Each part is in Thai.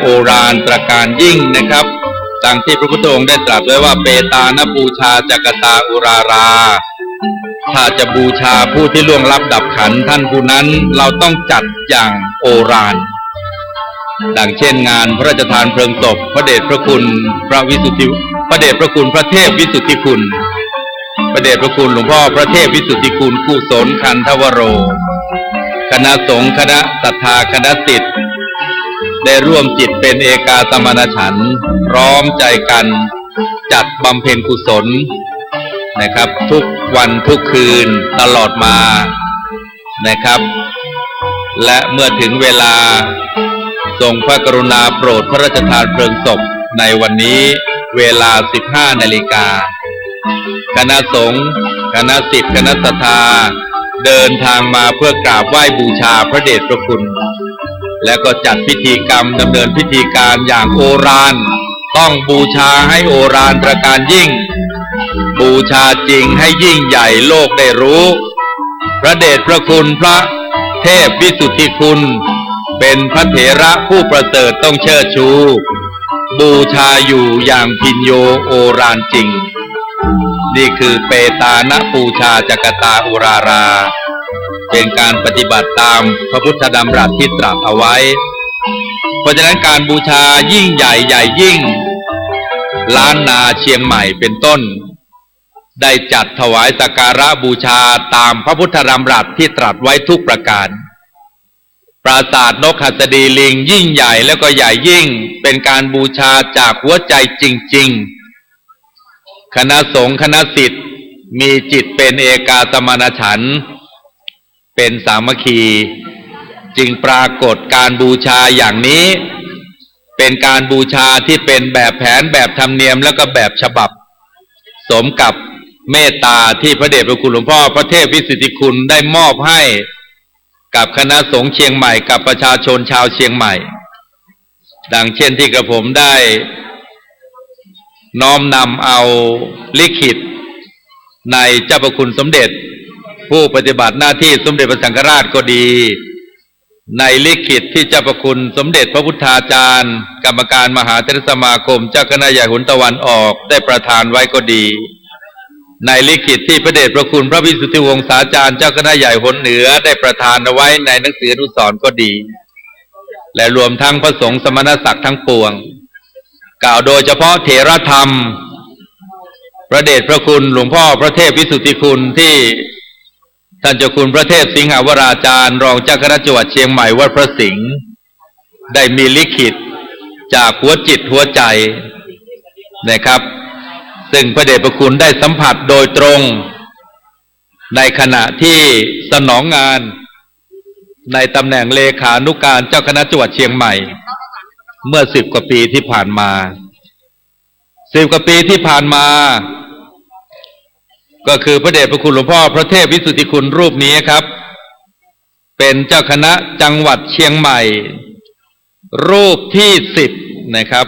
โอฬารตระการยิ่งนะครับดังที่พระพุทธองค์ได้ตรัสไว้ว่าเปตานบูชาจักตาอุราราถ้าจะบูชาผู้ที่ล่วงลับดับขันท่านผู้นั้นเราต้องจัดอย่างโอฬารดังเช่นงานพระราชทานเพลิงศพพระเดชพระคุณพระวิสุทธิพระเดชพระคุณพระเทพวิสุทธิคุณพระเดชพระคุณหลวงพ่อพระเทพวิสุทธิคุณกุศลคันธวโรคณะสงฆ์คณะศรัทธาคณะศิษย์ได้ร่วมจิตเป็นเอกาสมณฉันท์พร้อมใจกันจัดบำเพ็ญกุศลนะครับทุกวันทุกคืนตลอดมานะครับและเมื่อถึงเวลาทรงพระกรุณาโปรดพระราชทานเพลิงศพในวันนี้เวลา 15 นาฬิกาคณะสงฆ์คณะศิษย์คณะศรัทธาเดินทางมาเพื่อกราบไหว้บูชาพระเดชพระคุณและก็จัดพิธีกรรมดำเนินพิธีการอย่างโอฬารต้องบูชาให้โอฬารตระการยิ่งบูชาจริงให้ยิ่งใหญ่โลกได้รู้พระเดชพระคุณพระเทพวิสุทธิคุณเป็นพระเถระผู้ประเสริฐต้องเชิดชูบูชาอยู่อย่างพิญโยโอฬารจริงนี่คือเปตานบูชาจักตาอุราราเป็นการปฏิบัติตามพระพุทธดำรัสที่ตรัสเอาไว้เพราะฉะนั้นการบูชายิ่งใหญ่ใหญ่ยิ่งล้านนาเชียงใหม่เป็นต้นได้จัดถวายสักการะบูชาตามพระพุทธดำรัสที่ตรัสไว้ทุกประการปราสาทนกหัสดีลิงยิ่งใหญ่แล้วก็ใหญ่ยิ่งเป็นการบูชาจากหัวใจจริงๆคณะสงฆ์คณะศิษย์มีจิตเป็นเอกาสมณฉันท์เป็นสามัคคีจึงปรากฏการบูชาอย่างนี้เป็นการบูชาที่เป็นแบบแผนแบบธรรมเนียมแล้วก็แบบฉบับสมกับเมตตาที่พระเดชพระคุณหลวงพ่อพระเทพวิสุทธิคุณได้มอบให้กับคณะสงฆ์เชียงใหม่กับประชาชนชาวเชียงใหม่ดังเช่นที่กระผมได้น้อมนำเอาลิขิตในเจ้าพระคุณสมเด็จผู้ปฏิบัติหน้าที่สมเด็จพระสังฆราชก็ดีในลิขิตที่เจ้าพระคุณสมเด็จพระพุทธาจารย์กรรมการมหาเถรสมาคมเจ้าคณะใหญ่หนตะวันออกได้ประทานไว้ก็ดีในลิขิตที่พระเดชพระคุณพระวิสุทธิวงศาจารย์เจ้าคณะใหญ่หนเหนือได้ประทานเอาไว้ในหนังสืออนุสรณ์ก็ดีและรวมทั้งพระสงฆ์สมณศักดิ์ทั้งปวงกล่าวโดยเฉพาะเถรธรรมพระเดชพระคุณหลวงพ่อพระเทพวิสุทธิคุณที่ท่านเจ้าคุณพระเทพสิงหวราจารย์รองเจ้าคณะจังหวัดเชียงใหม่วัดพระสิงห์ได้มีลิขิตจากหัวจิตหัวใจนะครับซึ่งพระเดชพระคุณได้สัมผัสโดยตรงในขณะที่สนองงานในตำแหน่งเลขานุการเจ้าคณะจังหวัดเชียงใหม่เมื่อ10 กว่าปีที่ผ่านมา10 กว่าปีที่ผ่านมาก็คือพระเดชพระคุณหลวงพ่อพระเทพวิสุทธิคุณรูปนี้ครับเป็นเจ้าคณะจังหวัดเชียงใหม่รูปที่10นะครับ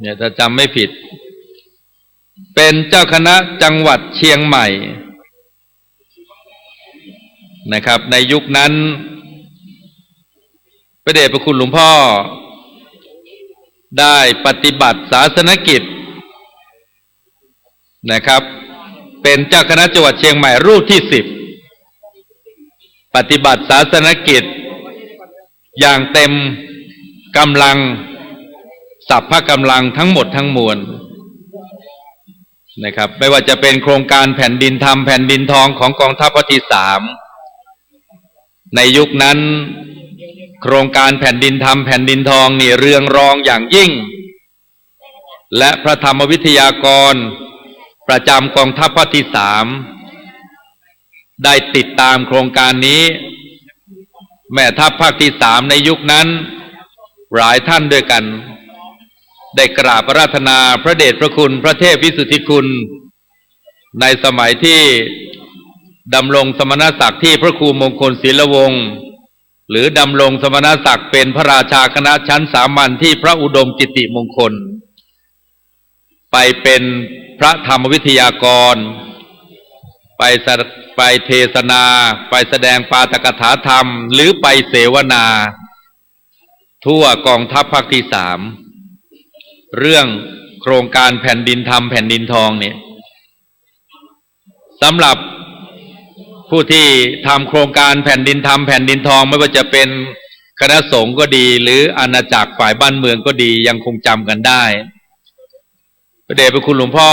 เนี่ยถ้าจำไม่ผิดเป็นเจ้าคณะจังหวัดเชียงใหม่นะครับในยุคนั้นพระเดชพระคุณหลวงพ่อได้ปฏิบัติศาสนกิจนะครับเป็นเจ้าคณะจังหวัดเชียงใหม่รูปที่10ปฏิบัติศาสนกิจอย่างเต็มกำลังสัพพะกำลังทั้งหมดทั้งมวลนะครับไม่ว่าจะเป็นโครงการแผ่นดินธรรมแผ่นดินทองของกองทัพภาคที่3ในยุคนั้นโครงการแผ่นดินธรรมแผ่นดินทองนี่เรืองรองอย่างยิ่งและพระธรรมวิทยากรประจำกองทัพภาคที่3ได้ติดตามโครงการนี้แม่ทัพภาคที่3ในยุคนั้นหลายท่านด้วยกันได้กราบอาราธนาพระเดชพระคุณพระเทพวิสุทธิคุณในสมัยที่ดำรงสมณศักดิ์ที่พระครูมงคลศิลวงศ์หรือดำรงสมณศักดิ์เป็นพระราชาคณะชั้นสามัญที่พระอุดมกิติมงคลไปเป็นพระธรรมวิทยากรไปเทศนาไปแสดงปาฐกถาธรรมหรือไปเสวนา ทั่วกองทัพภาคที่3เรื่องโครงการแผ่นดินธรรมแผ่นดินทองเนี่ยสำหรับผู้ที่ทำโครงการแผ่นดินธรรมแผ่นดินทองไม่ว่าจะเป็นคณะสงฆ์ก็ดีหรืออาณาจักรฝ่ายบ้านเมืองก็ดียังคงจำกันได้พระเดชพระคุณหลวงพ่อ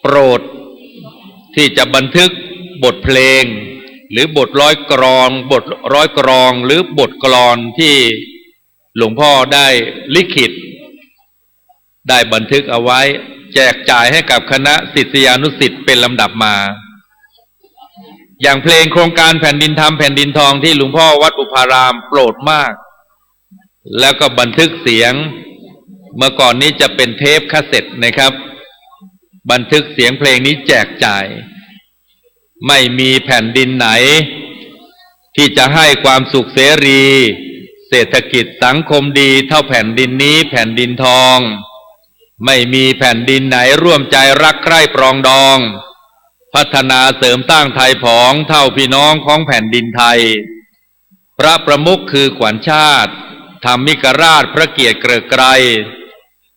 โปรดที่จะบันทึกบทเพลงหรือบทร้อยกรองหรือบทกลอนที่หลวงพ่อได้ลิขิตได้บันทึกเอาไว้แจกจ่ายให้กับคณะศิษยานุศิษย์เป็นลำดับมาอย่างเพลงโครงการแผ่นดินธรรมแผ่นดินทองที่หลวงพ่อวัดอุปารามโปรดมากแล้วก็บันทึกเสียงเมื่อก่อนนี้จะเป็นเทปคาสเซ็ตนะครับบันทึกเสียงเพลงนี้แจกจ่ายไม่มีแผ่นดินไหนที่จะให้ความสุขเสรีเศรษฐกิจสังคมดีเท่าแผ่นดินนี้แผ่นดินทองไม่มีแผ่นดินไหนร่วมใจรักใคร่ปรองดองพัฒนาเสริมสร้างไทยผองเท่าพี่น้องของแผ่นดินไทยพระประมุขคือขวัญชาติธรรมิกราชพระเกียรติเกริกไกร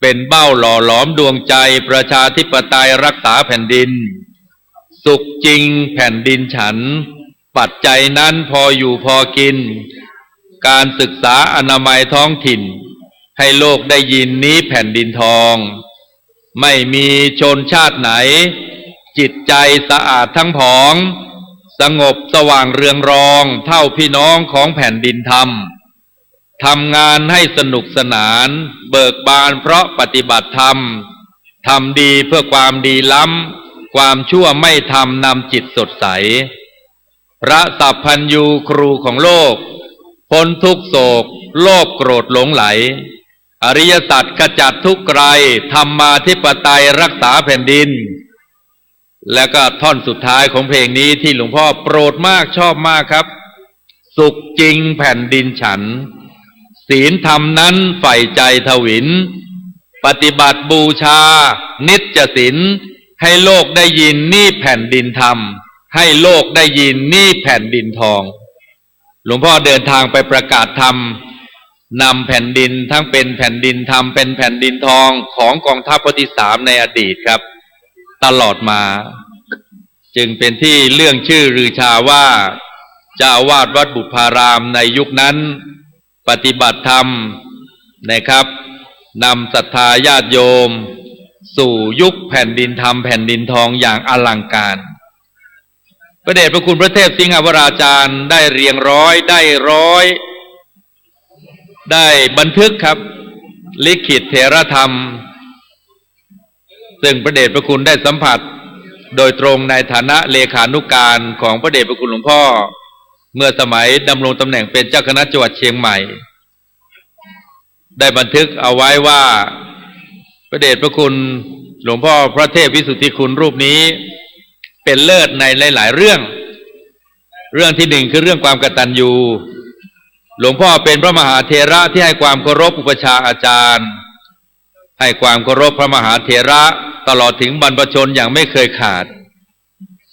เป็นเบ้าหล่อหลอมดวงใจประชาธิปไตยรักษาแผ่นดินสุขจริงแผ่นดินฉันปัจจัยนั้นพออยู่พอกินการศึกษาอนามัยท้องถิ่นให้โลกได้ยินนี้แผ่นดินทองไม่มีชนชาติไหนจิตใจสะอาดทั้งผองสงบสว่างเรืองรองเท่าพี่น้องของแผ่นดินธรรมทำงานให้สนุกสนานเบิกบานเพราะปฏิบัติธรรมทำดีเพื่อความดีล้ำความชั่วไม่ทำนำจิตสดใสพระสัพพัญญูครูของโลกพ้นทุกโศกโลภโกรธหลงไหลอริยสัจขจัดทุกข์ไกรธรรมาธิปไตยรักษาแผ่นดินแล้วก็ท่อนสุดท้ายของเพลงนี้ที่หลวงพ่อโปรดมากชอบมากครับสุขจริงแผ่นดินฉันศีลธรรมนั้นใฝ่ใจทวินปฏิบัติบูชานิจศีลให้โลกได้ยินนี่แผ่นดินธรรมให้โลกได้ยินนี่แผ่นดินทองหลวงพ่อเดินทางไปประกาศธรรมนำแผ่นดินทั้งเป็นแผ่นดินธรรมเป็นแผ่นดินทองของกองทัพภาคที่3ในอดีตครับตลอดมาจึงเป็นที่เรื่องชื่อรือชาว่าเจ้าอาวาสวัดบุพารามในยุคนั้นปฏิบัติธรรมนะครับนำศรัทธาญาติโยมสู่ยุคแผ่นดินธรรมแผ่นดินทองอย่างอลังการพระเดชพระคุณพระเทพสิงหวราจารย์ได้เรียงร้อยได้บันทึกครับลิขิตเถรธรรมซึ่งพระเดชพระคุณได้สัมผัสโดยตรงในฐานะเลขานุการของพระเดชพระคุณหลวงพ่อเมื่อสมัยดำรงตำแหน่งเป็นเจ้าคณะจังหวัดเชียงใหม่ได้บันทึกเอาไว้ว่าพระเดชพระคุณหลวงพ่อพระเทพวิสุทธิคุณรูปนี้เป็นเลิศในหลายๆเรื่องที่หนึ่งคือเรื่องความกตัญญูหลวงพ่อเป็นพระมหาเถระที่ให้ความเคารพอุปชฌาย์อาจารย์ให้ความเคารพพระมหาเถระตลอดถึงบรรพชนอย่างไม่เคยขาด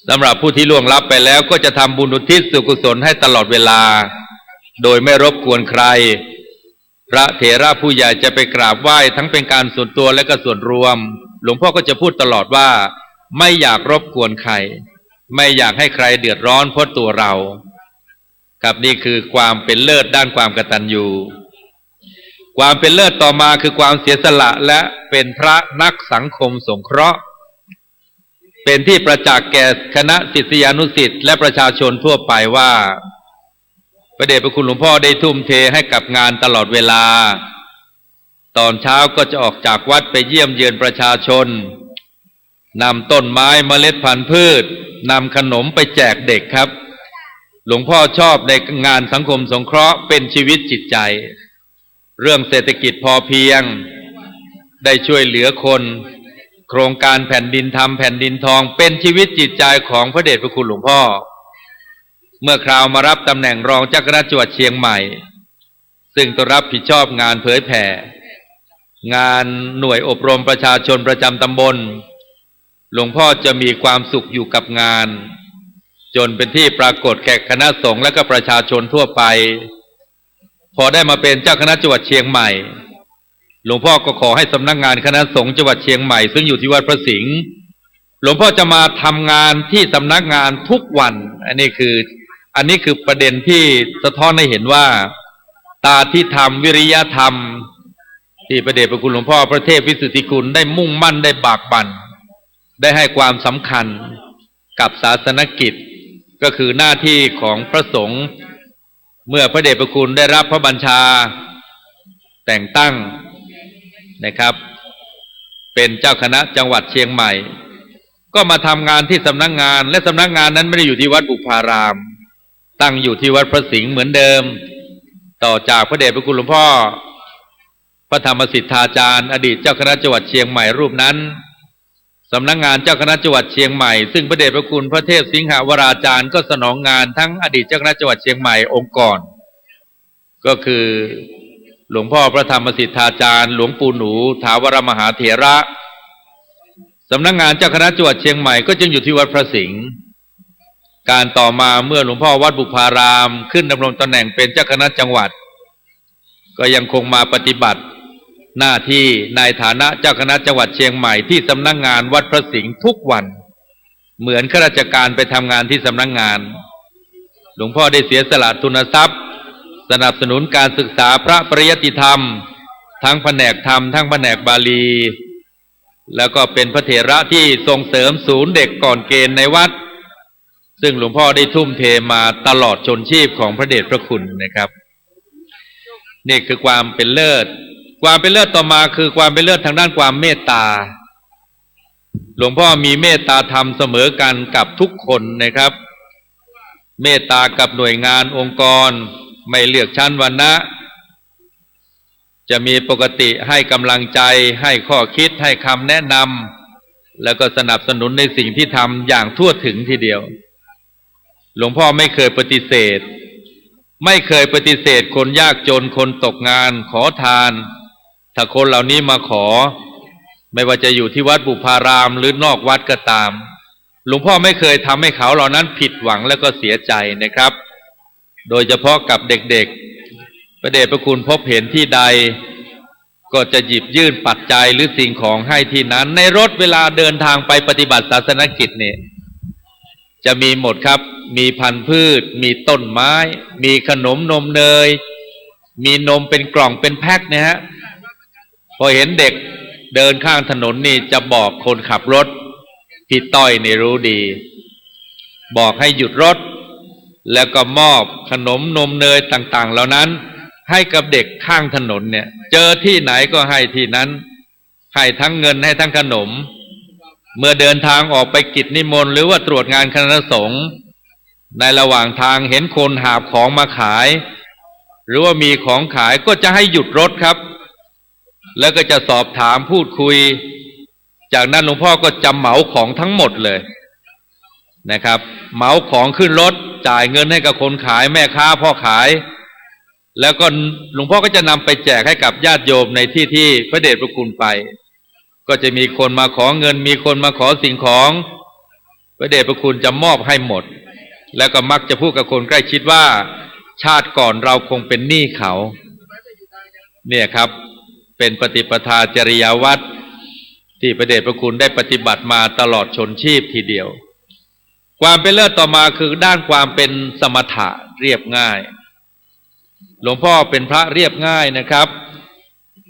สำหรับผู้ที่ล่วงลับไปแล้วก็จะทำบุญอุทิศส่วนกุศลให้ตลอดเวลาโดยไม่รบกวนใครพระเถระผู้ใหญ่จะไปกราบไหว้ทั้งเป็นการส่วนตัวและก็ส่วนรวมหลวงพ่อก็จะพูดตลอดว่าไม่อยากรบกวนใครไม่อยากให้ใครเดือดร้อนเพราะตัวเราครับนี่คือความเป็นเลิศด้านความกตัญญูความเป็นเลิศต่อมาคือความเสียสละและเป็นพระนักสังคมสงเคราะห์เป็นที่ประจักษ์แก่คณะศิษยานุศิษย์และประชาชนทั่วไปว่าพระเดชพระคุณหลวงพ่อได้ทุ่มเทให้กับงานตลอดเวลาตอนเช้าก็จะออกจากวัดไปเยี่ยมเยือนประชาชนนำต้นไม้เมล็ดพันธุ์พืชนำขนมไปแจกเด็กครับหลวงพ่อชอบในงานสังคมสงเคราะห์เป็นชีวิตจิตใจเรื่องเศรษฐกิจพอเพียงได้ช่วยเหลือคนโครงการแผ่นดินธรรมแผ่นดินทองเป็นชีวิตจิตใจของพระเดชพระคุณหลวงพ่อเมื่อคราวมารับตำแหน่งรองเจ้าคณะจังหวัดเชียงใหม่ซึ่งต้องรับผิดชอบงานเผยแผ่งานหน่วยอบรมประชาชนประจำตำบลหลวงพ่อจะมีความสุขอยู่กับงานจนเป็นที่ปรากฏแก่คณะสงฆ์และก็ประชาชนทั่วไป พอได้มาเป็นเจ้าคณะจังหวัดเชียงใหม่หลวงพ่อก็ขอให้สำนักงานคณะสงฆ์จังหวัดเชียงใหม่ซึ่งอยู่ที่วัดพระสิงห์หลวงพ่อจะมาทำงานที่สำนักงานทุกวันอันนี้คือประเด็นที่สะท้อนให้เห็นว่าตาที่ธรรมวิริยธรรมที่พระเดชพระคุณหลวงพ่อพระเทพวิสุทธิคุณได้มุ่งมั่นได้บากบั่นได้ให้ความสำคัญกับศาสนกิจก็คือหน้าที่ของพระสงฆ์เมื่อพระเดชพระคุณได้รับพระบัญชาแต่งตั้งนะครับเป็นเจ้าคณะจังหวัดเชียงใหม่ก็มาทำงานที่สำนักงานและสำนักงานนั้นไม่ได้อยู่ที่วัดบุพารามตั้งอยู่ที่วัดพระสิงห์เหมือนเดิมต่อจากพระเดชพระคุณหลวงพ่อพระธรรมสิทธาจารย์อดีตเจ้าคณะจังหวัดเชียงใหม่รูปนั้นสำนักงานเจ้าคณะจังหวัดเชียงใหม่ซึ่งพระเดชพระคุณพระเทพสิงหวราจารย์ก็สนองงานทั้งอดีตเจ้าคณะจังหวัดเชียงใหม่องค์ก่อนก็คือหลวงพ่อพระธรรมสิทธาจารย์หลวงปู่หนูถาวรมหาเถระสำนักงานเจ้าคณะจังหวัดเชียงใหม่ก็จึงอยู่ที่วัดพระสิงห์การต่อมาเมื่อหลวงพ่อวัดบุพารามขึ้นดำรงตำแหน่งเป็นเจ้าคณะจังหวัดก็ยังคงมาปฏิบัติหน้าที่ในฐานะเจ้าคณะจังหวัดเชียงใหม่ที่สำนักงานวัดพระสิงห์ทุกวันเหมือนข้าราชการไปทำงานที่สำนักงานหลวงพ่อได้เสียสละทุนทรัพย์สนับสนุนการศึกษาพระปริยัติธรรมทั้งแผนกธรรมทั้งแผนกบาลีแล้วก็เป็นพระเถระที่ส่งเสริมศูนย์เด็กก่อนเกณฑ์ในวัดซึ่งหลวงพ่อได้ทุ่มเทมาตลอดชนชีพของพระเดชพระคุณนะครับนี่คือความเป็นเลิศต่อมาคือความเป็นเลิศทางด้านความเมตตาหลวงพ่อมีเมตตาธรรมเสมอกันกับทุกคนนะครับเมตตากับหน่วยงานองค์กรไม่เลือกชั้นวรรณะจะมีปกติให้กำลังใจให้ข้อคิดให้คำแนะนำแล้วก็สนับสนุนในสิ่งที่ทำอย่างทั่วถึงทีเดียวหลวงพ่อไม่เคยปฏิเสธคนยากจนคนตกงานขอทานถ้าคนเหล่านี้มาขอไม่ว่าจะอยู่ที่วัดบุพารามหรือนอกวัดก็ตามหลวงพ่อไม่เคยทำให้เขาเหล่านั้นผิดหวังและก็เสียใจนะครับโดยเฉพาะกับเด็กๆพระเดชพระคุณพบเห็นที่ใดก็จะหยิบยื่นปัจจัยหรือสิ่งของให้ที่นั้นในรถเวลาเดินทางไปปฏิบัติศาสนกิจเนี่ยจะมีหมดครับมีพันธุ์พืชมีต้นไม้มีขนมนมเนยมีนมเป็นกล่องเป็นแพ็คนะฮะพอเห็นเด็กเดินข้างถนนนี่จะบอกคนขับรถพี่ต้อยนี่รู้ดีบอกให้หยุดรถแล้วก็มอบขนมนมเนยต่างๆเหล่านั้นให้กับเด็กข้างถนนเนี่ยเจอที่ไหนก็ให้ที่นั้นให้ทั้งเงินให้ทั้งขนมเมื่อเดินทางออกไปกิจนิมนต์หรือว่าตรวจงานคณะสงฆ์ในระหว่างทางเห็นคนหาบของมาขายหรือว่ามีของขายก็จะให้หยุดรถครับแล้วก็จะสอบถามพูดคุยจากนั้นหลวงพ่อก็จะเหมาของทั้งหมดเลยนะครับเหมาของขึ้นรถจ่ายเงินให้กับคนขายแม่ค้าพ่อขายแล้วก็หลวงพ่อก็จะนำไปแจกให้กับญาติโยมในที่ที่พระเดชพระคุณไปก็จะมีคนมาขอเงินมีคนมาขอสิ่งของพระเดชพระคุณจะมอบให้หมดแล้วก็มักจะพูดกับคนใกล้ชิดว่าชาติก่อนเราคงเป็นหนี้เขาเนี่ยครับเป็นปฏิปทาจริยวัตรที่พระเดชพระคุณได้ปฏิบัติมาตลอดชนชีพทีเดียวความเป็นเลิศต่อมาคือด้านความเป็นสมถะเรียบง่ายหลวงพ่อเป็นพระเรียบง่ายนะครับ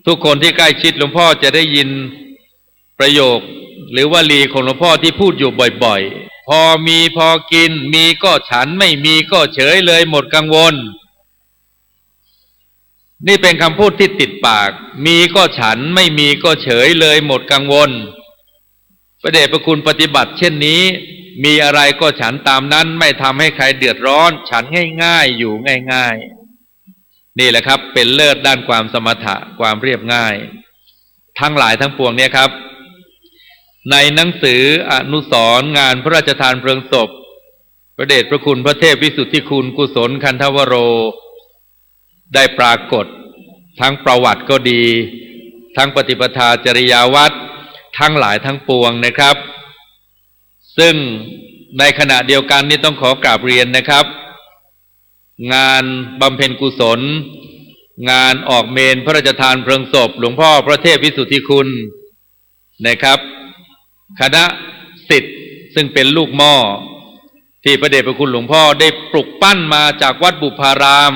ทุกคนที่ใกล้ชิดหลวงพ่อจะได้ยินประโยคหรือวลีของหลวงพ่อที่พูดอยู่บ่อยๆพอมีพอกินมีก็ฉันไม่มีก็เฉยเลยหมดกังวลนี่เป็นคำพูดที่ติดปากมีก็ฉันไม่มีก็เฉยเลยหมดกังวลพระเดชพระคุณปฏิบัติเช่นนี้มีอะไรก็ฉันตามนั้นไม่ทำให้ใครเดือดร้อนฉันง่ายๆอยู่ง่ายๆนี่แหละครับเป็นเลิศด้านความสมถะความเรียบง่ายทั้งหลายทั้งปวงเนี่ยครับในหนังสืออนุสรณ์งานพระราชทานเพลิงศพพระเดชพระคุณพระเทพวิสุทธิคุณกุศลคันธวโรได้ปรากฏทั้งประวัติก็ดีทั้งปฏิปทาจริยวัตรทั้งหลายทั้งปวงนะครับซึ่งในขณะเดียวกันนี่ต้องขอกราบเรียนนะครับงานบำเพ็ญกุศล งานออกเมนพระราชทานเพลิงศพหลวงพ่อพระเทพวิสุทธิคุณนะครับคณะศิษย์ซึ่งเป็นลูกหม้อที่พระเดชพระคุณหลวงพ่อได้ปลุกปั้นมาจากวัดบุพาราม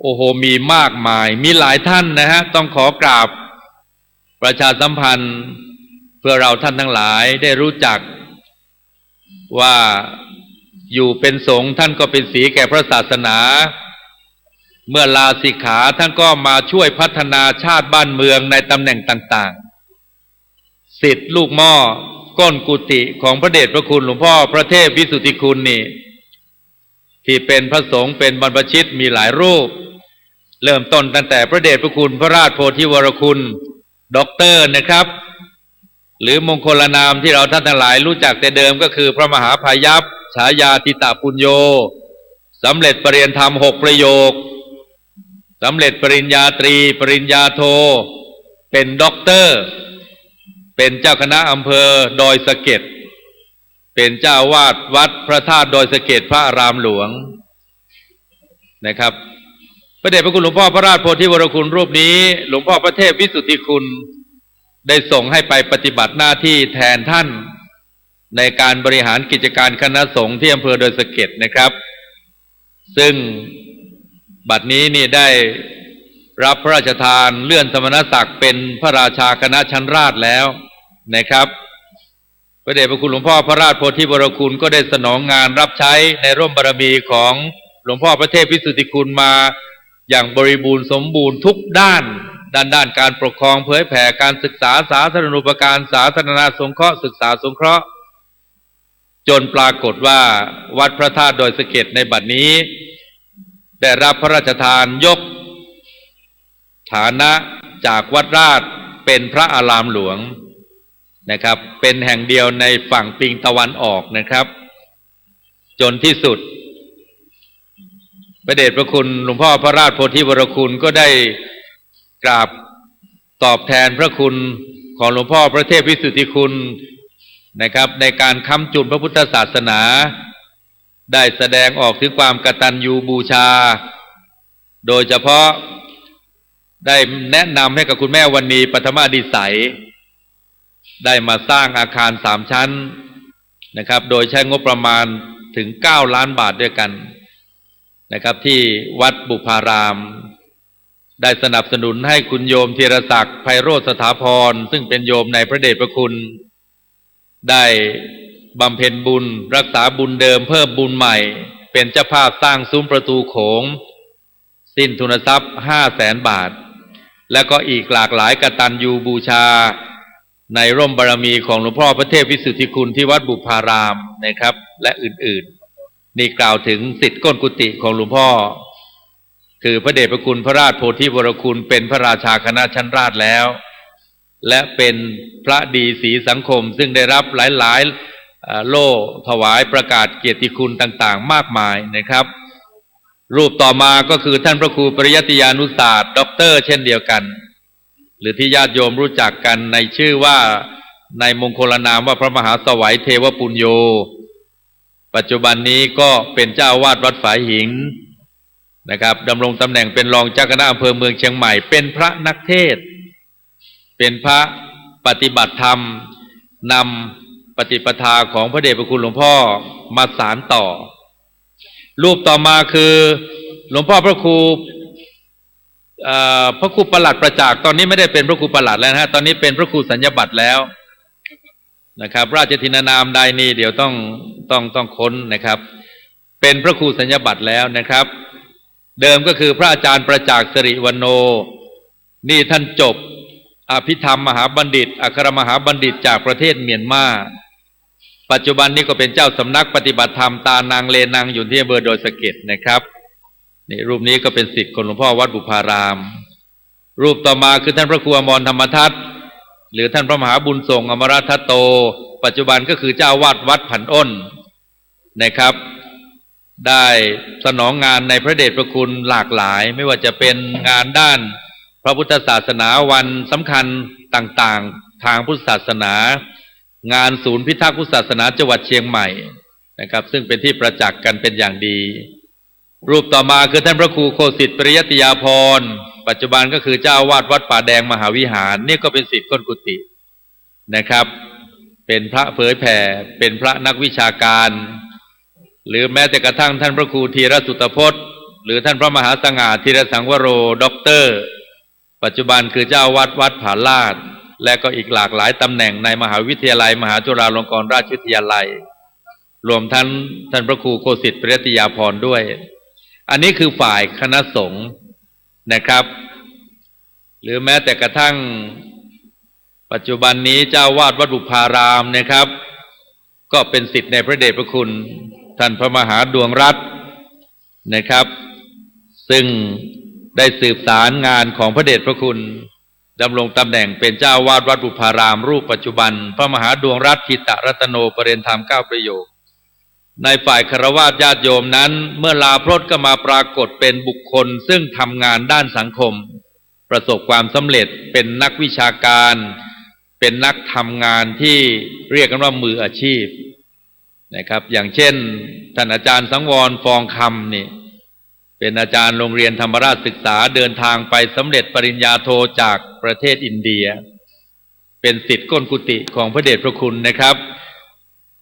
โอ้โหมีมากมายมีหลายท่านนะฮะต้องขอกราบประชาสัมพันธ์เพื่อเราท่านทั้งหลายได้รู้จักว่าอยู่เป็นสงฆ์ท่านก็เป็นศรีแก่พระศาสนาเมื่อลาสิกขาท่านก็มาช่วยพัฒนาชาติบ้านเมืองในตำแหน่งต่างๆศิษย์ลูกหม้อก้นกุฏิของพระเดชพระคุณหลวงพ่อพระเทพวิสุทธิคุณนี่ที่เป็นพระสงฆ์เป็นบรรพชิตมีหลายรูปเริ่มต้นตั้งแต่พระเดชพระคุณพระราชโพธิวรคุณด็อกเตอร์นะครับหรือมงคลนามที่เราท่านทั้งหลายรู้จักแต่เดิมก็คือพระมหาพายัพฉายาทิตาปุญโญสำเร็จปริญญาธรรม6ประโยคสำเร็จปริญญาตรีปริญญาโทเป็นด็อกเตอร์เป็นเจ้าคณะอำเภอดอยสะเก็ดเป็นเจ้าวาดวัดพระธาตุดอยสะเก็ดพระอารามหลวงนะครับพระเดชพระคุณหลวงพ่อพระราชโพธิวรคุณรูปนี้หลวงพ่อพระเทพวิสุทธิคุณได้ส่งให้ไปปฏิบัติหน้าที่แทนท่านในการบริหารกิจการคณะสงฆ์ที่อำเภอดอยสะเก็ดนะครับซึ่งบัดนี้นี่ได้รับพระราชทานเลื่อนสมณศักดิ์เป็นพระราชาคณะชั้นราชแล้วนะครับพระเดชพระคุณหลวงพ่อพระราชโพธิวรคุณก็ได้สนองงานรับใช้ในร่มบารมีของหลวงพ่อพระเทพวิสุทธิคุณมาอย่างบริบูรณ์สมบูรณ์ทุกด้านการปกครองเผยแผ่การศึกษาสาธารณูปการสาธารณสงเคราะห์ศึกษาสงเคราะห์จนปรากฏว่าวัดพระธาตุดอยสะเก็ดในบัดนี้ได้รับพระราชทานยกฐานะจากวัดราชเป็นพระอารามหลวงนะครับเป็นแห่งเดียวในฝั่งปิงตะวันออกนะครับจนที่สุดพระเดชพระคุณหลวงพ่อพระราชโพธิวรคุณก็ได้กราบตอบแทนพระคุณของหลวงพ่อพระเทพวิสุทธิคุณนะครับในการค้ำจุนพระพุทธศาสนาได้แสดงออกถึงความกตัญญูบูชาโดยเฉพาะได้แนะนำให้กับคุณแม่วรรณีปฐมาดิสัยได้มาสร้างอาคาร3ชั้นนะครับโดยใช้งบประมาณถึง9 ล้านบาทด้วยกันนะครับที่วัดบุพารามได้สนับสนุนให้คุณโยมธีรศักดิ์ไพโรจน์สถาพรซึ่งเป็นโยมในพระเดชพระคุณได้บำเพ็ญบุญรักษาบุญเดิมเพิ่มบุญใหม่เป็นเจ้าภาพสร้างซุ้มประตูโขงสิ้นทุนทรัพย์500,000 บาทและก็อีกหลากหลายกตัญญูบูชาในร่มบารมีของหลวงพ่อพระเทพวิสุทธิคุณที่วัดบุพารามนะครับและอื่นๆนี่กล่าวถึงศิษย์ก้นกุฏิของหลวงพ่อคือพระเดชพระคุณพระราชโพธิวรคุณเป็นพระราชาคณะชั้นราชแล้วและเป็นพระดีศรีสังคมซึ่งได้รับหลายโล่ถวายประกาศเกียรติคุณต่างๆมากมายนะครับรูปต่อมาก็คือท่านพระครูปริยัติยานุศาสตร์ด็อกเตอร์เช่นเดียวกันหรือที่ญาติโยมรู้จักกันในชื่อว่าในมงคลนามว่าพระมหาสวัยเทวปุญโญปัจจุบันนี้ก็เป็นเจ้าวาดวัดฝายหิงนะครับดำรงตำแหน่งเป็นรองเจ้าคณะอำเภอเมืองเชียงใหม่เป็นพระนักเทศน์เป็นพระปฏิบัติธรรมนำปฏิปทาของพระเดชพระคุณหลวงพ่อมาสานต่อรูปต่อมาคือหลวงพ่อพระครูประหลัดประจักษ์ตอนนี้ไม่ได้เป็นพระครูประหลัดแล้วนะฮะตอนนี้เป็นพระครูสัญญบัตรแล้วนะครับราชทินานามใดนี้เดี๋ยวต้องค้นนะครับเป็นพระครูสัญญบัตรแล้วนะครับเดิมก็คือพระอาจารย์ประจักษ์สิริวโนนี่ท่านจบอภิธรรมมหาบัณฑิตอัครมหาบัณฑิตจากประเทศเมียนมาปัจจุบันนี้ก็เป็นเจ้าสำนักปฏิบัติธรรมตานางเลนางอยู่ที่อำเภอดอยสะเก็ดนะครับนี่รูปนี้ก็เป็นศิษย์ของหลวงพ่อวัดบุพารามรูปต่อมาคือท่านพระครูอมรธรรมทัตหรือท่านพระมหาบุญส่งอมรทัตโตปัจจุบันก็คือเจ้าวาดวัดผันอ้นนะครับได้สนองงานในพระเดชพระคุณหลากหลายไม่ว่าจะเป็นงานด้านพระพุทธศาสนาวันสำคัญต่างๆทางพุทธศาสนางานศูนย์พิทักษ์พุทธศาสนาจังหวัดเชียงใหม่นะครับซึ่งเป็นที่ประจักษ์กันเป็นอย่างดี รูปต่อมาคือท่านพระครูโคสิทธิ์ปริยัติยาภรณ์ปัจจุบันก็คือเจ้าวาดวัดป่าแดงมหาวิหารนี่ก็เป็นศิษย์ก้นกุฏินะครับเป็นพระเผยแผ่เป็นพระนักวิชาการหรือแม้แต่กระทั่งท่านพระครูธีรสุตพจน์หรือท่านพระมหาสง่าธีรสังวโรด็อกเตอร์ปัจจุบันคือเจ้าวัดผาลาดและก็อีกหลากหลายตำแหน่งในมหาวิทยาลัยมหาจุฬาลงกรณราชวิทยาลัยรวมทั้งท่านพระครูโคสิทธิ์ปริยัติยาภรณ์ด้วยอันนี้คือฝ่ายคณะสงฆ์นะครับหรือแม้แต่กระทั่งปัจจุบันนี้เจ้าวาดวัดบุพารามนะครับก็เป็นศิษย์ในพระเดชพระคุณท่านพระมหาดวงรัตน์นะครับซึ่งได้สืบสารงานของพระเดชพระคุณดำรงตำแหน่งเป็นเจ้าวาดวัดบุพารามรูปปัจจุบันพระมหาดวงรัตน์กิตรัตโนปเรนธรรม9ประโยคในฝ่ายคฤหัสถ์ญาติโยมนั้นเมื่อลาพรตก็มาปรากฏเป็นบุคคลซึ่งทำงานด้านสังคมประสบความสำเร็จเป็นนักวิชาการเป็นนักทำงานที่เรียกกันว่ามืออาชีพนะครับอย่างเช่นท่านอาจารย์สังวรฟองคำนี่เป็นอาจารย์โรงเรียนธรรมราชศึกษาเดินทางไปสำเร็จปริญญาโทจากประเทศอินเดียเป็นศิษย์ก้นกุฏิของพระเดชพระคุณนะครับ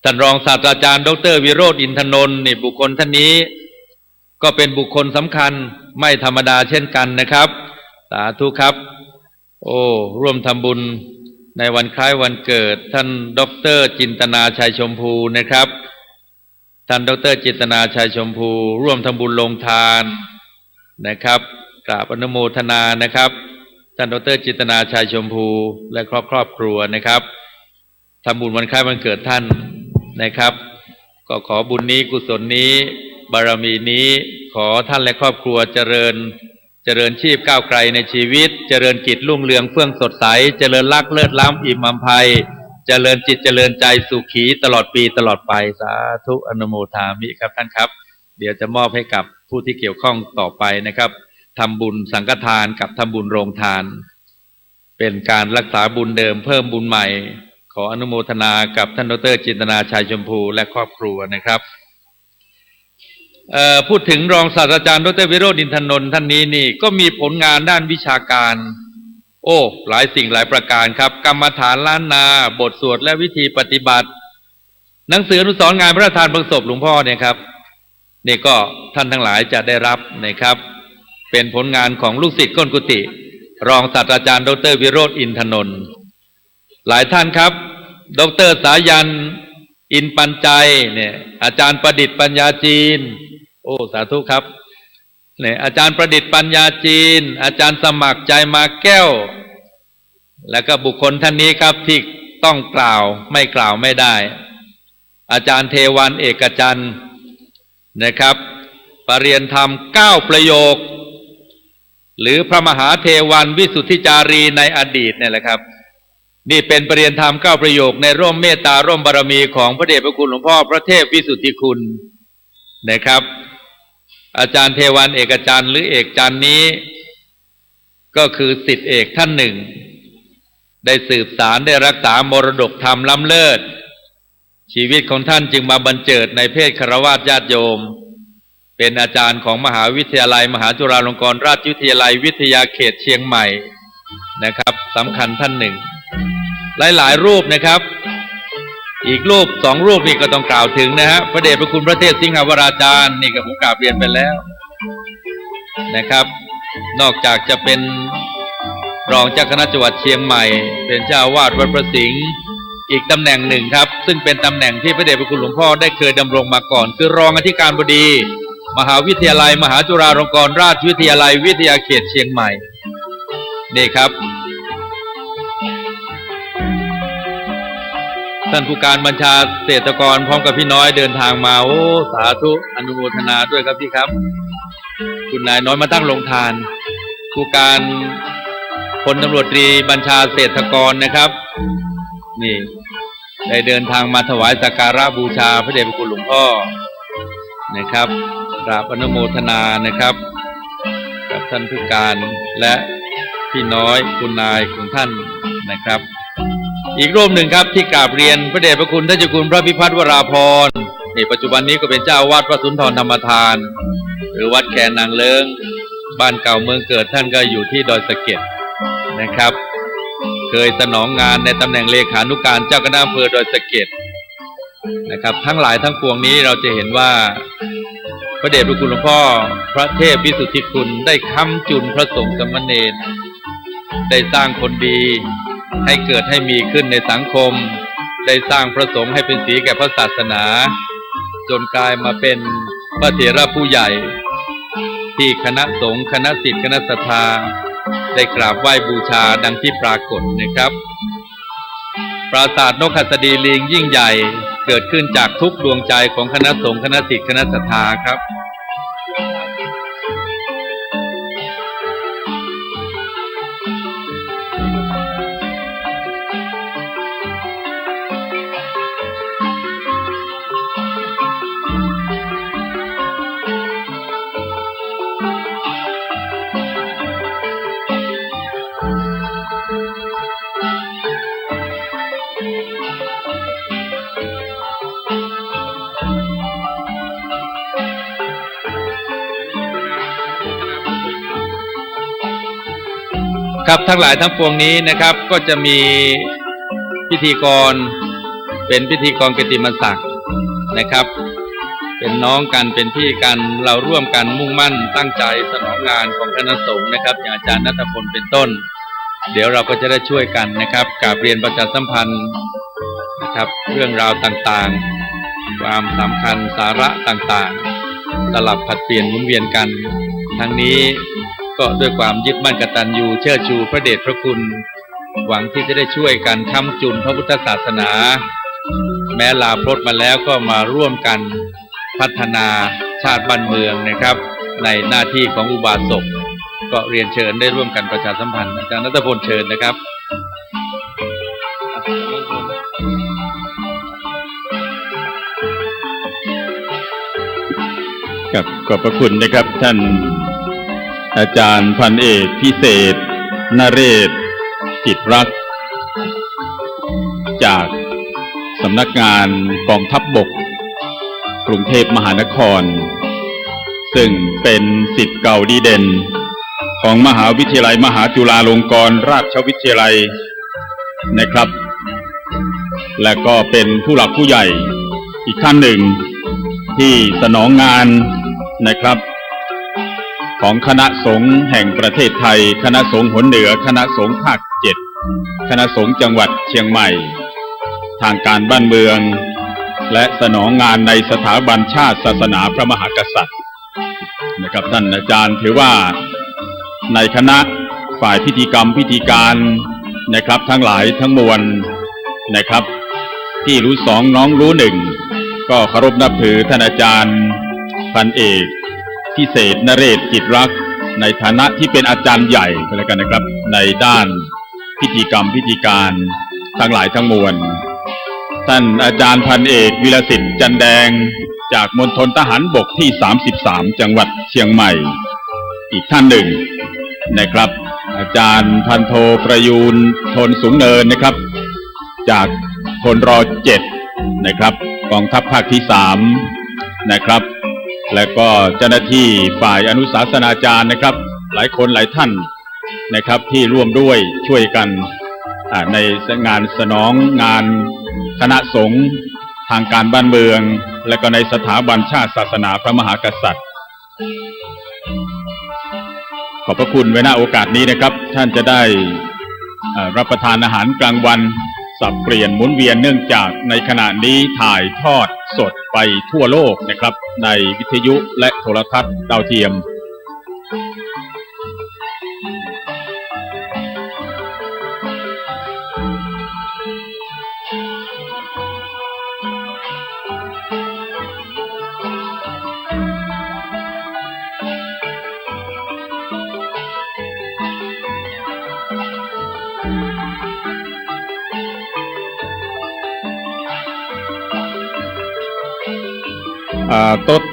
ท่านรองศาสตราจารย์ดร.วิโรจน์อินทนนท์นี่บุคคลท่านนี้ก็เป็นบุคคลสำคัญไม่ธรรมดาเช่นกันนะครับสาธุครับโอ้ร่วมทำบุญในวันคล้ายวันเกิดท่านดร.จินตนาชัยชมพูนะครับท่านดร.จินตนาชัยชมพูร่วมทำบุญลงทานนะครับกราบอนุโมทนานะครับท่านดร.จินตนาชัยชมพูและครอบครัวนะครับทำบุญวันคล้ายวันเกิดท่านนะครับก็ขอบุญนี้กุศลนี้บารมีนี้ขอท่านและครอบครัวเจริญชีพก้าวไกลในชีวิตเจริญกิจรุ่งเรืองเฟื่องสดใสเจริญลักษณ์เลิศล้ำอิ่มอำไพเจริญจิตเจริญใจสุขีตลอดปีตลอดไปสาธุอนุโมทามิครับท่านครับเดี๋ยวจะมอบให้กับผู้ที่เกี่ยวข้องต่อไปนะครับทำบุญสังฆทานกับทำบุญโรงทานเป็นการรักษาบุญเดิมเพิ่มบุญใหม่ขออนุโมทนากับท่านดร.จินตนาชัยชมพูและครอบครัวนะครับพูดถึงรองศาสตราจารย์ดร.วิโรจน์อินทนนท์ท่านนี้นี่ก็มีผลงานด้านวิชาการโอ้หลายสิ่งหลายประการครับกรรมฐานล้านนาบทสวดและวิธีปฏิบัติหนังสืออนุสรณ์งานพระราชทานเพลิงศพหลวงพ่อเนี่ยครับนี่ก็ท่านทั้งหลายจะได้รับนะครับเป็นผลงานของลูกศิษย์ก้นกุฏิรองศาสตราจารย์ดร.วิโรจน์อินทนนท์หลายท่านครับดร.สายันอินปัญใจเนี่ยอาจารย์ประดิษฐ์ปัญญาจีนโอ้สาธุครับเนี่ยอาจารย์ประดิษฐ์ปัญญาจีนอาจารย์สมัครใจมาแก้วแล้วก็บุคคลท่านนี้ครับที่ต้องกล่าวไม่กล่าวไม่ได้อาจารย์เทวันเอกจันทร์นะครับปรริญญาธรรม9ประโยคหรือพระมหาเทวันวิสุทธิจารีในอดีตเนี่ยแหละครับนี่เป็นปรริญญาธรรม9ประโยคในร่มเมตตาร่มบารมีของพระเดชพระคุณหลวงพ่อพระเทพวิสุทธิคุณนะครับอาจารย์เทวันเอกจันทร์หรือเอกจันทร์นี้ก็คือศิษย์เอกท่านหนึ่งได้สืบสารได้รักษามรดกธรรมล้ำเลิศชีวิตของท่านจึงมาบรรเจิดในเพศคฤหัสถ์ญาติโยมเป็นอาจารย์ของมหาวิทยาลัยมหาจุฬาลงกรณราชวิทยาลัยวิทยาเขตเชียงใหม่นะครับสำคัญท่านหนึ่งหลายรูปนะครับอีกรูป2รูปนี่ก็ต้องกล่าวถึงนะฮะพระเดชพระคุณพระเทพสิงหวราจารย์นี่ก็ผมกราบเรียนไปแล้วนะครับนอกจากจะเป็นรองเจ้าคณะจังหวัดเชียงใหม่เป็นเจ้าอาวาสวัดพระสิงห์อีกตำแหน่งหนึ่งครับซึ่งเป็นตำแหน่งที่พระเดชพระคุณหลวงพ่อได้เคยดำรงมาก่อนคือรองอธิการบดีมหาวิทยาลัยมหาจุฬาลงกรณราชวิทยาลัยวิทยาเขตเชียงใหม่นี่ครับท่านผู้การบัญชาเศรษฐกรพร้อมกับพี่น้อยเดินทางมาโอ้สาธุอนุโมทนาด้วยครับพี่ครับคุณนายน้อยมาตั้งโรงทานผู้การพลตำรวจตรีบัญชาเศรษฐกรนะครับนี่ได้เดินทางมาถวายสักการะบูชาพระเดชพระคุณหลวงพ่อนะครับกราบอนุโมทนานะครับกับท่านผู้การและพี่น้อยคุณนายของท่านนะครับอีกรูปหนึ่งครับที่กราบเรียนพระเดชพระคุณท่านเจ้าคุณพระพิพัฒน์วราพรในปัจจุบันนี้ก็เป็นเจ้าอาวาสวัดสุนทรธรรมทาน หรือวัดแคนางเลิ้งบ้านเก่าเมืองเกิดท่านก็อยู่ที่ดอยสะเก็ดนะครับเคยสนองงานในตำแหน่งเลขานุการเจ้าคณะอำเภอดอยสะเก็ดนะครับทั้งหลายทั้งปวงนี้เราจะเห็นว่าพระเดชพระคุณหลวงพ่อพระเทพวิสุทธิคุณได้ค้ำจุนพระสงฆ์สามเณรได้สร้างคนดีให้เกิดให้มีขึ้นในสังคมได้สร้างพระสงฆ์ให้เป็นสีแก่พระศาสนาจนกลายมาเป็นพระเถระผู้ใหญ่ที่คณะสงฆ์คณะศิษย์คณะศรัทธาได้กราบไหว้บูชาดังที่ปรากฏนะครับปราสาทนกหัสดีลิงยิ่งใหญ่เกิดขึ้นจากทุกดวงใจของคณะสงฆ์คณะศิษย์คณะศรัทธาครับครับทั้งหลายทั้งปวงนี้นะครับก็จะมีพิธีกรเป็นพิธีกรกิตติมศักดิ์นะครับเป็นน้องกันเป็นพี่กันเราร่วมกันมุ่งมั่นตั้งใจสนองงานของคณะสงฆ์นะครับอย่างอาจารย์ณัฐพลเป็นต้นเดี๋ยวเราก็จะได้ช่วยกันนะครับกราบเรียนประชาสัมพันธ์นะครับเรื่องราวต่างๆความสำคัญสาระต่างๆสลับผัดเปลี่ยนหมุนเวียนกันทั้งนี้ก็ด้วยความยึดมั่นกตัญญูเชิดชูพระเดชพระคุณหวังที่จะได้ช่วยกันค้ำจุนพระพุทธศาสนาแม้ลาพรตมาแล้วก็มาร่วมกันพัฒนาชาติบ้านเมืองนะครับในหน้าที่ของอุบาสกก็เรียนเชิญได้ร่วมกันประชาสัมพันธ์อาจารย์ณัฐพลเชิญนะครับกับขอบพระคุณนะครับท่านอาจารย์พันเอกพิเศษนเรศจิตรักจากสำนักงานกองทัพบกกรุงเทพมหานครซึ่งเป็นศิษย์เก่าดีเด่นของมหาวิทยาลัยมหาจุฬาลงกรณราชวิทยาลัยนะครับและก็เป็นผู้หลักผู้ใหญ่อีกท่านหนึ่งที่สนองงานนะครับของคณะสงฆ์แห่งประเทศไทยคณะสงฆ์หนเหนือคณะสงฆ์ภาค7คณะสงฆ์จังหวัดเชียงใหม่ทางการบ้านเมืองและสนองงานในสถาบันชาติศาสนาพระมหากษัตริย์นะครับท่านอาจารย์ถือว่าในคณะฝ่ายพิธีกรรมพิธีการนะครับทั้งหลายทั้งมวลนะครับที่รู้สองน้องรู้หนึ่งก็เคารพนับถือท่านอาจารย์พันเอกพิเศษนเรศจิตรักในฐานะที่เป็นอาจารย์ใหญ่ก็แล้วกันนะครับในด้านพิธีกรรมพิธีการทั้งหลายทั้งมวลท่านอาจารย์พันเอกวิรสิทธิ์จันแดงจากมณฑลทหารบกที่33จังหวัดเชียงใหม่อีกท่านหนึ่งนะครับอาจารย์พันโทประยูนทนสูงเนินนะครับจากพลร7นะครับกองทัพภาคที่3นะครับและก็เจ้าหน้าที่ฝ่ายอนุศาสนาจารย์นะครับหลายคนหลายท่านนะครับที่ร่วมด้วยช่วยกันในงานสนองงานคณะสงฆ์ทางการบ้านเมืองและก็ในสถาบันชาติศาสนาพระมหากษัตริย์ขอบพระคุณไว้ณโอกาสนี้นะครับท่านจะได้รับประทานอาหารกลางวันสับเปลี่ยนหมุนเวียนเนื่องจากในขณะนี้ถ่ายทอดสดไปทั่วโลกนะครับในวิทยุและโทรทัศน์ดาวเทียม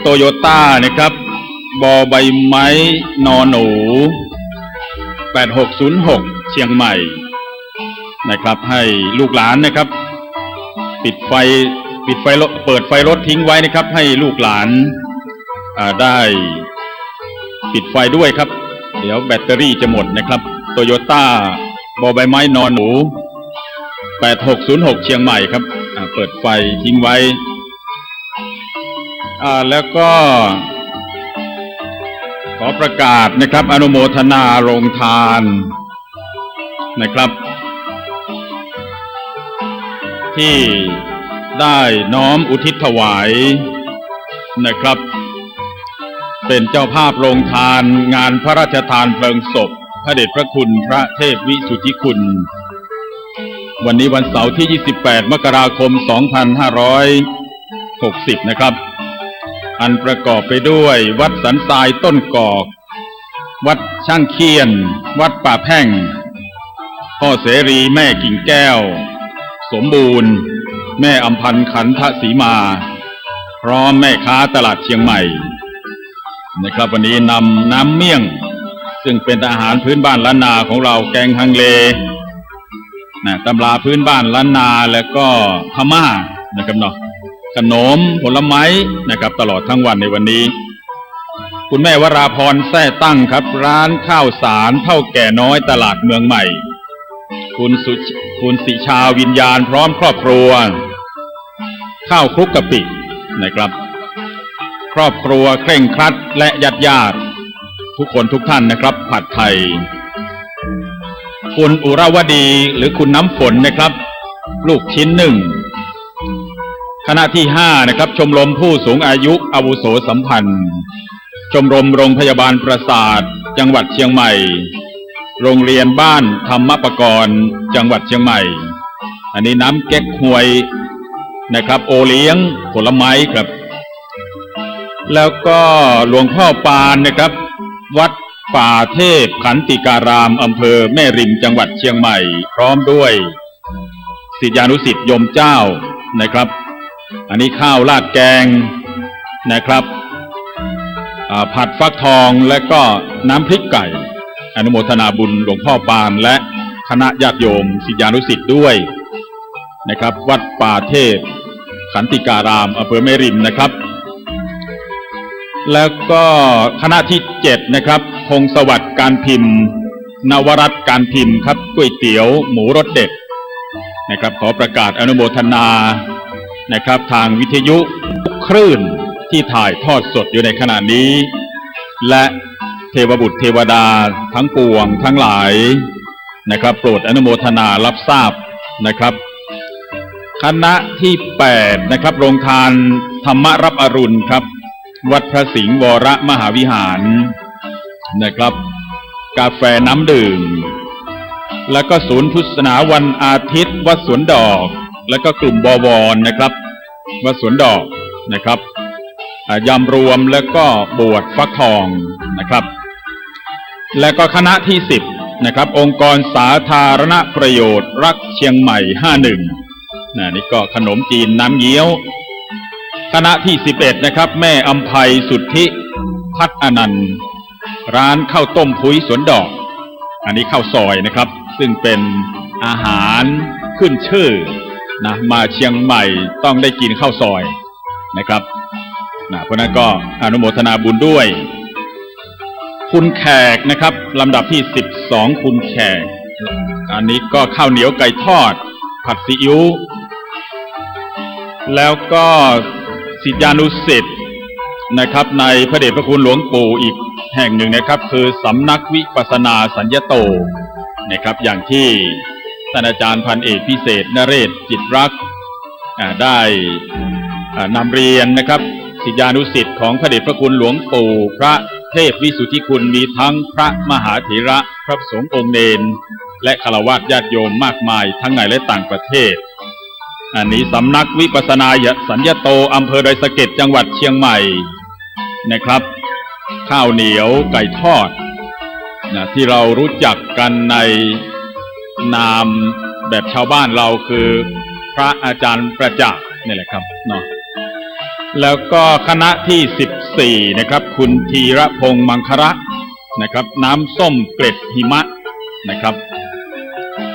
โตโยต้านะครับบอใบไม้นอหนู8606เชียงใหม่นะครับให้ลูกหลานนะครับปิดไฟเปิดไฟรถทิ้งไว้นะครับให้ลูกหลานได้ ปิดไฟด้วยครับเดี๋ยวแบตเตอรี่จะหมดนะครับโตโยต้าบอใบไม้นอนหนู8606เชียงใหม่ครับเปิดไฟทิ้งไว้แล้วก็ขอประกาศนะครับอนุโมทนาโรงทานนะครับที่ได้น้อมอุทิศถวายนะครับเป็นเจ้าภาพโรงทานงานพระราชทานเพลิงศพพระเดชพระคุณพระเทพวิสุทธิคุณวันนี้วันเสาร์ที่28มกราคม2560นะครับอันประกอบไปด้วยวัดสันทรายต้นกอกวัดช่างเคียนวัดป่าแพ่งพ่อเสรีแม่กิ่งแก้วสมบูรณ์แม่อำพันธ์ขันธสีมาพร้อมแม่ค้าตลาดเชียงใหม่นะครับวันนี้นำน้ำเมี่ยงซึ่งเป็นอาหารพื้นบ้านล้านนาของเราแกงฮังเลตำราพื้นบ้านล้านนาแล้วก็พม่านะครับเนาะขนมผลไม้นะครับตลอดทั้งวันในวันนี้คุณแม่วราพรแท้ตั้งครับร้านข้าวสารเท่าแก่น้อยตลาดเมืองใหม่คุณสิชาวิญญาณพร้อมครอบครัวข้าวคลุกกะปินะครับครอบครัวเคร่งครัดและญาติทุกคนทุกท่านนะครับผัดไทยคุณอุราวดีหรือคุณน้ำฝนนะครับลูกชิ้นหนึ่งคณะที่5นะครับชมรมผู้สูงอายุอาวุโสสัมพันธ์ชมรมโรงพยาบาลประสาทจังหวัดเชียงใหม่โรงเรียนบ้านธรรมปกรณ์จังหวัดเชียงใหม่อันนี้น้ำเก๊กฮวยนะครับโอเลี้ยงผลไม้ครับแล้วก็หลวงพ่อปานนะครับวัดป่าเทพขันติการามอำเภอแม่ริมจังหวัดเชียงใหม่พร้อมด้วยศิษยานุศิษย์ยมเจ้านะครับอันนี้ข้าวราดแกงนะครับผัดฟักทองและก็น้ำพริกไก่อนุโมทนาบุญหลวงพ่อปานและคณะญาติโยมศิษยานุศิษย์ด้วยนะครับวัดป่าเทพขันติการามอำเภอแม่ริมนะครับแล้วก็คณะที่7นะครับพงสวัสดิ์การพิมพ์นวรัตน์การพิมพ์ครับก๋วยเตี๋ยวหมูรสเด็ดนะครับขอประกาศอนุโมทนานะครับทางวิทยุคลื่นที่ถ่ายทอดสดอยู่ในขณะนี้และเทวบุตรเทวดาทั้งปวงทั้งหลายนะครับโปรดอนุโมทนารับทราบนะครับคณะที่8นะครับโรงทานธรรมรับอรุณครับวัดพระสิงห์วรมหาวิหารนะครับกาแฟน้ำดื่มแล้วก็ศูนย์พุทธศาสนาวันอาทิตย์วัดสวนดอกแล้วก็กลุ่มบวรนะครับวัดสวนดอกนะครับยำรวมแล้วก็บวชฟักทองนะครับแล้วก็คณะที่10นะครับองค์กรสาธารณประโยชน์รักเชียงใหม่51นี่ก็ขนมจีนน้ำเงี้ยวคณะที่11นะครับแม่อำไพสุทธิพัฒอนันต์ร้านข้าวต้มพุ้ยสวนดอกอันนี้ข้าวซอยนะครับซึ่งเป็นอาหารขึ้นชื่อนะมาเชียงใหม่ต้องได้กินข้าวซอยนะครับเพราะนั้นก็อนุโมทนาบุญด้วยคุณแขกนะครับลำดับที่12คุณแขกอันนี้ก็ข้าวเหนียวไก่ทอดผัดซีอิ๊วแล้วก็ศิษยานุศิษย์นะครับในพระเดชพระคุณหลวงปู่อีกแห่งหนึ่งนะครับคือสำนักวิปัสสนาสัญญโตนะครับอย่างที่ท่านอาจารย์พันเอกพิเศษนเรศจิตรักได้นำเรียนนะครับศิษยานุศิษย์ของพระเดชพระคุณหลวงปู่พระเทพวิสุทธิคุณมีทั้งพระมหาเถระพระสงฆ์องค์เนรและฆราวาสญาติโยมมากมายทั้งในและต่างประเทศอันนี้สำนักวิปัสสนาสัญญโตอำเภอดอยสะเก็ดจังหวัดเชียงใหม่นะครับข้าวเหนียวไก่ทอดที่เรารู้จักกันในนามแบบชาวบ้านเราคือพระอาจารย์ประจักษ์นี่แหละครับเนาะแล้วก็คณะที่14นะครับคุณธีรพงษ์มังคระนะครับน้ำส้มเกล็ดหิมะนะครับ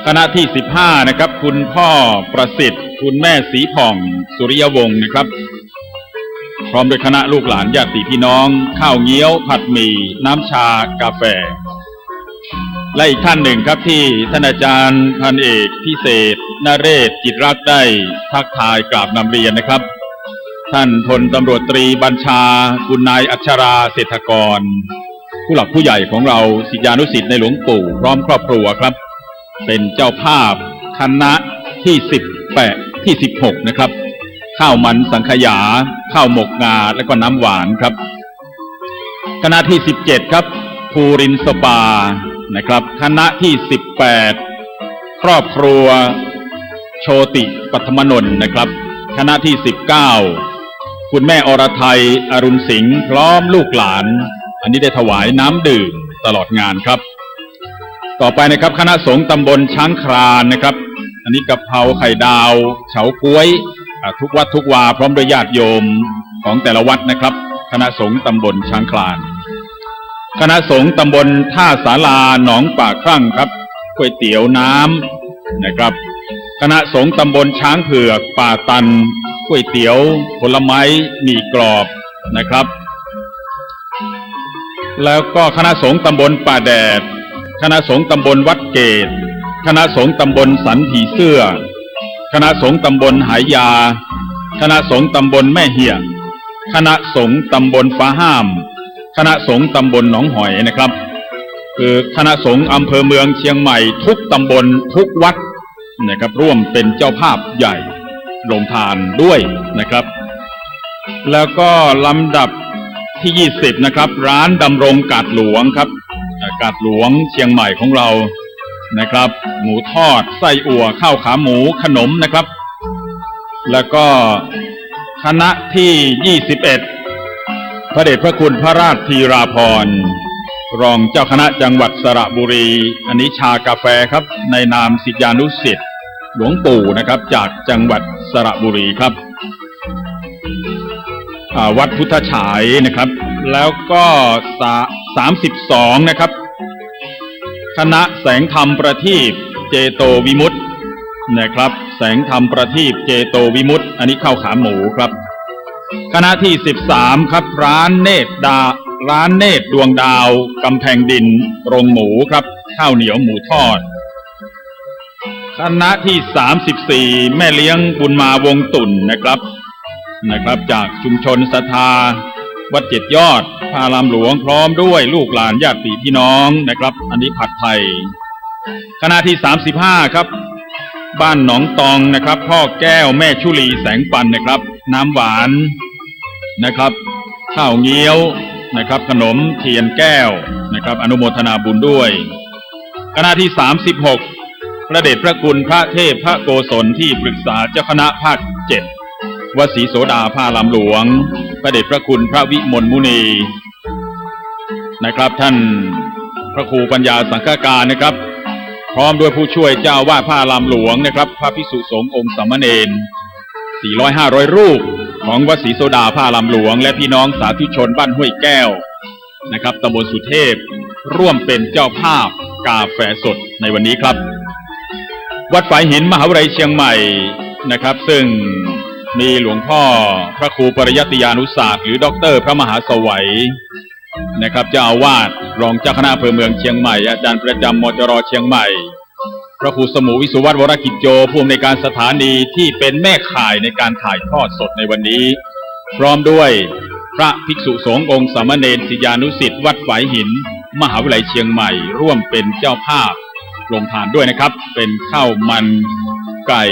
คณะที่15นะครับคุณพ่อประสิทธิ์คุณแม่สีผ่องสุริยวงศ์นะครับ พร้อมด้วยคณะลูกหลานญาติพี่น้องข้าวเงี้ยวผัดหมี่น้ำชากาแฟและอีกท่านหนึ่งครับที่ท่านอาจารย์พันเอกพิเศษนเรศจิตรักได้ทักทายกราบนำเรียนนะครับท่านพลตำรวจตรีบัญชาคุณนายอัชราเศรษฐกรผู้หลักผู้ใหญ่ของเราศิษยานุศิษย์ในหลวงปู่พร้อมครอบครัวครับเป็นเจ้าภาพคณะที่16นะครับข้าวมันสังขยาข้าวหมกงาและก็น้ำหวานครับคณะที่17ครับภูรินทร์สปานะครับคณะที่18ครอบครัวโชติปัทมนนท์นะครับคณะที่19คุณแม่อรไทยอรุณสิงห์พร้อมลูกหลานอันนี้ได้ถวายน้ำดื่มตลอดงานครับต่อไปนะครับคณะสงฆ์ตำบลช้างครานนะครับอันนี้กะเพราไข่ดาวเฉาก๊วยทุกวัดทุกวาพร้อมด้วยญาติโยมของแต่ละวัดนะครับคณะสงฆ์ตำบลช้างคลานคณะสงฆ์ตำบลท่าศาลาหนองป่าครั่งครับก๋วยเตี๋ยวน้ำนะครับคณะสงฆ์ตำบลช้างเผือกป่าตันก๋วยเตี๋ยวผลไม้หมี่กรอบนะครับแล้วก็คณะสงฆ์ตำบลป่าแดดคณะสงฆ์ตำบลวัดเกตคณะสงฆ์ตำบลสันผีเสื้อคณะสงฆ์ตำบลหายาคณะสงฆ์ตำบลแม่เหี่ยคณะสงฆ์ตำบลฟ้าห้ามคณะสงฆ์ตำบลหนองหอยนะครับคือคณะสงฆ์อำเภอเมืองเชียงใหม่ทุกตำบลทุกวัดนะครับร่วมเป็นเจ้าภาพใหญ่ลงทานด้วยนะครับแล้วก็ลำดับที่20นะครับร้านดำรงกาดหลวงครับกาดหลวงเชียงใหม่ของเรานะครับหมูทอดไส้อั่วข้าวขาหมูขนมนะครับแล้วก็คณะที่21พระเดชพระคุณพระราชธีราภรณ์รองเจ้าคณะจังหวัดสระบุรีอันนี้ชากาแฟครับในนามศิษยานุศิษย์หลวงปู่นะครับจากจังหวัดสระบุรีครับวัดพุทธฉายนะครับแล้วก็32นะครับคณะแสงธรรมประทีปเจโตวิมุตตินะครับแสงธรรมประทีปเจโตวิมุตติอันนี้ข้าวขาหมูครับคณะที่13ครับร้านเนตรดวงดาวกำแพงดินโรงหมูครับข้าวเหนียวหมูทอดคณะที่34แม่เลี้ยงบุญมาวงตุ่นนะครับจากชุมชนศรัทธาวัดเจ็ดยอดพระอารามหลวงพร้อมด้วยลูกหลานญาติพี่น้องนะครับอันนี้ผัดไทยคณะที่35ครับบ้านหนองตองนะครับพ่อแก้วแม่ชุลีแสงปันนะครับน้ำหวานนะครับข้าวเงี้ยวนะครับขนมเทียนแก้วนะครับอนุโมทนาบุญด้วยคณะที่36พระเดชพระคุณพระเทพพระโกศลที่ปรึกษาเจ้าคณะภาค7วัดศรีโสดาพระอารามหลวงพระเดชพระคุณพระวิมลมุนีนะครับท่านพระครูปัญญาสังฆการนะครับพร้อมด้วยผู้ช่วยเจ้าวาดพระอารามหลวงนะครับพระภิกษุสงฆ์องค์สามเณร400-500รูปของวัดศรีโสดาพระอารามหลวงและพี่น้องสาธุชนบ้านห้วยแก้วนะครับตำบลสุเทพร่วมเป็นเจ้าภาพกาแฟสดในวันนี้ครับวัดฝายหินมหาวิทยาลัยเชียงใหม่นะครับซึ่งมีหลวงพ่อพระครูปริยัติยานุศาสตร์หรือด็อกเตอร์พระมหาสวัยนะครับเจ้าอาวาสรองเจ้าคณะอำเภอเมืองเชียงใหม่อาจารย์ประจำมจร.เชียงใหม่พระครูสมุวิสุวัฒน์วรกิจโจผู้อำนวยการสถานีที่เป็นแม่ข่ายในการถ่ายทอดสดในวันนี้พร้อมด้วยพระภิกษุสงฆ์องค์สามเณรศิษยานุศิษย์วัดฝายหินมหาวิทยาลัยเชียงใหม่ร่วมเป็นเจ้าภาพลงทานด้วยนะครับเป็นข้าวมันไก่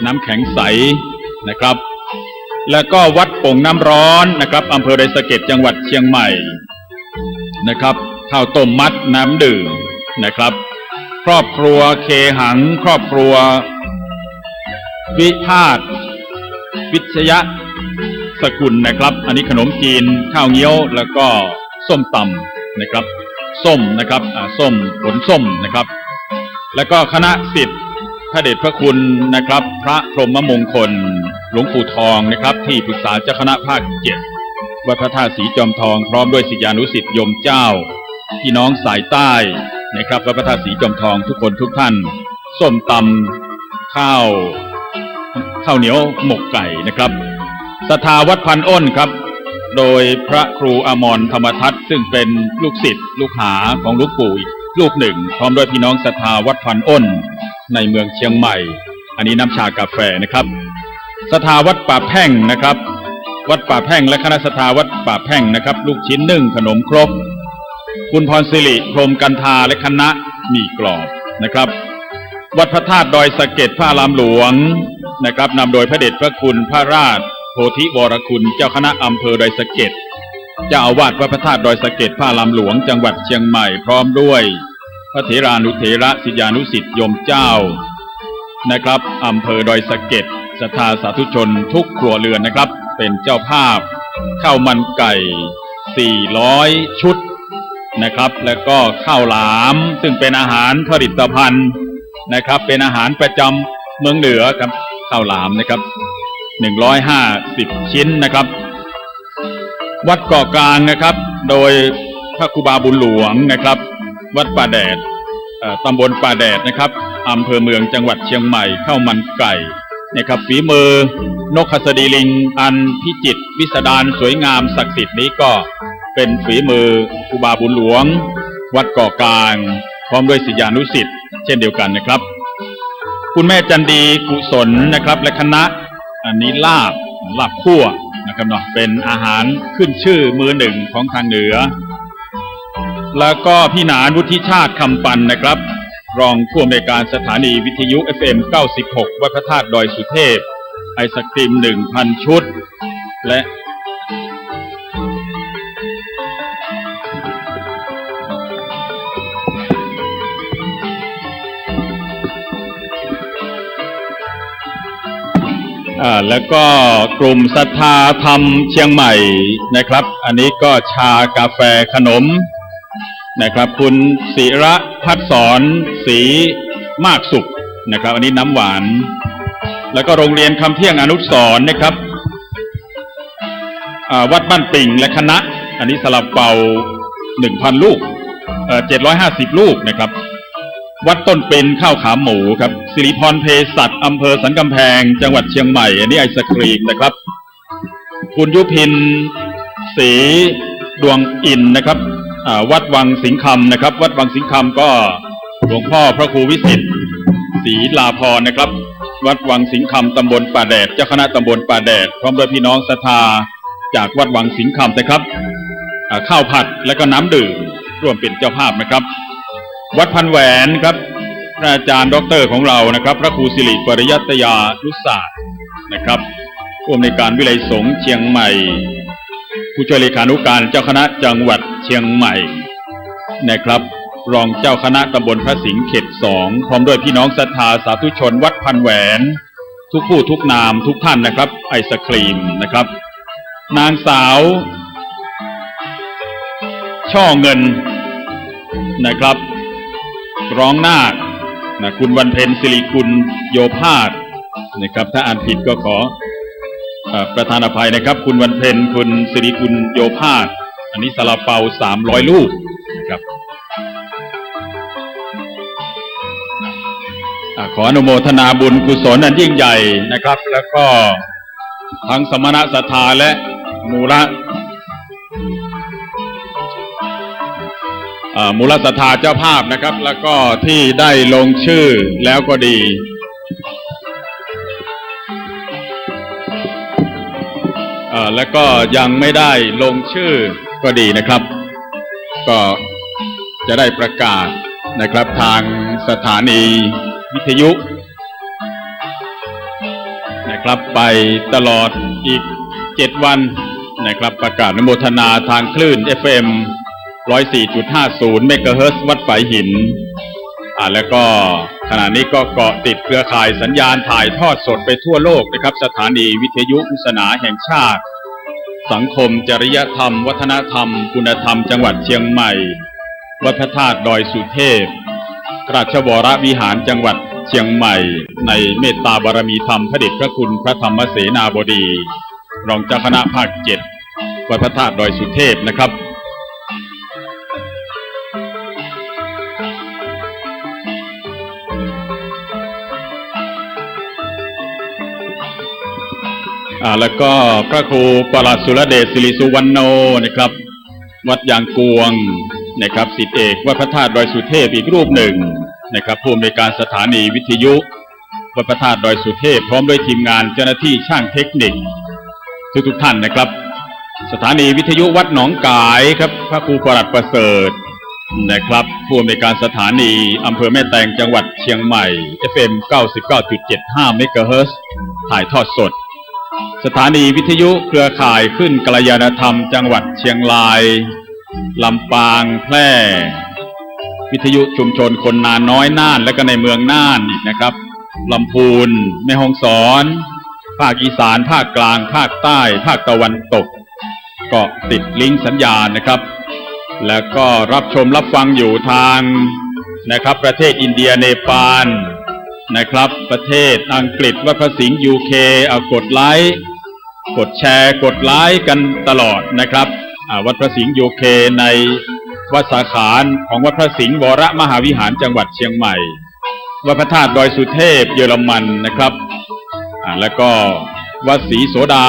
น้ำแข็งใสนะครับแล้วก็วัดโป่งน้ำร้อนนะครับอำเภอดอยสะเก็ดจังหวัดเชียงใหม่นะครับข้าวต้มมัดน้ำดื่มนะครับครอบครัวเคหังครอบครัววิพาทวิชยะสกุลนะครับอันนี้ขนมจีนข้าวเงี้ยวแล้วก็ส้มตำนะครับส้มนะครับส้มผลส้มนะครับแล้วก็คณะศิษย์พระเดชพระคุณนะครับพระพรหมมงคลหลวงปู่ทองนะครับที่ปรึกษาเจ้าคณะภาค7วัดพระธาตุสีจอมทองพร้อมด้วยศิษยานุศิษย์โยมเจ้าพี่น้องสายใต้นะครับวัดพระธาตุสีจอมทองทุกคนทุกท่านส้มตำข้าวเหนียวหมกไก่นะครับศรัทธาวัดพันอ้นครับ โดยพระครูอมรธรรมทัศน์ซึ่งเป็นลูกศิษย์ลูกหาของหลวงปู่อีกรูปหนึ่งพร้อมด้วยพี่น้องศรัทธาวัดพันอ้นในเมืองเชียงใหม่อันนี้น้ำชากาแฟนะครับศรัทธาวัดป่าแพ่งนะครับวัดป่าแพ่งและคณะศรัทธาวัดป่าแพ่งนะครับลูกชิ้นนึ่งขนมครกคุณพรสิริพรหมกันธาและคณะมีกรอบนะครับวัดพระธาตุดอยสะเก็ดพระอารามหลวงนะครับนำโดยพระเดชพระคุณพระราชโพธิวรคุณเจ้าคณะอำเภอดอยสะเก็ดเจ้าอาวาสวัดพระธาตุดอยสะเก็ดพระอารามหลวงจังหวัดเชียงใหม่พร้อมด้วยพระเถรานุเถระศิษยานุศิษย์โยมเจ้านะครับอำเภอดอยสะเก็ดศรัทธาสาธุชนทุกครัวเรือนนะครับเป็นเจ้าภาพข้าวมันไก่400ชุดนะครับแล้วก็ข้าวหลามซึ่งเป็นอาหารผลิตภัณฑ์นะครับเป็นอาหารประจำเมืองเหนือครับข้าวหลามนะครับ150ชิ้นนะครับวัดเกาะกลางนะครับโดยพระครูบาบุญหลวงนะครับวัดป่าแดดตำบลป่าแดดนะครับอำเภอเมืองจังหวัดเชียงใหม่ข้าวมันไก่นะครับฝีมือนกหัสดีลิงอันพิจิตรวิสดารสวยงามศักดิ์สิทธิ์นี้ก็เป็นฝีมือครูบาบุญหลวงวัดเกาะกลางพร้อมด้วยศิษยานุศิษย์เช่นเดียวกันนะครับคุณแม่จันดีกุศลนะครับและคณะอันนี้ลาบคั่วนะครับเนาะเป็นอาหารขึ้นชื่อมือหนึ่งของทางเหนือแล้วก็พี่หนานวุฒิชาติคำปันนะครับรองผู้อำนวยการสถานีวิทยุ FM 96วัดพระธาตุดอยสุเทพไอศกรีม 1,000 ชุดและแล้วก็กลุ่มศรัทธาธรรมเชียงใหม่นะครับอันนี้ก็ชากาแฟขนมนะครับคุณศิระพัฒสอนศรีมากสุขนะครับอันนี้น้ำหวานแล้วก็โรงเรียนคำเที่ยงอนุสรณ์นะครับวัดบ้านปิ่งและคณะอันนี้สลับเป่า 1,000 ลูก750 ลูกนะครับวัดต้นเป็นข้าวขาหมูครับสิริพรเภสัชอำเภอสันกำแพงจังหวัดเชียงใหม่อันนี้ไอศกรีมนะครับคุณยุพินศรีดวงอินนะครับวัดวังสิงคำนะครับวัดวังสิงคำก็หลวงพ่อพระครูวิสิทธิ์ศรีลาภรณ์นะครับวัดวังสิงคำตำบลป่าแดดเจ้าคณะตำบลป่าแดดพร้อมด้วยพี่น้องศรัทธาจากวัดวังสิงคำนะครับข้าวผัดและก็น้ำดื่มร่วมเป็นเจ้าภาพนะครับวัดพันแหวนครับพระอาจารย์ด็อกเตอร์ของเรานะครับพระครูสิริปริยัตยานุศาสตร์นะครับผู้อำนวยการวิไลสงฆ์เชียงใหม่ผู้ช่วยเลขานุการเจ้าคณะจังหวัดเชียงใหม่นะครับรองเจ้าคณะตำบลพระสิงห์เขต2พร้อมด้วยพี่น้องศรัทธาสาธุชนวัดพันแหวนทุกผู้ทุกนามทุกท่านนะครับไอศครีมนะครับนางสาวช่อเงินนะครับร้องนาคนะคุณวันเพ็ญศิริกุลโยภาสนะครับถ้าอ่านผิดก็ขอประธานอภัยนะครับคุณวันเพ็ญคุณศิริกุลโยภาสอันนี้ซาลาเปา300 ลูกนะครับขออนุโมทนาบุญกุศลอันยิ่งใหญ่นะครับแล้วก็ทั้งสมณศรัทธาและมูลศรัทธาเจ้าภาพนะครับแล้วก็ที่ได้ลงชื่อแล้วก็ดีแล้วก็ยังไม่ได้ลงชื่อก็ดีนะครับก็จะได้ประกาศนะครับทางสถานีวิทยุนะครับไปตลอดอีก7 วันนะครับประกาศอนุโมทนาทางคลื่น FM 104.50 เมกะเฮิรตซ์วัดฝายหินแล้วก็ขณะนี้ก็เกาะติดเครือข่ายสัญญาณถ่ายทอดสดไปทั่วโลกนะครับสถานีวิทยุศาสนาแห่งชาติสังคมจริยธรรมวัฒนธรรมคุณธรรมจังหวัดเชียงใหม่วัดพระธาตุดอยสุเทพราชวรวิหารจังหวัดเชียงใหม่ในเมตตาบารมีธรรมพระเดชพระคุณพระธรรมเสนาบดีรองเจ้าคณะภาค7วัดพระธาตุดอยสุเทพนะครับ แล้วก็พระครูประหลัดสุรเดชศิริสุวรรณโนนะครับวัดยางกวงนะครับศิษย์เอกวัดพระธาตุดอยสุเทพอีกรูปหนึ่งนะครับผู้อำนวยการสถานีวิทยุวัดพระธาตุดอยสุเทพพร้อมด้วยทีมงานเจ้าหน้าที่ช่างเทคนิคทุกท่านนะครับสถานีวิทยุวัดหนองกายครับพระครูประหลัดประเสริฐนะครับผู้อำนวยการสถานีอำเภอแม่แตงจังหวัดเชียงใหม่ FM 99.75 เมกะเฮิรตซ์ถ่ายทอดสดสถานีวิทยุเครือข่ายขึ้นกัลยาณธรรมจังหวัดเชียงรายลำปางแพร่วิทยุชุมชนคนนาน้อยน่านและก็ในเมืองน่านอีกนะครับลำพูนแม่ฮ่องสอนภาคอีสานภาคกลางภาคใต้ภาคตะวันตกก็ติดลิงก์สัญญาณนะครับแล้วก็รับชมรับฟังอยู่ทางนะครับประเทศอินเดียเนปาลนะครับประเทศอังกฤษวัดพระสิงห์ UK กดไลค์กดแชร์กดไลค์กันตลอดนะครับวัดพระสิงห์ UK ในวัดสาขาของวัดพระสิงห์วรมหาวิหารจังหวัดเชียงใหม่วัดพระธาตุดอยสุเทพเยอรมันนะครับแล้วก็วัดศรีโสดา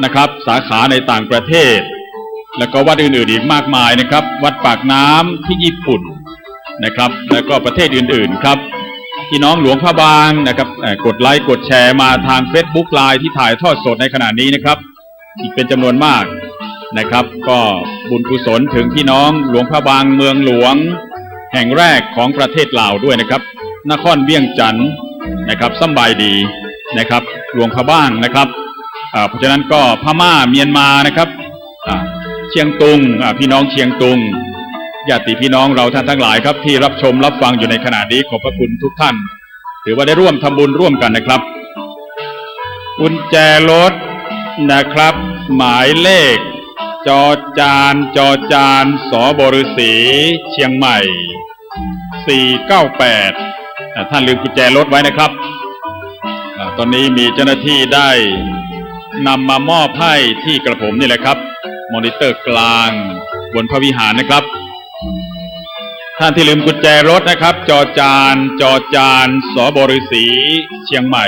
นะครับสาขาในต่างประเทศแล้วก็วัดอื่นๆอีกมากมายนะครับวัดปากน้ำที่ญี่ปุ่นนะครับแล้วก็ประเทศอื่นๆครับพี่น้องหลวงพระบางนะครับกดไลค์กดแชร์มาทาง Facebook Live ที่ถ่ายทอดสดในขณะนี้นะครับอีกเป็นจำนวนมากนะครับก็บุญกุศลถึงพี่น้องหลวงพระบางเมืองหลวงแห่งแรกของประเทศลาวด้วยนะครับนครเวียงจันทร์นะครับสบายดีนะครับหลวงพระบางนะครับเพราะฉะนั้นก็พม่าเมียนมานะครับเชียงตุงพี่น้องเชียงตุงญาติพี่น้องเราท่านทั้งหลายครับที่รับชมรับฟังอยู่ในขณะนี้ขอบพระคุณทุกท่านถือว่าได้ร่วมทำบุญร่วมกันนะครับกุญแจรถนะครับหมายเลขจอจานสบฤษีเชียงใหม่498ท่านลืมกุญแจรถไว้นะครับตอนนี้มีเจ้าหน้าที่ได้นำมามอบให้ที่กระผมนี่แหละครับมอนิเตอร์กลางบนพระวิหารนะครับท่านที่ลืมกุญแจรถนะครับจอจานสบฤษีเชียงใหม่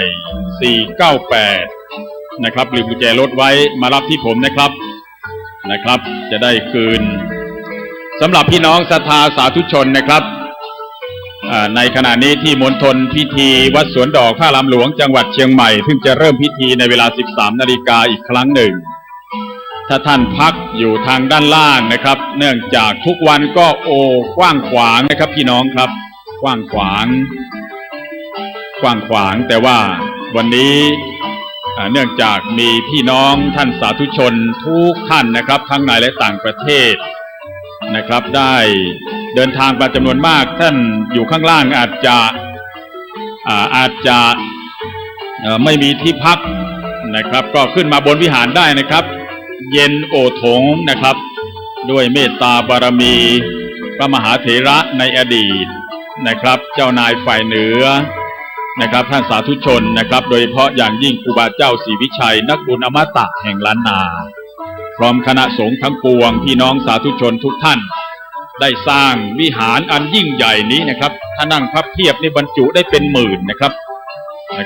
498นะครับลืมกุญแจรถไว้มารับที่ผมนะครับจะได้คืนสำหรับพี่น้องศรัทธาสาธุชนนะครับในขณะนี้ที่มณฑลพิธีวัดสวนดอกพระลำหลวงจังหวัดเชียงใหม่เพิ่งจะเริ่มพิธีในเวลา 13 นาฬิกาอีกครั้งหนึ่งถ้าท่านพักอยู่ทางด้านล่างนะครับเนื่องจากทุกวันก็กว้างขวางนะครับพี่น้องครับกว้างขวางแต่ว่าวันนี้เนื่องจากมีพี่น้องท่านสาธุชนทุกท่านนะครับทั้งในและต่างประเทศนะครับได้เดินทางมาจำนวนมากท่านอยู่ข้างล่างอาจจะไม่มีที่พักนะครับก็ขึ้นมาบนวิหารได้นะครับเย็นโอถงนะครับด้วยเมตตาบารมีพระมหาเถระในอดีตนะครับเจ้านายฝ่ายเหนือนะครับท่านสาธุชนนะครับโดยเฉพาะอย่างยิ่งครูบาเจ้าศรีวิชัยนักบุญอมตะแห่งล้านนาพร้อมคณะสงฆ์ทั้งปวงพี่น้องสาธุชนทุกท่านได้สร้างวิหารอันยิ่งใหญ่นี้นะครับถ้านั่งพับเพียบในบรรจุได้เป็นหมื่นนะครับแล้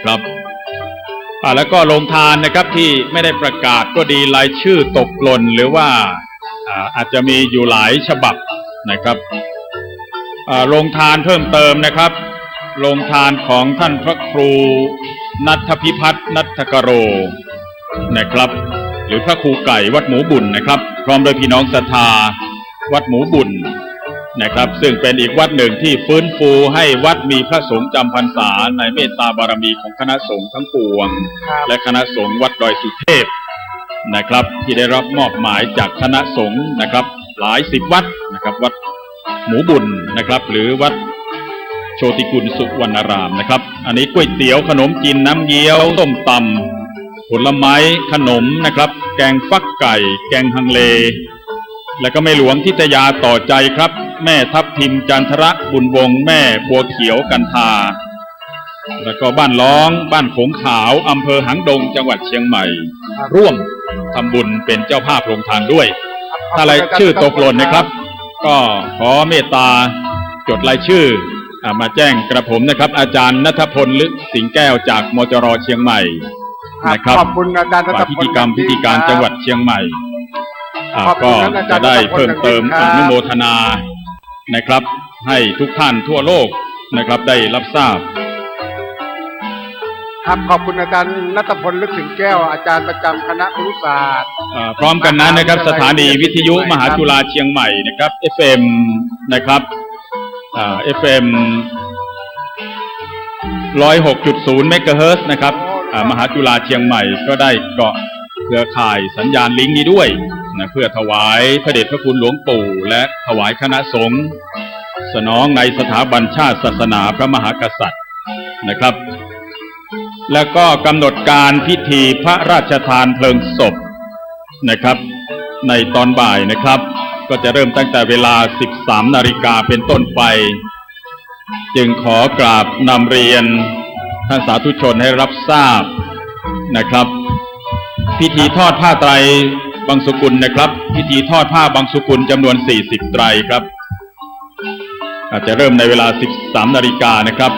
วก็โรงทานนะครับที่ไม่ได้ประกาศก็ดีรายชื่อตกหล่นหรือว่าอาจจะมีอยู่หลายฉบับนะครับโรงทานเพิ่มเติมนะครับโรงทานของท่านพระครูณัฐพิพัฒน์ณัฐกโรนะครับหรือพระครูไก่วัดหมูบุญนะครับพร้อมโดยพี่น้องศรัทธาวัดหมูบุญนะครับซึ่งเป็นอีกวัดหนึ่งที่ฟื้นฟูให้วัดมีพระสงฆ์จำพรรษาในเมตตาบารมีของคณะสงฆ์ทั้งปวงและคณะสงฆ์วัดดอยสุเทพนะครับที่ได้รับมอบหมายจากคณะสงฆ์นะครับหลายสิบวัดนะครับวัดหมูบุญนะครับหรือวัดโชติกุลสุวรรณารามนะครับอันนี้ก๋วยเตี๋ยวขนมจีนน้ำเงี้ยวต้มตำผลไม้ขนมนะครับแกงฟักไก่แกงฮังเลและก็แม่หลวงทิตยาต่อใจครับแม่ทับทิมจันทระบุญวงศ์แม่บัวเขียวกันทาแล้วก็บ้านล้องบ้านโขงขาวอำเภอหางดงจังหวัดเชียงใหม่ร่วมทำบุญเป็นเจ้าภาพโรงทานด้วยถ้ารายชื่อตกหล่นนะครับก็ขอเมตตาจดรายชื่อมาแจ้งกระผมนะครับอาจารย์ณัฐพล ลึกสิงแก้วจากมจร.เชียงใหม่ นะครับ ขอบคุณอาจารย์รัต ฝ่าย พ พิ ล ธีกรรมพิธีการจังหวัดเชียงใหม่ก็จะได้เพิ่มเติมอนุโมทนานะครับ ให้ทุกท่านทั่วโลกนะครับได้รับทราบ ครับขอบคุณอาจารย์รัตพลลึกถึงแก้วอาจารย์ประจำคณะครุศาสตร์ พร้อมกันนั้นนะครับสถานีวิทยุมหาจุฬาเชียงใหม่นะครับ FM นะครับFM 106.0 เมกะเฮิรตซ์นะครับมหาจุฬาเชียงใหม่ก็ได้เกาะเครือข่ายสัญญาณลิงก์นี้ด้วยนะเพื่อถวายพระเดชพระคุณหลวงปู่และถวายคณะสงฆ์สนองในสถาบันชาติศาสนาพระมหากษัตริย์นะครับแล้วก็กำหนดการพิธีพระราชทานเพลิงศพนะครับในตอนบ่ายนะครับก็จะเริ่มตั้งแต่เวลา 13 นาฬิกาเป็นต้นไปจึงขอกราบนำเรียนท่านสาธุชนให้รับทราบนะครับพิธีทอดผ้าไตรบังสุกุลนะครับพิธีทอดผ้าบังสุกุลจำนวน40ไตรครับอาจจะเริ่มในเวลา 13 นาฬิกานะครับ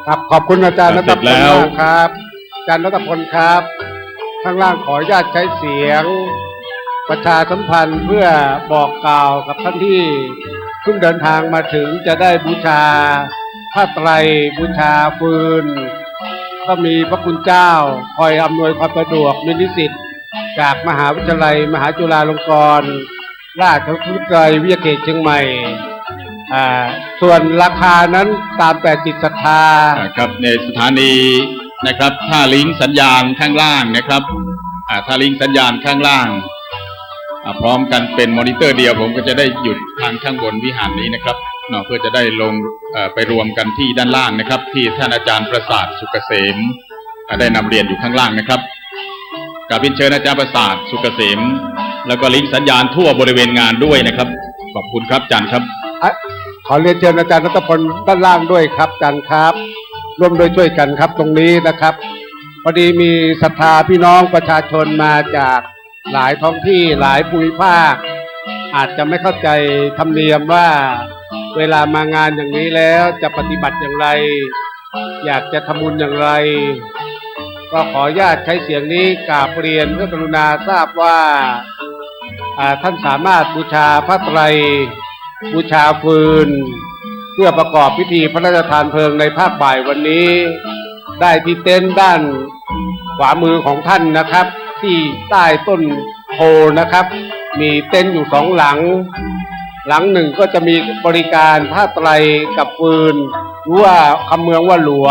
ครับขอบคุณอาจารย์รัตพลมากครับอาจารย์รัตพลครับข้างล่างขออนุญาตใช้เสียงประชาสัมพันธ์เพื่อบอกกล่าวกับท่านที่เพิ่งเดินทางมาถึงจะได้บูชาผ้าไตรบูชาฟืนก็มีพระคุณเจ้าคอยอำนวยความสะดวกมีนิสิตจากมหาวิทยาลัยมหาจุฬาลงกรณราชวิทยาลัยวิทยาเขตเชียงใหม่ส่วนราคานั้นตามแต่จิตศรัทธาครับในสถานีนะครับถ้าลิงก์สัญญาณข้างล่างนะครับถ้าลิงก์สัญญาณข้างล่างพร้อมกันเป็นมอนิเตอร์เดียวผมก็จะได้หยุดทางข้างบนวิหารนี้นะครับเพื่อจะได้ลงไปรวมกันที่ด้านล่างนะครับที่ท่านอาจารย์ประสาทสุกเกษมได้นำเรียนอยู่ข้างล่างนะครับกราบเชิญอาจารย์ประสาทสุกเกษมแล้วก็ลิงก์สัญญาณทั่วบริเวณงานด้วยนะครับขอบคุณครับอาจารย์ครับขอเรียนเชิญอาจารย์รัตพลด้านล่างด้วยครับอาจารย์ครับร่วมด้วยช่วยกันครับตรงนี้นะครับพอดีมีศรัทธาพี่น้องประชาชนมาจากหลายท้องที่หลายภูมิภาคอาจจะไม่เข้าใจธรรมเนียมว่าเวลามางานอย่างนี้แล้วจะปฏิบัติอย่างไรอยากจะทำบุญอย่างไรก็ขออนุญาตใช้เสียงนี้กราบเรียนเพื่อกรุณาทราบว่าท่านสามารถบูชาผ้าไตรบูชาฟืนเพื่อประกอบพิธีพระราชทานเพลิงในภาคบ่ายวันนี้ได้ที่เต็นท์ด้านขวามือของท่านนะครับที่ใต้ต้นโพนะครับมีเต็นท์อยู่2 หลังหลังหนึ่งก็จะมีบริการผ้าไตรกับฟืนหรือว่าคำเมืองว่าหลัว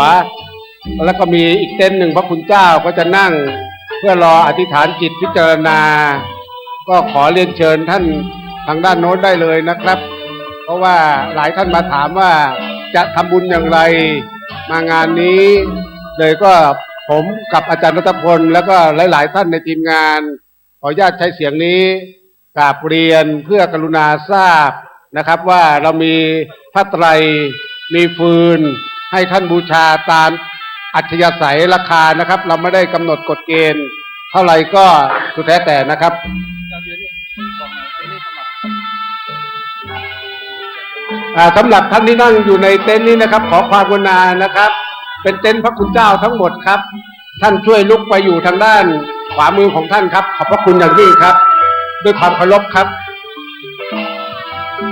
แล้วก็มีอีกเต็นท์หนึ่งพระคุณเจ้าก็จะนั่งเพื่อรออธิษฐานจิตพิจารณาก็ขอเรียนเชิญท่านทางด้านโน้นได้เลยนะครับเพราะว่าหลายท่านมาถามว่าจะทำบุญอย่างไรมางานนี้เลยก็ผมกับอาจารย์รัตพลแล้วก็หลายๆท่านในทีมงานขออนุญาตใช้เสียงนี้กราบเรียนเพื่อกรุณาทราบนะครับว่าเรามีผ้าไตรมีฟืนให้ท่านบูชาตามอัธยาศัยราคานะครับเราไม่ได้กำหนดกฎเกณฑ์เท่าไหร่ก็สุดแท้แต่นะครับสำหรับท่านที่นั่งอยู่ในเต็นท์นี้นะครับขอความกรุณานะครับเป็นเต็นท์พระคุณเจ้าทั้งหมดครับท่านช่วยลุกไปอยู่ทางด้านขวามือของท่านครับขอบพระคุณอย่างยิ่งครับด้วยความเคารพครับ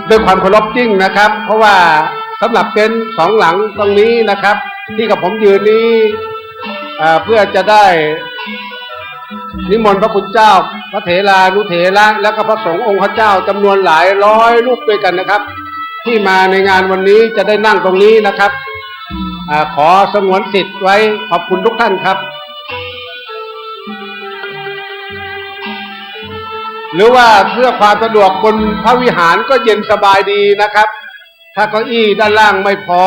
ด้วยความเคารพจริงนะครับเพราะว่าสำหรับเต็นท์2 หลังตรงนี้นะครับที่กับผมยืนนี้เพื่อจะได้นิมนต์พระคุณเจ้าพระเถรานุเถระและก็พระสงฆ์องค์พระเจ้าจำนวนหลายร้อยรูปด้วยกันนะครับที่มาในงานวันนี้จะได้นั่งตรงนี้นะครับขอสงวนสิทธิ์ไว้ขอบคุณทุกท่านครับหรือว่าเพื่อความสะดวกบนพระวิหารก็เย็นสบายดีนะครับถ้าเก้าอี้ด้านล่างไม่พอ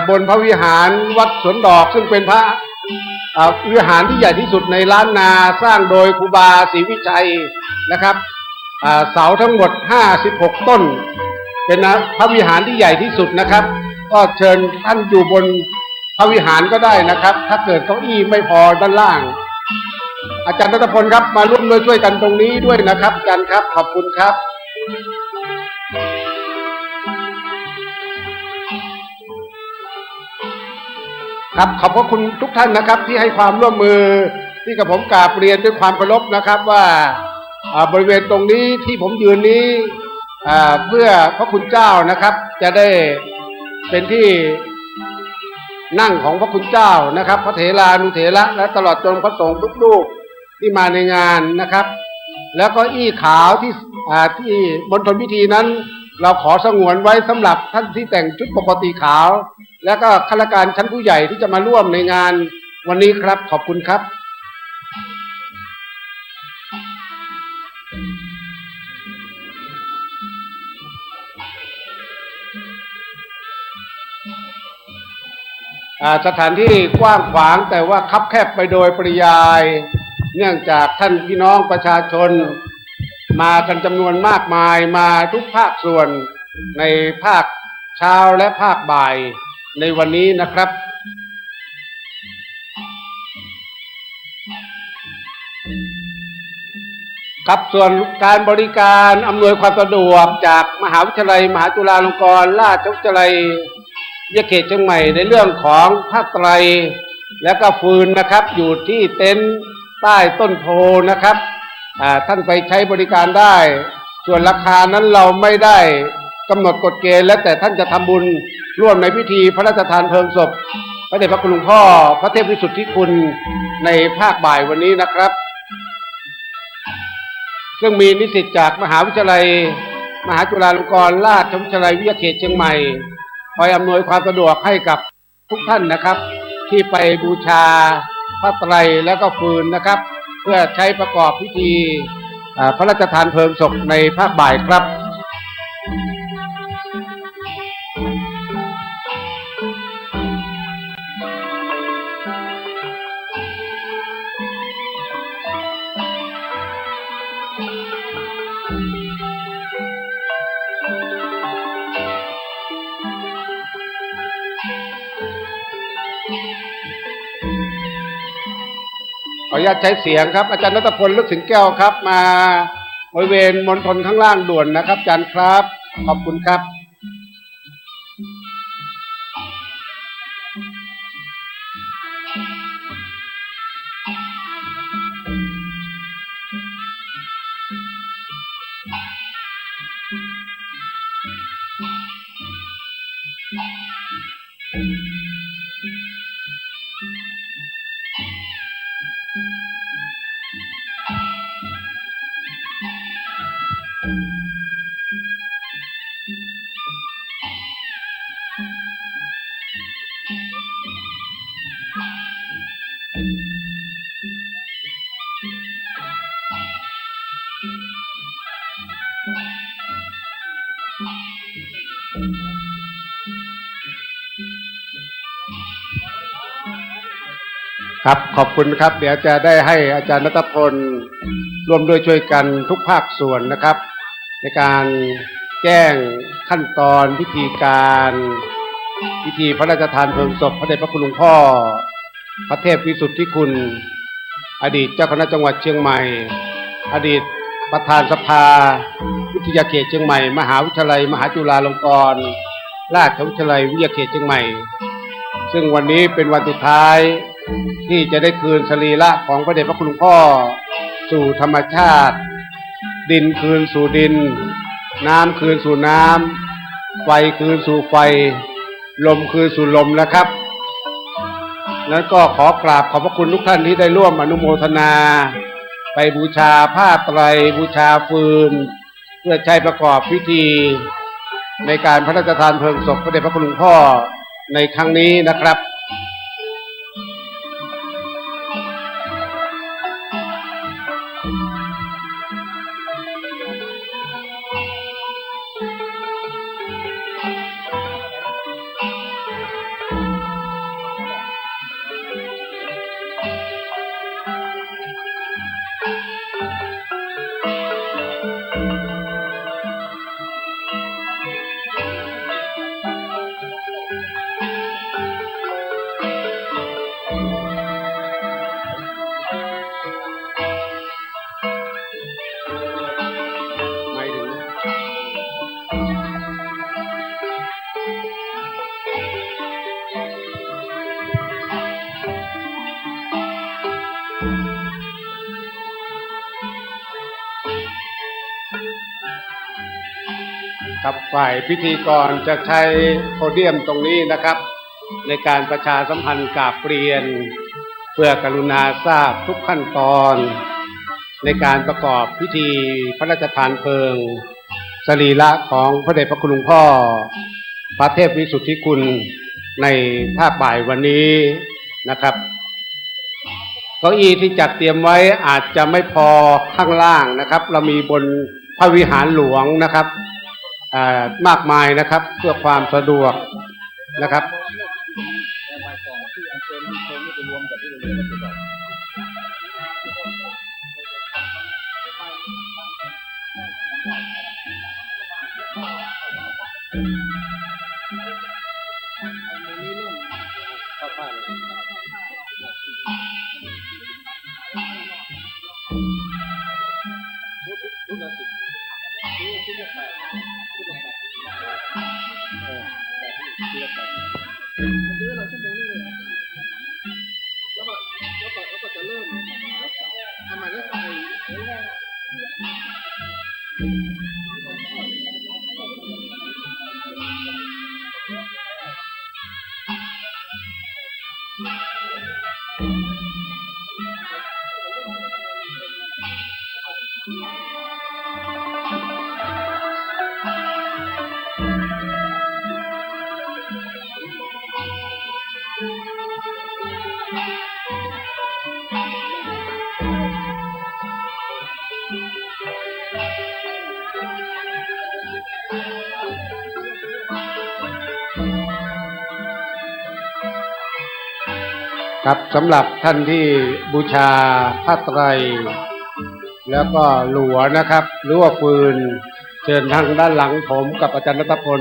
บนพระวิหารวัดสวนดอกซึ่งเป็นพระวิหารที่ใหญ่ที่สุดในล้านนาสร้างโดยครูบาศรีวิชัยนะครับเสาทั้งหมด56 ต้นเป็นพระวิหารที่ใหญ่ที่สุดนะครับก็เชิญท่านอยู่บนพระวิหารก็ได้นะครับถ้าเกิดเก้าอี้ไม่พอด้านล่างอาจารย์รัตพลครับมาร่วมด้วยช่วยกันตรงนี้ด้วยนะครับอาจารย์ครับขอบคุณครับ ครับขอบพระคุณทุกท่านนะครับที่ให้ความร่วมมือที่กับผมกราบเรียนด้วยความเคารพนะครับว่าบริเวณตรงนี้ที่ผมยืนนี้เพื่อพระคุณเจ้านะครับจะได้เป็นที่นั่งของพระคุณเจ้านะครับพระเถรานุเถระและตลอดจนพระสงฆ์ทุกรูปที่มาในงานนะครับแล้วก็อี้ขาวที่มณฑลพิธีนั้นเราขอสงวนไว้สำหรับท่านที่แต่งชุดปกติขาวแล้วก็ข้าราชการชั้นผู้ใหญ่ที่จะมาร่วมในงานวันนี้ครับขอบคุณครับสถานที่กว้างขวางแต่ว่าคับแคบไปโดยปริยายเนื่องจากท่านพี่น้องประชาชนมากันจำนวนมากมายมาทุกภาคส่วนในภาคเช้าและภาคบ่ายในวันนี้นะครับครับส่วนการบริการอำนวยความสะดวกจากมหาวิทยาลัยมหาจุฬาลงกรณราชวิทยาลัยวิทยาเขตเชียงใหม่ในเรื่องของผ้าไตรและก็ฟืนนะครับอยู่ที่เต็นท์ใต้ต้นโพนะครับท่านไปใช้บริการได้ส่วนราคานั้นเราไม่ได้กำหนดกฎเกณฑ์และแต่ท่านจะทำบุญร่วมในพิธีพระราชทานเพลิงศพพระเดชพระคุณหลวงพ่อพระเทพวิสุทธิคุณในภาคบ่ายวันนี้นะครับซึ่งมีนิสิตจากมหาวิทยาลัยมหาจุฬาลงกรณราชวิทยาลัยวิทยาเขตเชียงใหม่คอยอำนวยความสะดวกให้กับทุกท่านนะครับที่ไปบูชาผ้าไตรและก็ฟืนนะครับเพื่อใช้ประกอบพิธีพระราชทานเพลิงศพในภาคบ่ายครับ ขออนุญาตใช้เสียงครับอาจารย์ณัฐพล ลึกสินแก้วครับมาบริเวณมณฑลข้างล่างด่วนนะครับอาจารย์ครับขอบคุณครับครับขอบคุณครับเดี๋ยวจะได้ให้อาจารย์ณัฐพลร่วมด้วยช่วยกันทุกภาคส่วนนะครับในการแจ้งขั้นตอนพิธีการพิธีพระราชทานเพลิงศพพระเดชพระคุณหลวงพ่อพระเทพวิสุทธิคุณอดีตเจ้าคณะจังหวัดเชียงใหม่อดีตประธานสภาวิทยาเขตเชียงใหม่มหาวิทยาลัยมหาจุฬาลงกรณราชวิทยาลัยวิทยาเขตเชียงใหม่ซึ่งวันนี้เป็นวันสุดท้ายที่จะได้คืนสรีระของพระเดชพระคุณหลวงพ่อสู่ธรรมชาติดินคืนสู่ดินน้ำคืนสู่น้ำไฟคืนสู่ไฟลมคืนสู่ลมนะครับนั้นก็ขอกราบขอบพระคุณทุกท่านที่ได้ร่วมอนุโมทนาไปบูชาผ้าไตรบูชาฟืนเพื่อใช้ประกอบพิธีในการพระราชทานเพลิงศพพระเดชพระคุณหลวงพ่อในครั้งนี้นะครับ ครับฝ่ายพิธีกรจะใช้โพเดียมตรงนี้นะครับในการประชาสัมพันธ์กราบเรียนเพื่อกรุณาทราบทุกขั้นตอนในการประกอบพิธีพระราชทานเพลิงสรีระของพระเดชพระคุณหลวงพ่อพระเทพวิสุทธิคุณในภาคบ่ายวันนี้นะครับเก้าอี้ที่จัดเตรียมไว้อาจจะไม่พอข้างล่างนะครับเรามีบนพระวิหารหลวงนะครับมากมายนะครับเพื่อความสะดวกนะครับครับสำหรับท่านที่บูชาผ้าไตรแล้วก็หลัวนะครับหรือว่าฟืนเชิญทางด้านหลังผมกับอาจารย์รัตพล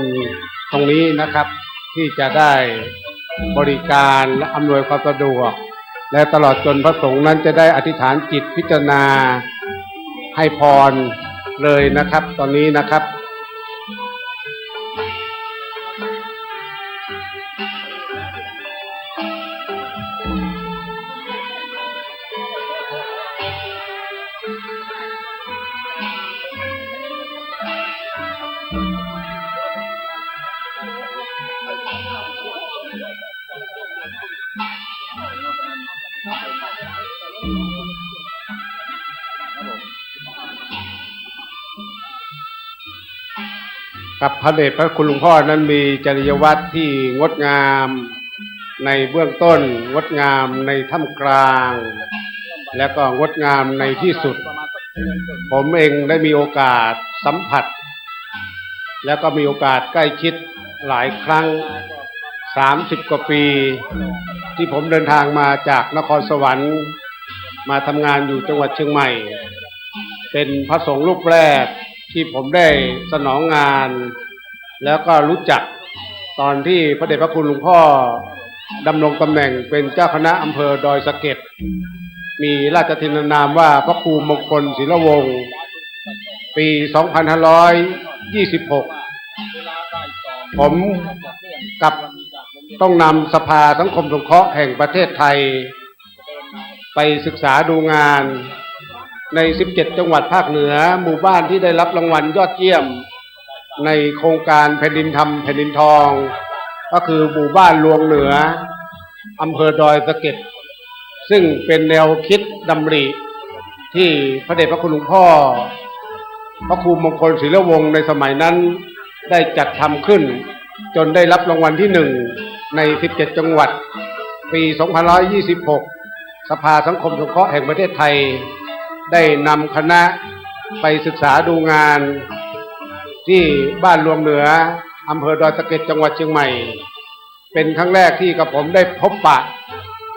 ตรงนี้นะครับที่จะได้บริการและอำนวยความสะดวกและตลอดจนพระสงฆ์นั้นจะได้อธิษฐานจิตพิจารณาให้พรเลยนะครับตอนนี้นะครับกับพระเดชพระคุณหลวงพ่อนั้นมีจริยวัตรที่งดงามในเบื้องต้นงดงามในท่ามกลางและก็งดงามในที่สุดผมเองได้มีโอกาสสัมผัสแล้วก็มีโอกาสใกล้ชิดหลายครั้ง30 กว่าปีที่ผมเดินทางมาจากนครสวรรค์มาทำงานอยู่จังหวัดเชียงใหม่เป็นพระสงฆ์รูปแรกที่ผมได้สนองงานแล้วก็รู้จักตอนที่พระเดชพระคุณหลวงพ่อดำรงตำแหน่งเป็นเจ้าคณะอำเภอดอยสะเก็ดมีราชทินนามว่าพระครูมงคลศิลวงศ์ปี 2526 ผมกับต้องนำสภาสังคมสงเคราะห์แห่งประเทศไทยไปศึกษาดูงานใน17 จังหวัดภาคเหนือหมู่บ้านที่ได้รับรางวัลยอดเยี่ยมในโครงการแผ่นดินธรรมแผ่นดินทองก็คือหมู่บ้านลวงเหนืออำเภอดอยสะเก็ดซึ่งเป็นแนวคิดดำริที่พระเดชพระคุณหลวงพ่อพระครูมงคลศิลวงศ์ในสมัยนั้นได้จัดทำขึ้นจนได้รับรางวัลที่1ใน17 จังหวัดปี 2526 สภาสังคมสงเคราะห์แห่งประเทศไทยได้นำคณะไปศึกษาดูงานที่บ้านลวงเหนืออำเภอดอยสะเก็ดจังหวัดเชียงใหม่เป็นครั้งแรกที่กับผมได้พบปะ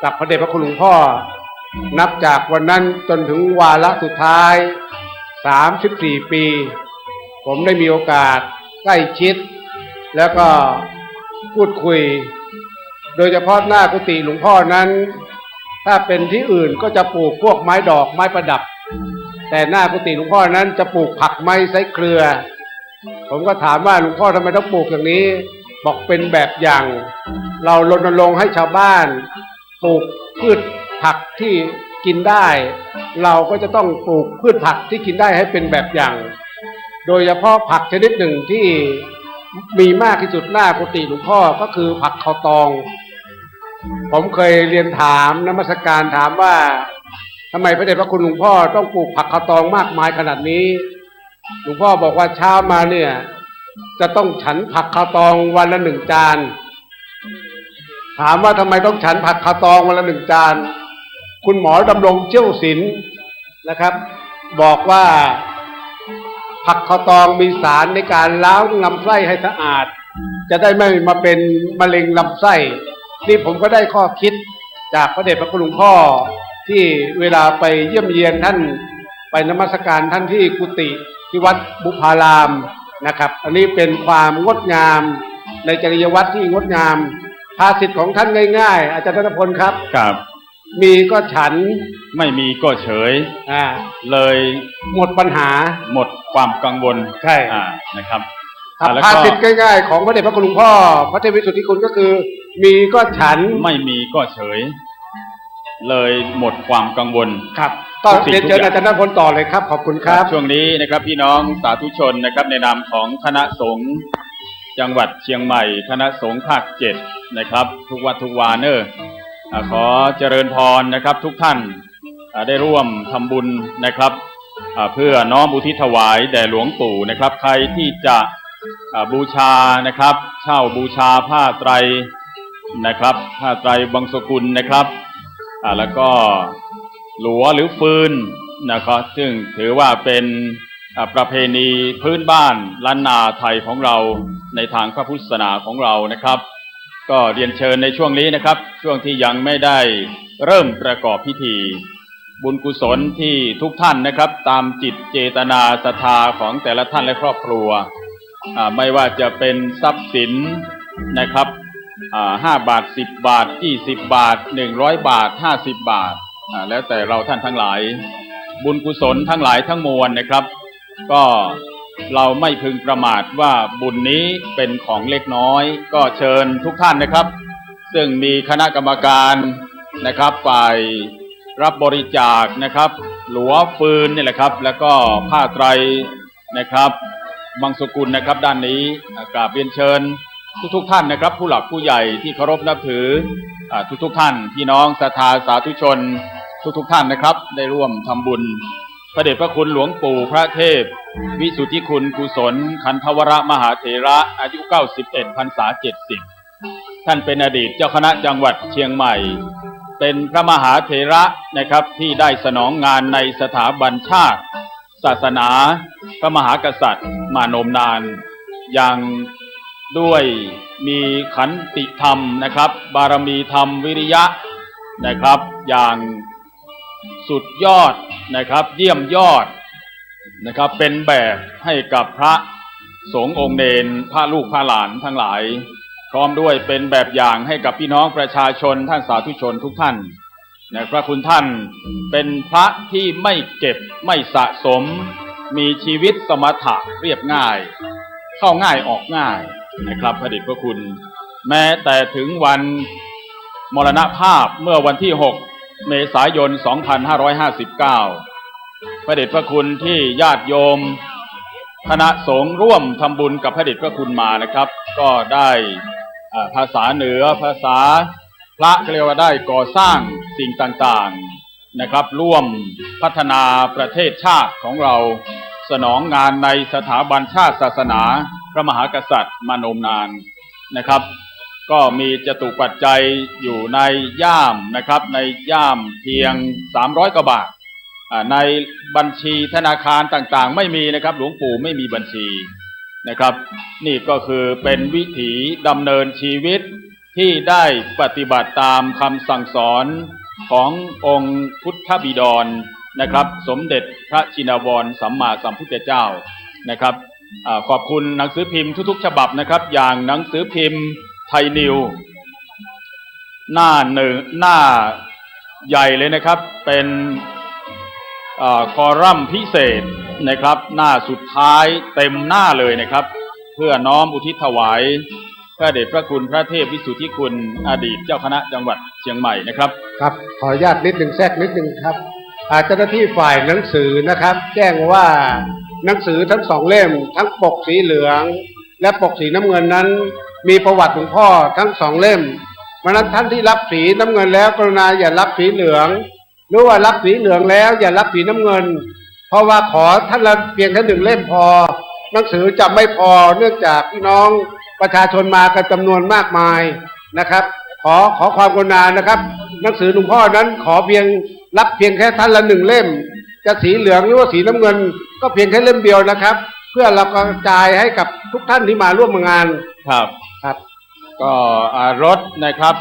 กับพระเดชพระคุณหลวงพ่อนับจากวันนั้นจนถึงวาระสุดท้าย34 ปีผมได้มีโอกาสใกล้ชิดแล้วก็พูดคุยโดยเฉพาะหน้ากุฏิหลวงพ่อนั้นถ้าเป็นที่อื่นก็จะปลูกพวกไม้ดอกไม้ประดับแต่หน้ากุฏิหลวงพ่อนั้นจะปลูกผักไม้ไส้เครือ ผมก็ถามว่าหลวงพ่อทำไมต้องปลูกอย่างนี้บอกเป็นแบบอย่างเรารณรงค์ให้ชาวบ้านปลูกพืชผักที่กินได้เราก็จะต้องปลูกพืชผักที่กินได้ให้เป็นแบบอย่าง โดยเฉพาะผักชนิดหนึ่งที่มีมากที่สุดหน้ากุฏิหลวงพ่อก็คือผักข้าวตองผมเคยเรียนถามนมัสการถามว่าทำไมพระเดชพระคุณหลวงพ่อต้องปลูกผักข้าวตองมากมายขนาดนี้หลวงพ่อบอกว่าเช้ามาเนี่ยจะต้องฉันผักข้าวตองวันละ1 จานถามว่าทำไมต้องฉันผักข้าวตองวันละ1 จานคุณหมอดำรงเชี่ยวศิลป์นะครับบอกว่าผักข้าวตองมีสารในการล้างลำไส้ให้สะอาดจะได้ไม่มาเป็นมะเร็งลำไส้นี่ผมก็ได้ข้อคิดจากพระเดชพระคุณหลวงพ่อที่เวลาไปเยี่ยมเยียนท่านไปนมัสการท่านที่กุฏิที่วัดบุพารามนะครับอันนี้เป็นความงดงามในจริยวัตรที่งดงามภาษิตของท่านง่ายๆอาจารย์ธนพลครับครับมีก็ฉันไม่มีก็เฉยเลยหมดปัญหาหมดความกังวลใช่นะครับภาษิตง่ายๆของพระเดชพระคุณหลวงพ่อพระเทพวิสุทธิคุณก็คือมีก็ฉันไม่มีก็เฉยเลยหมดความกังวลครับก็เรียนเชิญอาจารย์ธนพลต่อเลยครับขอบคุณครับช่วงนี้นะครับพี่น้องสาธุชนนะครับในนามของคณะสงฆ์จังหวัดเชียงใหม่คณะสงฆ์ภาค7นะครับทุกวัดทุกวาขอเจริญพรนะครับทุกท่านได้ร่วมทำบุญนะครับเพื่อน้อมอุทิศถวายแด่หลวงปู่นะครับใครที่จะบูชานะครับเช่าบูชาผ้าไตรนะครับผ้าไตรบางสกุลนะครับแล้วก็หลัวหรือฟืนนะครับซึ่งถือว่าเป็นประเพณีพื้นบ้านล้านนาไทยของเราในทางพระพุทธศาสนาของเรานะครับก็เรียนเชิญในช่วงนี้นะครับช่วงที่ยังไม่ได้เริ่มประกอบพิธีบุญกุศลที่ทุกท่านนะครับตามจิตเจตนาศรัทธาของแต่ละท่านและครอบครัวไม่ว่าจะเป็นทรัพย์สินนะครับ5 บาท10 บาท20 บาท100 บาท50 บาทแล้วแต่เราท่านทั้งหลายบุญกุศลทั้งหลายทั้งมวลนะครับก็เราไม่พึงประมาทว่าบุญนี้เป็นของเล็กน้อยก็เชิญทุกท่านนะครับซึ่งมีคณะกรรมการนะครับฝ่ายรับบริจาคนะครับหลัวฟืนนี่แหละครับแล้วก็ผ้าไตรนะครับบางสกุลนะครับด้านนี้กราบเรียนเชิญทุกท่านนะครับผู้หลักผู้ใหญ่ที่เคารพนับถือทุกท่านพี่น้องศรัทธาสาธุชนทุกท่านนะครับได้ร่วมทำบุญพระเดชพระคุณหลวงปู่พระเทพวิสุทธิคุณกุศลขันธวรมหาเถระอายุ91 พรรษา70ท่านเป็นอดีตเจ้าคณะจังหวัดเชียงใหม่เป็นพระมหาเถระนะครับที่ได้สนองงานในสถาบันชาติศาสนาพระมหากษัตริย์มานมนานอย่างด้วยมีขันติธรรมนะครับบารมีธรรมวิริยะนะครับอย่างสุดยอดนะครับเยี่ยมยอดนะครับเป็นแบบให้กับพระสงฆ์องค์เนรพระลูกพระหลานทั้งหลายพร้อมด้วยเป็นแบบอย่างให้กับพี่น้องประชาชนท่านสาธุชนทุกท่านพระคุณท่านเป็นพระที่ไม่เก็บไม่สะสมมีชีวิตสมถะเรียบง่ายเข้าง่ายออกง่ายนะครับพระเดชพระคุณแม้แต่ถึงวันมรณภาพเมื่อวันที่6 เมษายน 2559พระเดชพระคุณที่ญาติโยมคณะสงฆ์ร่วมทำบุญกับพระเดชพระคุณมานะครับก็ได้ภาษาเหนือภาษาพระเรียกว่าได้ก่อสร้างสิ่งต่างๆนะครับร่วมพัฒนาประเทศชาติของเราสนองงานในสถาบันชาติศาสนาพระมหากษัตริย์มานมนานนะครับก็มีจตุปัจจัยอยู่ในย่ามนะครับในย่ามเพียง300 กว่าบาทในบัญชีธนาคารต่างๆไม่มีนะครับหลวงปู่ไม่มีบัญชีนะครับนี่ก็คือเป็นวิถีดำเนินชีวิตที่ได้ปฏิบัติตามคำสั่งสอนขององค์พุทธบิดรนะครับสมเด็จพระชินวรสัมมาสัมพุทธเจ้านะครับขอบคุณหนังสือพิมพ์ทุกๆฉบับนะครับอย่างหนังสือพิมพ์ไทยนิวหน้าใหญ่เลยนะครับเป็นคอลัมน์พิเศษนะครับหน้าสุดท้ายเต็มหน้าเลยนะครับเพื่อน้อมอุทิศถวายพระเดชพระคุณพระเทพวิสุทธิคุณอดีตเจ้าคณะจังหวัดเชียงใหม่นะครับครับขออนุญาตนิดหนึ่งแทรกนิดหนึ่งครับเจ้าหน้าที่ฝ่ายหนังสือนะครับแจ้งว่า หนังสือทั้ง2 เล่มทั้งปกสีเหลืองและปกสีน้ำเงินนั้นมีประวัติหลวงพ่อทั้ง2 เล่มเพราะนั้นท่านที่รับสีน้ำเงินแล้วกรุณาอย่ารับสีเหลืองหรือว่ารับสีเหลืองแล้วอย่ารับสีน้ำเงินเพราะว่าขอท่านละเพียงแค่1 เล่มพอหนังสือจะไม่พอเนื่องจากพี่น้องประชาชนมากันจำนวนมากมายนะครับขอความกรุณานะครับหนังสือหลวงพ่อนั้นขอรับเพียงแค่ท่านละ1 เล่มจะสีเหลืองหรือว่าสีน้ำเงินก็เพียงแค่เล่มเดียวนะครับเพื่อเรากระจายให้กับทุกท่านที่มาร่วมงานครับก็รถนะครับ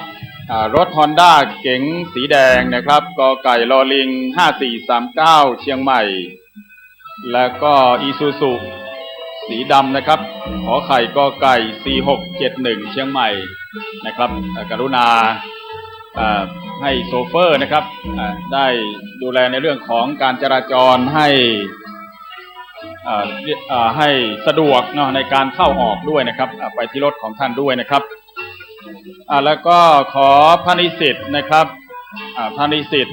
รถ Honda เก๋งสีแดงนะครับกไก่ลอลิง5439เชียงใหม่แล้วก็อีซูซุสีดำนะครับขอไข่กไก่4671เชียงใหม่นะครับกรุณาให้โชเฟอร์นะครับได้ดูแลในเรื่องของการจราจรให้สะดวกเนาะในการเข้าออกด้วยนะครับไปที่รถของท่านด้วยนะครับแล้วก็ขอพระนิสิตนะครับพระนิสิต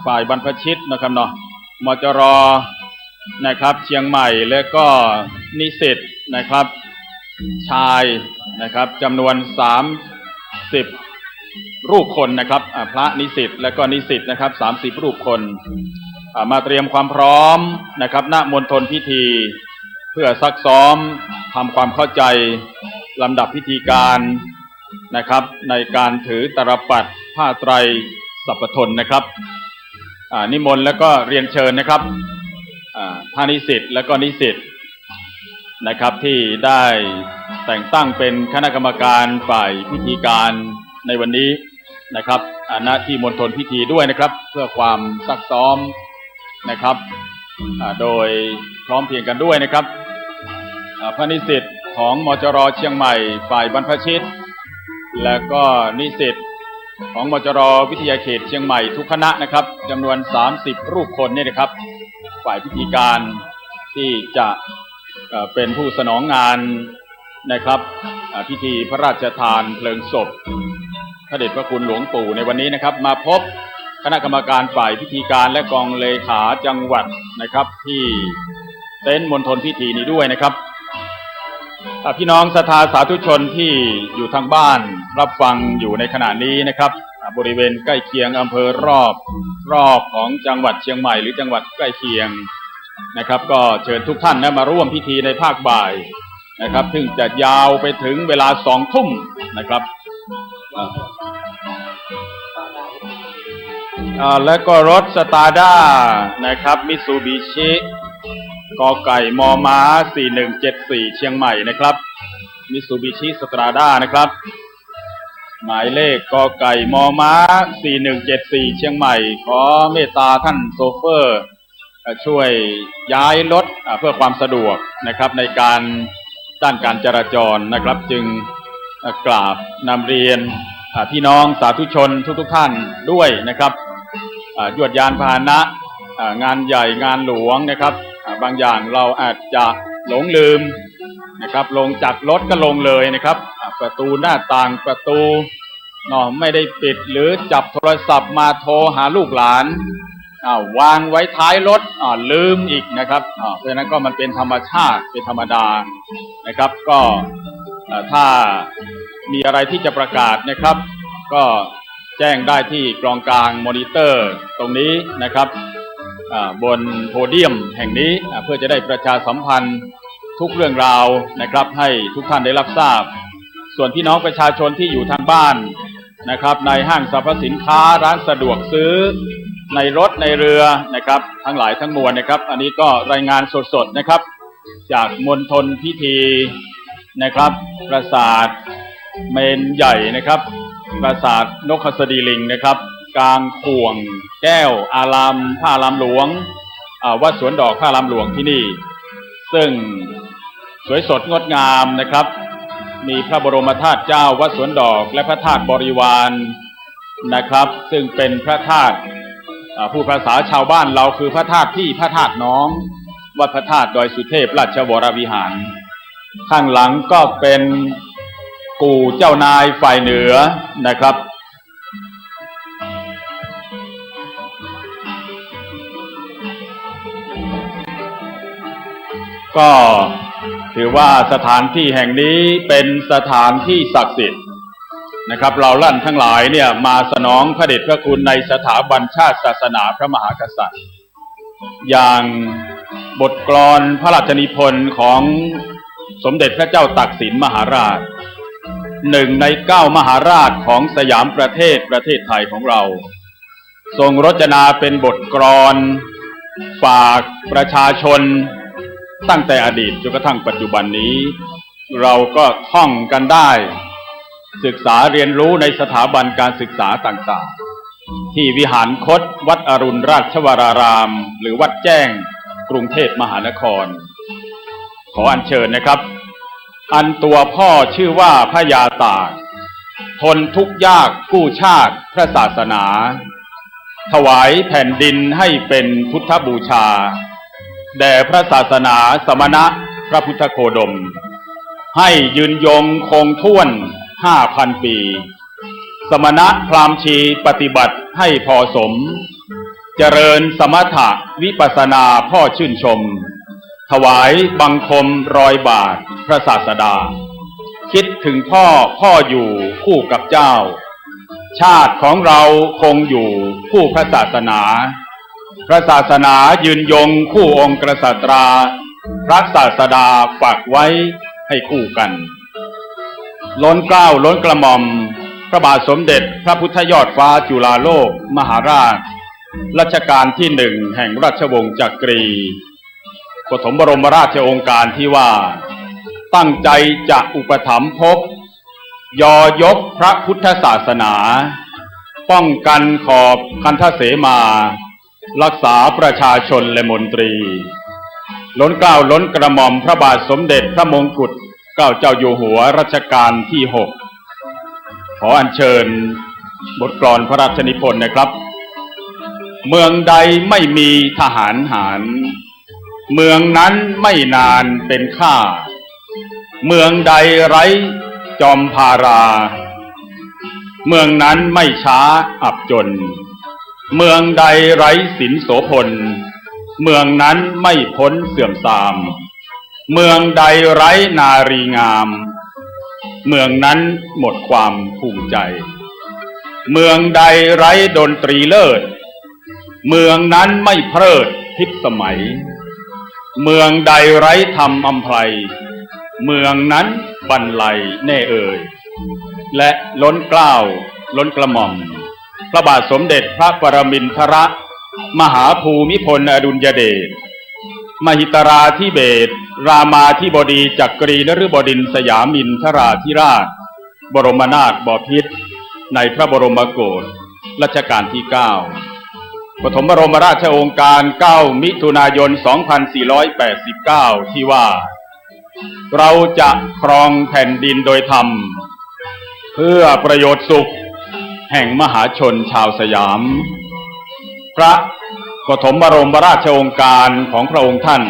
ฝ่ายบรรพชิตนะครับเนาะมจรนะครับเชียงใหม่แล้วก็นิสิตนะครับชายนะครับจำนวน30รูปคนนะครับพระนิสิตและก็นิสิตนะครับ30รูปคนมาเตรียมความพร้อมนะครับณมณฑลพิธีเพื่อซักซ้อมทำความเข้าใจลำดับพิธีการนะครับในการถือตรปัตรผ้าไตรสัพพทนนะครับนิมนต์แล้วก็เรียนเชิญนะครับพระนิสิตและก็นิสิตนะครับที่ได้แต่งตั้งเป็นคณะกรรมการฝ่ายพิธีการในวันนี้นะครับณที่มณฑลพิธีด้วยนะครับเพื่อความซักซ้อมนะครับโดยพร้อมเพรียงกันด้วยนะครับพระนิสิตของมจรเชียงใหม่ฝ่ายบรรพชิตและก็นิสิตของมจรวิทยาเขตเชียงใหม่ทุกคณะนะครับจำนวน30รูปคนนี่นะครับฝ่ายพิธีการที่จะเป็นผู้สนองงานนะครับพิธีพระราชทานเพลิงศพพระเดชพระคุณหลวงปู่ในวันนี้นะครับมาพบคณะกรรมการฝ่ายพิธีการและกองเลขาจังหวัดนะครับที่เต็นท์มณฑลพิธีนี้ด้วยนะครับพี่น้องศรัทธาสาธุชนที่อยู่ทางบ้านรับฟังอยู่ในขณะนี้นะครับบริเวณใกล้เคียงอำเภอรอบของจังหวัดเชียงใหม่หรือจังหวัดใกล้เคียงนะครับก็เชิญทุกท่านมาร่วมพิธีในภาคบ่ายนะครับซึ่งจะยาวไปถึงเวลา20:00 นนะครับและก็รถสตาร์ด้านะครับมิตซูบิชิกไก่มอม้า4174เชียงใหม่นะครับมิตซูบิชิสตราด้านะครับหมายเลขกไก่มอม้า4174เชียงใหม่ขอเมตตาท่านโชเฟอร์ช่วยย้ายรถเพื่อความสะดวกนะครับในการด้านการจราจรนะครับจึงกราบนำเรียนพี่น้องสาธุชนทุกท่านด้วยนะครับยวดยานพาหนะงานใหญ่งานหลวงนะครับบางอย่างเราอาจจะหลงลืมนะครับลงจากรถก็ลงเลยนะครับประตูหน้าต่างประตูไม่ได้ปิดหรือจับโทรศัพท์มาโทรหาลูกหลานวางไว้ท้ายรถลืมอีกนะครับเพราะฉะนั้นก็มันเป็นธรรมชาติเป็นธรรมดานะครับก็ถ้ามีอะไรที่จะประกาศนะครับก็แจ้งได้ที่กลองกลางมอนิเตอร์ตรงนี้นะครับบนโพเดียมแห่งนี้เพื่อจะได้ประชาสัมพันธ์ทุกเรื่องราวนะครับให้ทุกท่านได้รับทราบส่วนพี่น้องประชาชนที่อยู่ทางบ้านนะครับในห้างสรรพสินค้าร้านสะดวกซื้อในรถในเรือนะครับทั้งหลายทั้งมวลนะครับอันนี้ก็รายงานสดๆนะครับจากมณฑลพิธีนะครับปราสาทเมนใหญ่นะครับปราสาทนกหัสดีลิงนะครับกลางข่วงแก้วอารามพระอารามหลวงวัดสวนดอกพระอารามหลวงที่นี่ซึ่งสวยสดงดงามนะครับมีพระบรมธาตุเจ้าวัดสวนดอกและพระธาตุบริวารนะครับซึ่งเป็นพระธาตุผู้ภาษาชาวบ้านเราคือพระธาตุพี่พระธาตุน้องวัดพระธาตุดอยสุเทพราชวรวิหารข้างหลังก็เป็นกู่เจ้านายฝ่ายเหนือนะครับ ก็ถือว่าสถานที่แห่งนี้เป็นสถานที่ศักดิ์สิทธิ์นะครับเราลั่นทั้งหลายเนี่ยมาสนองพระเดชพระคุณในสถาบันชาติศาสนาพระมหากษัตริย์อย่างบทกลอนพระราชนิพนธ์ของสมเด็จพระเจ้าตากสินมหาราชหนึ่งใน9มหาราชของสยามประเทศไทยของเราทรงรจนาเป็นบทกลอนฝากประชาชนตั้งแต่อดีตจนกระทั่งปัจจุบันนี้เราก็ท่องกันได้ศึกษาเรียนรู้ในสถาบันการศึกษาต่างๆที่วิหารคตวัดอรุณราชวรารามหรือวัดแจ้งกรุงเทพมหานครขออัญเชิญนะครับอันตัวพ่อชื่อว่าพระยาตากทนทุกข์ยากกู้ชาติพระศาสนาถวายแผ่นดินให้เป็นพุทธบูชาแด่พระศาสนาสมณะพระพุทธโคดมให้ยืนยงคงท่วน 5,000 ปีสมณะพราหมณ์ชีปฏิบัติให้พอสมเจริญสมถะวิปัสสนาพ่อชื่นชมถวายบังคมรอยบาทพระศาสดาคิดถึงพ่ออยู่คู่กับเจ้าชาติของเราคงอยู่คู่พระศาสนาพระศาสนายืนยงคู่องค์กษัตราพระศาสดาฝากไว้ให้คู่กันล้นเกล้าล้นกระหม่อมพระบาทสมเด็จพระพุทธยอดฟ้าจุฬาโลกมหาราชรัชกาลที่1แห่งราชวงศ์จักรีปฐมบรมราชโองการที่ว่าตั้งใจจะอุปถัมภกยอยกพระพุทธศาสนาป้องกันขอบคันธเสมารักษาประชาชนและมนตรีล้นเกล้าล้นกระหม่อมพระบาทสมเด็จพระมงกุฎเกล้าเจ้าอยู่หัวรัชกาลที่6ขออัญเชิญบทกลอนพระราชนิพนธ์นะครับเมืองใดไม่มีทหารหารเมืองนั้นไม่นานเป็นข้าเมืองใดไร้จอมพาราเมืองนั้นไม่ช้าอับจนเมืองใดไร้สินโสพลเมืองนั้นไม่พ้นเสื่อมทรามเมืองใดไร้นารีงามเมืองนั้นหมดความภูมิใจเมืองใดไร้ดนตรีเลิศเมืองนั้นไม่เพลิดทิพย์สมัยเมืองใดไร้ธรรมอำไพเมืองนั้นบรรลัยแน่เอ่ยและล้นเกล้าล้นกระหม่อมพระบาทสมเด็จพระปรมินทรมหาภูมิพลอดุลยเดชมหิตราธิเบศรรามาธิบดีจักรีนฤบดินทร์สยามินทราธิราชบรมนาถบพิตรในพระบรมโกศรัชกาลที่9ปฐมบรมราชโองการ9มิถุนายน 2489ที่ว่าเราจะครองแผ่นดินโดยธรรมเพื่อประโยชน์สุขแห่งมหาชนชาวสยามพระปฐมบรมราชโองการของพระองค์ท่าน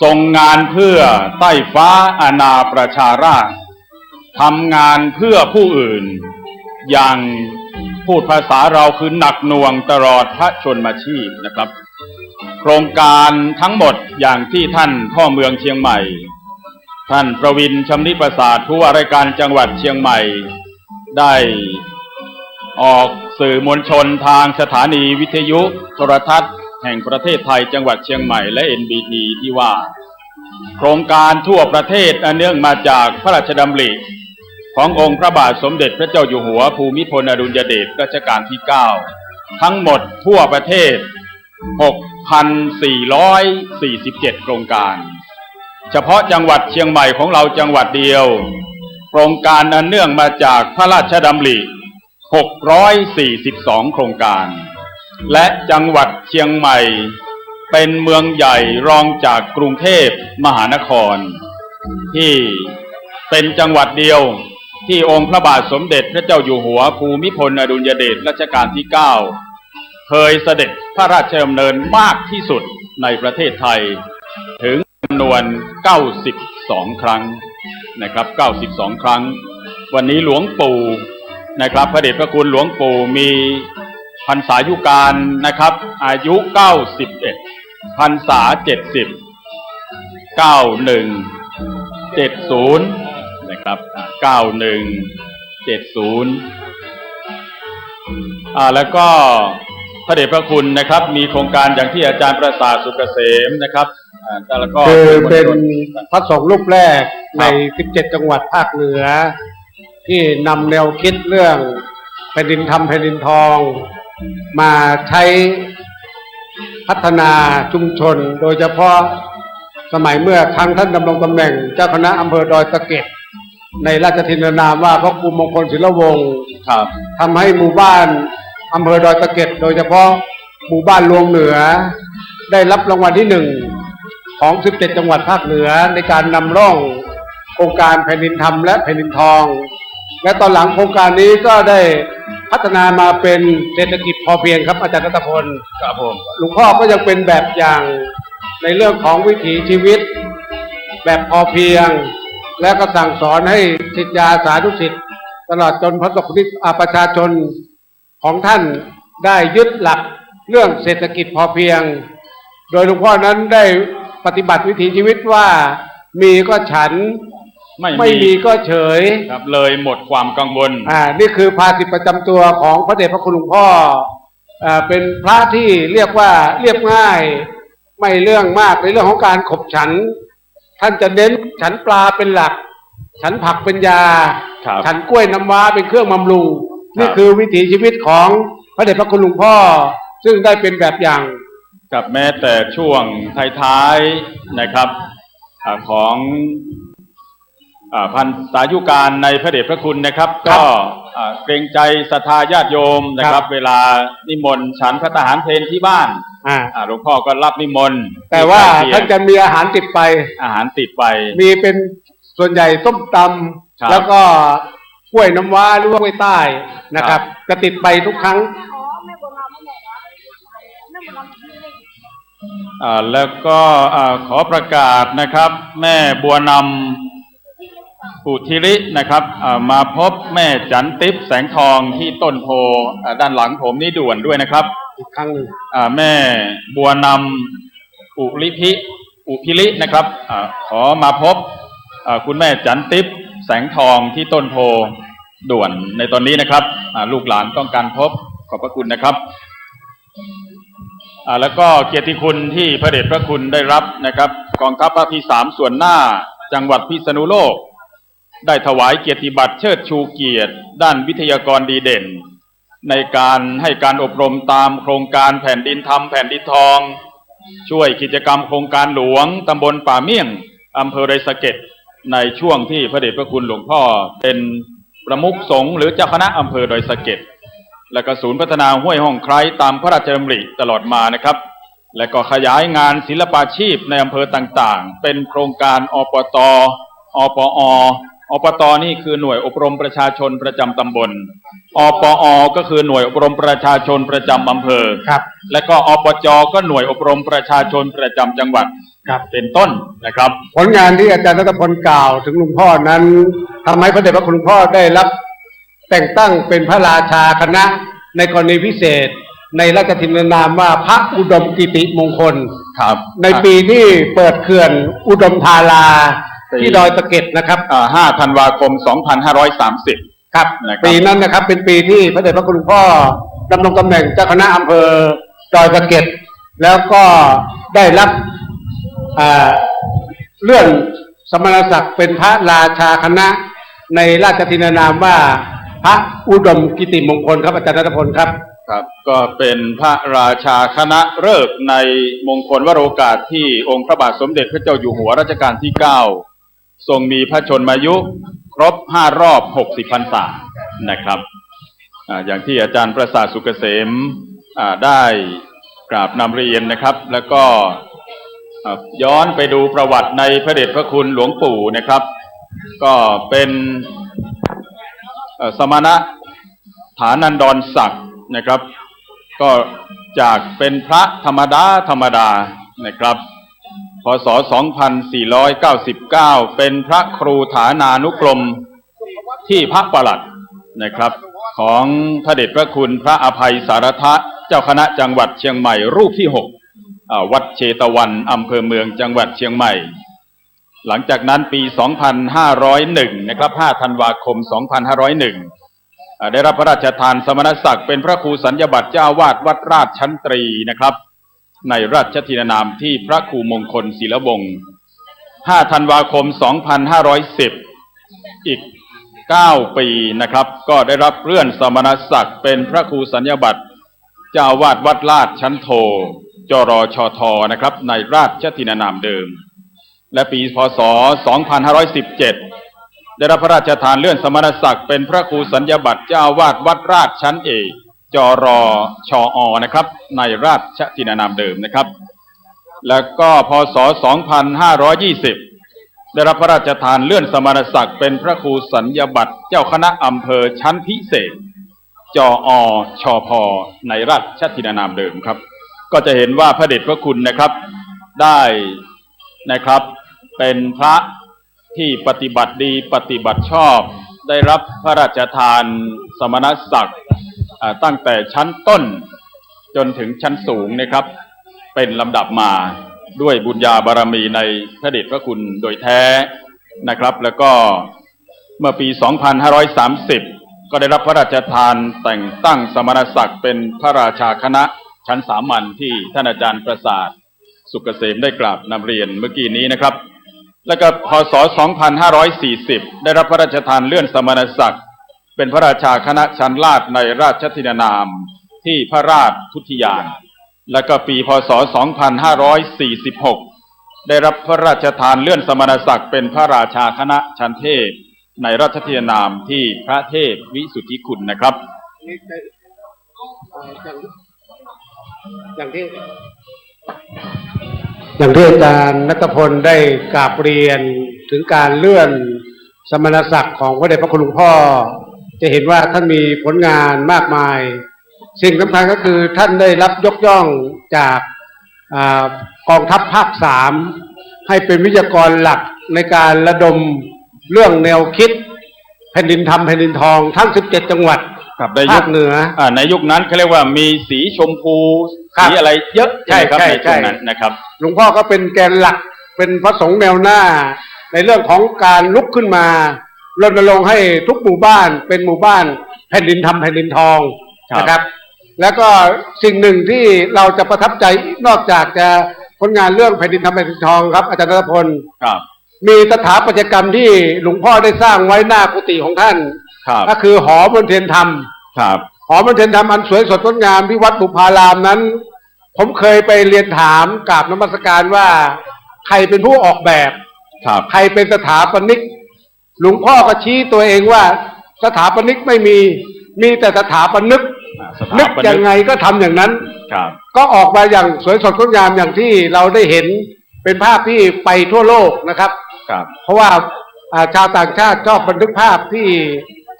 ทรงงานเพื่อใต้ฟ้าอาณาประชาราษฎร์ทำงานเพื่อผู้อื่นอย่างพูดภาษาเราคือหนักหน่วงตลอดพระชนมชีพนะครับโครงการทั้งหมดอย่างที่ท่านพ่อเมืองเชียงใหม่ท่านประวินชำนิประสาทผู้ว่าราชการจังหวัดเชียงใหม่ได้ออกสื่อมวลชนทางสถานีวิทยุโทรทัศน์แห่งประเทศไทยจังหวัดเชียงใหม่และ NBT ที่ว่าโครงการทั่วประเทศอันเนื่องมาจากพระราชดำริขององค์พระบาทสมเด็จพระเจ้าอยู่หัวภูมิพลอดุลยเดชรัชกาลที่9ทั้งหมดทั่วประเทศ 6,447 โครงการเฉพาะจังหวัดเชียงใหม่ของเราจังหวัดเดียวโครงการอันเนื่องมาจากพระราชดำริ642 โครงการและจังหวัดเชียงใหม่เป็นเมืองใหญ่รองจากกรุงเทพมหานครที่เป็นจังหวัดเดียวที่องค์พระบาทสมเด็จพระเจ้าอยู่หัวภูมิพลอดุลยเดชรัชกาลที่9เคยเสด็จพระราชดำเนินมากที่สุดในประเทศไทยถึงจำนวน92 ครั้งนะครับ92 ครั้งวันนี้หลวงปู่นะครับพระเดชพระคุณหลวงปู่มีพรรษายุการนะครับอายุ91พรรษา70 นะครับ9170แล้วก็พระเดชพระคุณนะครับมีโครงการอย่างที่อาจารย์ประสาทสุกเกษมนะครับแล้วก็คือเป็นพระสงฆ์รูปแรกใน17จังหวัดภาคเหนือที่นำแนวคิดเรื่องแผ่นดินธรรมแผ่นดินทองมาใช้พัฒนาชุมชนโดยเฉพาะสมัยเมื่อครั้งท่านดำรงตำแหน่งเจ้าคณะอำเภอดอยสะเก็ดในราชทินนามว่าพระครูมงคลศิลวงศ์ทำให้หมู่บ้านอำเภอดอยสะเก็ดโดยเฉพาะหมู่บ้านลวงเหนือได้รับรางวัลที่1ของ17จังหวัดภาคเหนือในการนำร่องโครงการแผ่นดินธรรมและแผ่นดินทองและตอนหลังโครงการนี้ก็ได้พัฒนามาเป็นเศรษฐกิจพอเพียงครับอาจารย์รัตพลครับผมหลวงพ่อก็ยังเป็นแบบอย่างในเรื่องของวิถีชีวิตแบบพอเพียงและก็สั่งสอนให้ศิษยาสาธุศิษย์ตลอดจนพระสงฆ์ประชาชนของท่านได้ยึดหลักเรื่องเศรษฐกิจพอเพียงโดยหลวงพ่อนั้นได้ปฏิบัติวิถีชีวิตว่ามีก็ฉันไม่มีก็เฉยครับเลยหมดความกังวลนี่คือภาษิตประจำตัวของพระเดชพระคุณหลวงพ่อเป็นพระที่เรียกว่าเรียบง่ายไม่เรื่องมากในเรื่องของการขบฉันท่านจะเน้นฉันปลาเป็นหลักฉันผักเป็นยาฉันกล้วยน้ำว้าเป็นเครื่องบำรุงนี่คือวิถีชีวิตของพระเดชพระคุณหลวงพ่อซึ่งได้เป็นแบบอย่างกับแม้แต่ช่วงท้ายๆนะครับของพันสายุการในพระเดชพระคุณนะครับก็เกรงใจศรัทธาญาติโยมนะครับเวลานิมนต์ฉันพระทหารเพลที่บ้านหลวงพ่อก็รับนิมนต์แต่ว่าท่านจะมีอาหารติดไปมีเป็นส่วนใหญ่ต้มตำแล้วก็กล้วยน้ำว้าหรือว่ากล้วยใต้นะครับจะติดไปทุกครั้งแล้วก็ขอประกาศนะครับแม่บัวนำปุถิรินะครับมาพบแม่จันติ๊บแสงทองที่ต้นโพด้านหลังผมนี่ด่วนด้วยนะครับอีกครั้งหนึ่งแม่บัวนำปุพิรินะครับขอมาพบคุณแม่จันติ๊บแสงทองที่ต้นโพด่วนในตอนนี้นะครับลูกหลานต้องการพบขอบพระคุณนะครับแล้วก็เกียรติคุณที่พระเดชพระคุณได้รับนะครับกองทัพภาคที่3ส่วนหน้าจังหวัดพิษณุโลกได้ถวายเกียรติบัตรเชิดชูเกียรติด้านวิทยากรดีเด่นในการให้การอบรมตามโครงการแผ่นดินธรรมแผ่นดินทองช่วยกิจกรรมโครงการหลวงตำบลป่าเมี่ยงอำเภอดอยสะเก็ดในช่วงที่พระเดชพระคุณหลวงพ่อเป็นประมุขสงฆ์หรือเจ้าคณะอำเภอดอยสะเก็ดและก็ศูนย์พัฒนาห้วยห้องไคร้ตามพระราชดำริตลอดมานะครับและก็ขยายงานศิลปาชีพในอำเภอต่างๆเป็นโครงการอปต.อปอ.อปต.นี่คือหน่วยอบรมประชาชนประจำตำบลอปอ.ก็คือหน่วยอบรมประชาชนประจำอำเภอครับและก็อปจ.ก็หน่วยอบรมประชาชนประจำจังหวัดครับเป็นต้นนะครับผลงานที่อาจารย์รัตพลกล่าวถึงหลวงพ่อนั้นทำให้พระเดชพระคุณหลวงพ่อได้รับแต่งตั้งเป็นพระราชาคณะในกรณีพิเศษในราชทินนามว่าพระอุดมกิติมงคลครับในปีที่เปิดเขื่อนอุดมธาราที่ดอยสะเก็ดนะครับ5 ธันวาคม 2530ครับปีนั้นนะครับเป็นปีที่พระเดชพระคุณหลวงพ่อดำรงตำแหน่งเจ้าคณะอำเภอดอยสะเก็ดแล้วก็ได้รับเลื่อนสมณศักดิ์เป็นพระราชาคณะในราชทินนามว่าพระอุดมกิติมงคลครับอาจารย์รัตพลครับครับก็เป็นพระราชาคณะฤกษ์ในมงคลวโรกาสที่องค์พระบาทสมเด็จพระเจ้าอยู่หัวรัชกาลที่9ทรงมีพระชนมายุครบ5 รอบ 60 พรรษานะครับอย่างที่อาจารย์ประสาทสุกเกษมได้กราบนำเรียนนะครับแล้วก็ย้อนไปดูประวัติในพระเดชพระคุณหลวงปู่นะครับก็เป็นสมณะฐานันดรศักดิ์นะครับก็จากเป็นพระธรรมดานะครับพ.ศ. 2499เป็นพระครูฐานานุกรมที่พระประหลัดนะครับของพระเดชพระคุณพระอภัยสารทะเจ้าคณะจังหวัดเชียงใหม่รูปที่6วัดเชตวันอำเภอเมืองจังหวัดเชียงใหม่ หลังจากนั้นปี 2501 นะครับ 5 ธันวาคม 2501 ได้รับพระราชทานสมณศักดิ์เป็นพระครูสัญญบัตรเจ้าวาดวัดราชชั้นตรีนะครับในราชทินานามที่พระครูมงคลศิลวงศ์ 5 ธันวาคม 2510 อีก 9 ปีนะครับก็ได้รับเลื่อนสมณศักดิ์เป็นพระครูสัญญบัตรเจ้าวาดวัดราชชั้นโทจรชทนะครับในราชทินานามเดิมและปีพ.ศ. 2517 ได้รับพระราชทานเลื่อนสมณศักดิ์เป็นพระครูสัญญบัตรเจ้าวาดวัดราชชั้นเอกจรชอนะครับในราชทินานามเดิมนะครับแล้วก็พ.ศ. 2520 ได้รับพระราชทานเลื่อนสมณศักดิ์เป็นพระครูสัญญบัตรเจ้าคณะอำเภอชั้นพิเศษจอชพในราชทินานามเดิมครับก็จะเห็นว่าพระเดชพระคุณนะครับได้นะครับเป็นพระที่ปฏิบัติดีปฏิบัติชอบได้รับพระราชทานสมณศักดิ์ตั้งแต่ชั้นต้นจนถึงชั้นสูงนะครับเป็นลำดับมาด้วยบุญญาบารมีในพระเดชพระคุณโดยแท้นะครับแล้วก็เมื่อปี 2530 ก็ได้รับพระราชทานแต่งตั้งสมณศักดิ์เป็นพระราชาคณะชั้นสามัญที่ท่านอาจารย์ประสาทสุกเกษมได้กราบนำเรียนเมื่อกี้นี้นะครับแล้วก็พ.ศ. 2540 ได้รับพระราชทานเลื่อนสมณศักดิ์เป็นพระราชาคณะชั้นลาดในราชทินานามที่พระราชทุติยานแล้วก็ปีพ.ศ. 2546 ได้รับพระราชทานเลื่อนสมณศักดิ์เป็นพระราชาคณะชั้นเทพในราชทินานามที่พระเทพวิสุทธิคุณนะครับอย่างที่อาจารย์ณัฐพลได้กราบเรียนถึงการเลื่อนสมณศักดิ์ของพระเดชพระคุณหลวงพ่อจะเห็นว่าท่านมีผลงานมากมายสิ่งสำคัญก็คือท่านได้รับยกย่องจากกองทัพภาค3ให้เป็นวิทยากรหลักในการระดมเรื่องแนวคิดแผ่นดินธรรมแผ่นดินทองทั้ง17จังหวัดภาคเหนือในยุคนั้นเขาเรียกว่ามีสีชมพูสีอะไรเยอะใช่ครับในช่วงนั้นนะครับหลวงพ่อก็เป็นแกนหลักเป็นพระสงฆ์แนวหน้าในเรื่องของการลุกขึ้นมารณรงค์ให้ทุกหมู่บ้านเป็นหมู่บ้านแผ่นดินธรรมแผ่นดินทองนะครับแล้วก็สิ่งหนึ่งที่เราจะประทับใจนอกจากจะผลงานเรื่องแผ่นดินธรรมแผ่นดินทองครับอาจารย์ณัฐพลมีสถาปัตยกรรมที่หลวงพ่อได้สร้างไว้หน้ากุฏิของท่านก็คือหอมนเทียนธรรมหอมนเทียนธรรมอันสวยสดงดงามที่วัดบุพารามนั้นผมเคยไปเรียนถามกราบนมัสการว่าใครเป็นผู้ออกแบบใครเป็นสถาปนิกหลวงพ่อก็ชี้ตัวเองว่าสถาปนิกไม่มีแต่สถาปนิกนึกยังไงก็ทำอย่างนั้นก็ออกมาอย่างสวยสดงดงามอย่างที่เราได้เห็นเป็นภาพที่ไปทั่วโลกนะครับเพราะว่าชาวต่างชาติชอบบันทึกภาพที่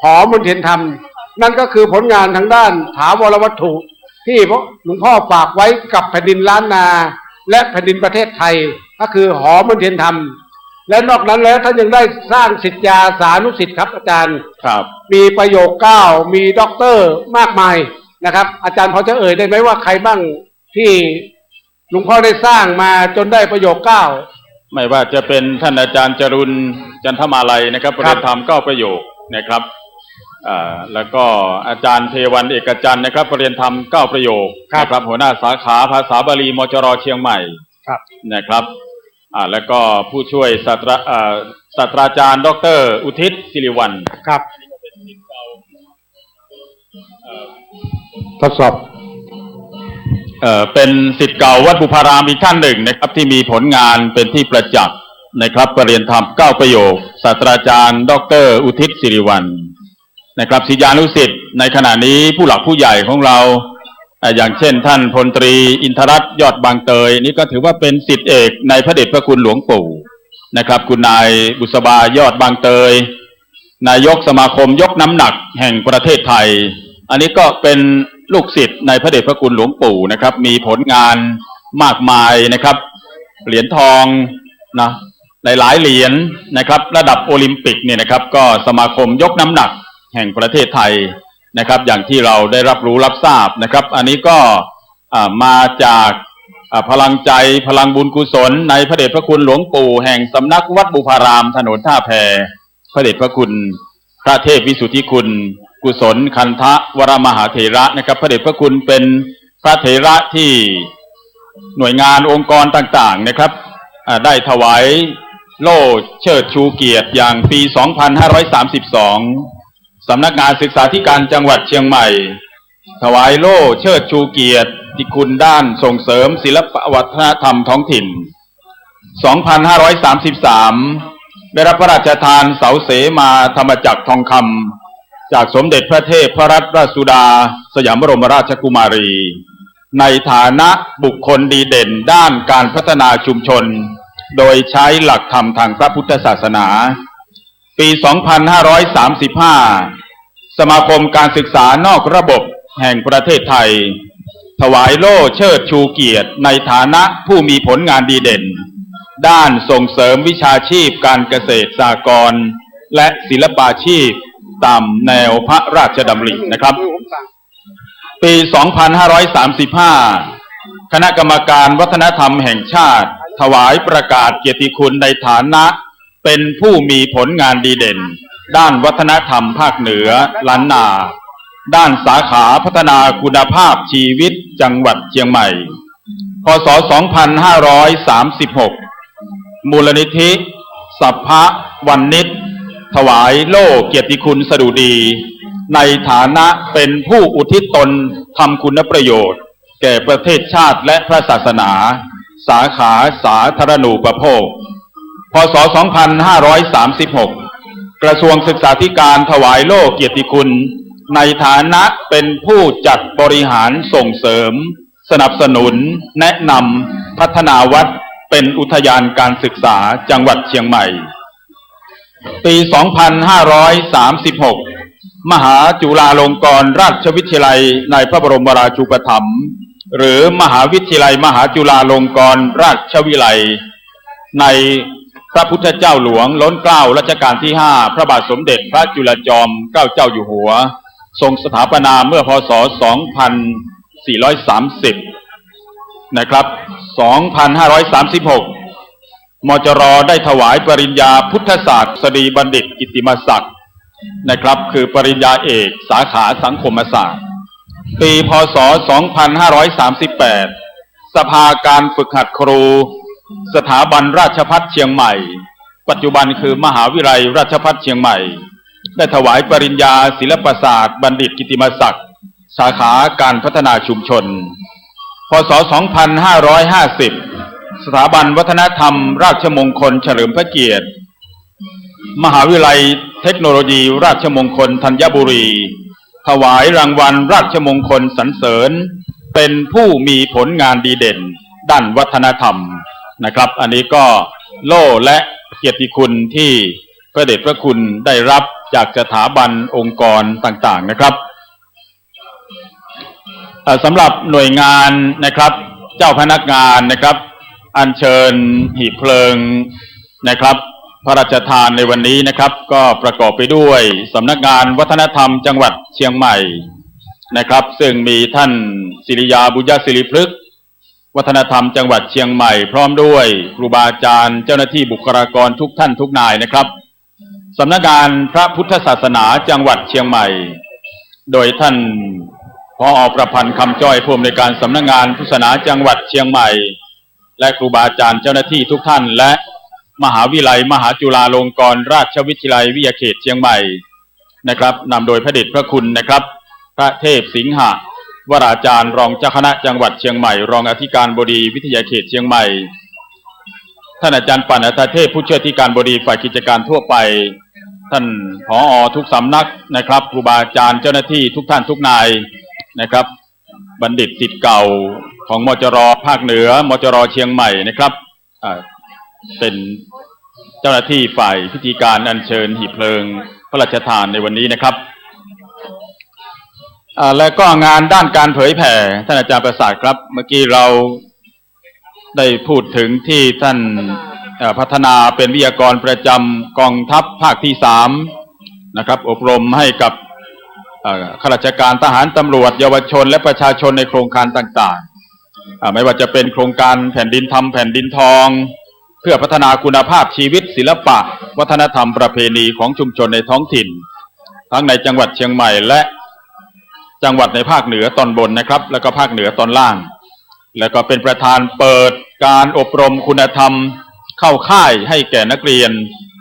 หอมนเทียนธรรมนั่นก็คือผลงานทางด้านถาวรวัตถุที่หลวงพ่อฝากไว้กับแผ่นดินล้านนาและแผ่นดินประเทศไทยก็คือหอมนเทียนธรรมและนอกนั้นแล้วท่านยังได้สร้างศิษยาสานุศิษย์ครับอาจารย์มีประโยค9มีด็อกเตอร์มากมายนะครับอาจารย์พอจะเอ่ยได้ไหมว่าใครบ้างที่หลวงพ่อได้สร้างมาจนได้ประโยค9ไม่ว่าจะเป็นท่านอาจารย์จรุนจันทมาลัยนะครับประเรียนธรรม9ประโยคนะครับแล้วก็อาจารย์เทวันเอกจันทร์นะครับประเรียนธรรม9ประโยคนะครับหัวหน้าสาขาภาษาบาลีมจร.เชียงใหม่นะครับแล้วก็ผู้ช่วยศาสตราจารย์ดร.อุทิศศิริวัลย์ครับทดสอบเป็นศิษย์เก่าวัดบุพารามอีกท่านหนึ่งนะครับที่มีผลงานเป็นที่ประจักษ์นะครับประเรียนธรรม9ประโยคศาสตราจารย์ดร.อุทิศศิริวัลย์นะครับศิษยานุศิษย์ในขณะนี้ผู้หลักผู้ใหญ่ของเราอย่างเช่นท่านพลตรีอินทรัตน์ยอดบางเตยนี่ก็ถือว่าเป็นศิษย์เอกในพระเดชพระคุณหลวงปู่นะครับคุณนายบุษบายอดบางเตยนายกสมาคมยกน้ำหนักแห่งประเทศไทยอันนี้ก็เป็นลูกศิษย์ในพระเดชพระคุณหลวงปู่นะครับมีผลงานมากมายนะครับเหรียญทองนะหลายๆเหรียญนะครับระดับโอลิมปิกเนี่ยนะครับก็สมาคมยกน้ำหนักแห่งประเทศไทยนะครับอย่างที่เราได้รับรู้รับทราบนะครับอันนี้ก็มาจาก พลังใจพลังบุญกุศลในพระเดชพระคุณหลวงปู่แห่งสำนักวัดบุพารามถนนท่าแพพระเดชพระคุณพระเทพวิสุทธิคุณกุศลคันทะวรมหาเถระนะครับพระเดชพระคุณเป็นพระเถระที่หน่วยงานองค์กรต่างๆนะครับได้ถวายโล่เชิดชูเกียรติอย่างปี 2532 สำนักงานศึกษาธิการจังหวัดเชียงใหม่ถวายโล่เชิดชูเกียรติคุณด้านส่งเสริมศิลปวัฒนธรรมท้องถิ่น 2533 ได้รับพระราชทานเสาเสมาธรรมจักรทองคำจากสมเด็จพระเทพรัตนราชสุดาสยามบรมราชกุมารีในฐานะบุคคลดีเด่นด้านการพัฒนาชุมชนโดยใช้หลักธรรมทางพระพุทธศาสนา ปี 2535 สมาคมการศึกษานอกระบบแห่งประเทศไทยถวายโล่เชิดชูเกียรติในฐานะผู้มีผลงานดีเด่นด้านส่งเสริมวิชาชีพการเกษตรสหกรณ์และศิลปาชีพตามแนวพระราชดำรินะครับปี 2535 คณะกรรมการวัฒนธรรมแห่งชาติถวายประกาศเกียรติคุณในฐานะเป็นผู้มีผลงานดีเด่นด้านวัฒนธรรมภาคเหนือล้านนาด้านสาขาพัฒนาคุณภาพชีวิตจังหวัดเชียงใหม่พ.ศ. 2536 มูลนิธิสัพพะวันนิชถวายโล่เกียรติคุณสดุดีในฐานะเป็นผู้อุทิศตนทำคุณประโยชน์แก่ประเทศชาติและพระศาสนาสาขาสาธารณูปโภคพ.ศ. 2536 กระทรวงศึกษาธิการถวายโล่เกียรติคุณในฐานะเป็นผู้จัดบริหารส่งเสริมสนับสนุนแนะนำพัฒนาวัดเป็นอุทยานการศึกษาจังหวัดเชียงใหม่ปี 2536 มหาจุฬาลงกรณราชวิทยาลัยในพระบรมราชูปถัมภ์หรือมหาวิทยาลัยมหาจุฬาลงกรณราชวิทยาลัยในพระพุทธเจ้าหลวงล้นเกล้ารัชกาลที่ 5 พระบาทสมเด็จพระจุลจอมเกล้าเจ้าอยู่หัวทรงสถาปนาเมื่อพ.ศ. 2430 นะครับ 2536 มจร.ได้ถวายปริญญาพุทธศาสตร์สดีบัณฑิตกิตติมศักดิ์นะครับคือปริญญาเอกสาขาสังคมศาสตร์ปีพ.ศ. 2538 สภาการฝึกหัดครูสถาบันราชภัฏเชียงใหม่ปัจจุบันคือมหาวิทยาลัยราชภัฏเชียงใหม่ได้ถวายปริญญาศิลปศาสตร์บัณฑิตกิตติมศักดิ์สาขาการพัฒนาชุมชนพ.ศ. 2550 สถาบันวัฒนธรรมราชมงคลเฉลิมพระเกียรติมหาวิทยาลัยเทคโนโลยีราชมงคลธัญบุรีถวายรางวัลราชมงคลสรรเสริญเป็นผู้มีผลงานดีเด่นด้านวัฒนธรรมนะครับอันนี้ก็โล่และเกียรติคุณที่พระเดชพระคุณได้รับจากสถาบันองค์กรต่างๆนะครับสำหรับหน่วยงานนะครับเจ้าพนักงานนะครับอัญเชิญหีบเพลิงนะครับพระราชทานในวันนี้นะครับก็ประกอบไปด้วยสำนักงานวัฒนธรรมจังหวัดเชียงใหม่นะครับซึ่งมีท่านศิริยาบุญญศิริพฤกษ์วัฒนธรรมจังหวัดเชียงใหม่พร้อมด้วยครูบาอาจารย์เจ้าหน้าที่บุคลากรทุกท่านทุกนายนะครับสำนักงานพระพุทธศาสนาจังหวัดเชียงใหม่โดยท่านผอ.ประพันธ์คำจ้อยผู้อำนวยการสำนักงานพุทธศาสนาจังหวัดเชียงใหม่และครูบาอาจารย์เจ้าหน้าที่ทุกท่านและมหาวิทยาลัยมหาจุฬาลงกรณราชวิทยาลัยวิทยาเขตเชียงใหม่นะครับนำโดยพระเดชพระคุณนะครับพระเทพสิงหะวราจารย์รองเจ้าคณะจังหวัดเชียงใหม่รองอธิการบดีวิทยาเขตเชียงใหม่ท่านอาจารย์ปั่นอัฏฐเทพผู้ช่วยอธิการบดีฝ่ายกิจการทั่วไปท่านผอ.ทุกสำนักนะครับครูบาอาจารย์เจ้าหน้าที่ทุกท่านทุกนายนะครับบัณฑิตศิษย์เก่าของมจร.ภาคเหนือมจร.เชียงใหม่นะครับเป็นเจ้าหน้าที่ฝ่ายพิธีการอัญเชิญหีบเพลิงพระราชทานในวันนี้นะครับและก็งานด้านการเผยแผ่ท่านอาจารย์ประสาทครับเมื่อกี้เราได้พูดถึงที่ท่านพัฒนาเป็นวิทยากรประจำกองทัพภาคที่3นะครับอบรมให้กับข้าราชการทหารตำรวจเยาวชนและประชาชนในโครงการต่างๆ ไม่ว่าจะเป็นโครงการแผ่นดินธรรมแผ่นดินทองเพื่อพัฒนาคุณภาพชีวิตศิลปะวัฒนธรรมประเพณีของชุมชนในท้องถิ่นทั้งในจังหวัดเชียงใหม่และจังหวัดในภาคเหนือตอนบนนะครับแล้วก็ภาคเหนือตอนล่างแล้วก็เป็นประธานเปิดการอบรมคุณธรรมเข้าค่ายให้แก่นักเรียน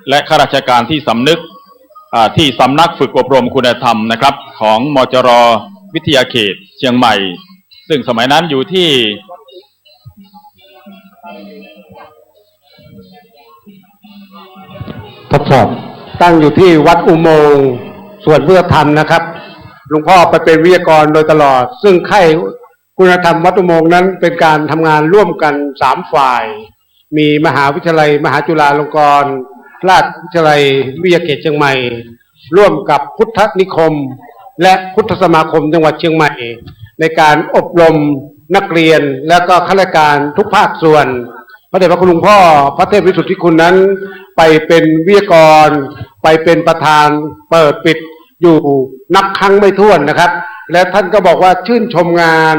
และข้าราชการที่สำนักฝึกอบรมคุณธรรมนะครับของมจร.วิทยาเขตเชียงใหม่ซึ่งสมัยนั้นอยู่ที่ทดสอบตั้งอยู่ที่วัดอุโมงค์ส่วนพุทธธรรมนะครับหลวงพ่อไปเป็นวิทยากรโดยตลอดซึ่งค่ายคุณธรรมวัดอุโมงค์นั้นเป็นการทำงานร่วมกัน3ฝ่ายมีมหาวิทยาลัยมหาจุฬาลงกรณราชวิทยาลัยวิทยาเขตเชียงใหม่ร่วมกับพุทธนิคมและพุทธสมาคมจังหวัดเชียงใหม่ในการอบรมนักเรียนและก็ข้าราชการทุกภาคส่วนพระเดชพระคุณหลวงพ่อพระเทพวิสุทธิคุณนั้นไปเป็นวิทยากรไปเป็นประธานเปิดปิดอยู่นับครั้งไม่ถ้วนนะครับและท่านก็บอกว่าชื่นชมงาน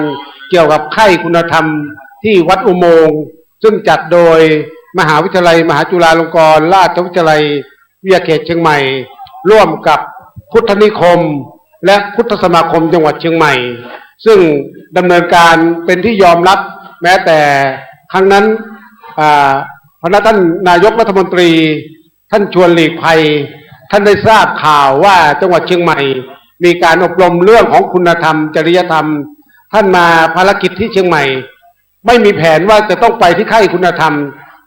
เกี่ยวกับค่ายคุณธรรมที่วัดอุโมงค์ซึ่งจัดโดยมหาวิทยาลัยมหาจุฬาลงกรณราชวิทยาลัยวิทยาเขตเชียงใหม่ร่วมกับพุทธนิคมและพุทธสมาคมจังหวัดเชียงใหม่ซึ่งดำเนินการเป็นที่ยอมรับแม้แต่ครั้งนั้นพระท่านนายกรัฐมนตรีท่านชวนหลีกภัยท่านได้ทราบข่าวว่าจังหวัดเชียงใหม่มีการอบรมเรื่องของคุณธรรมจริยธรรมท่านมาภารกิจที่เชียงใหม่ไม่มีแผนว่าจะต้องไปที่ค่ายคุณธรรม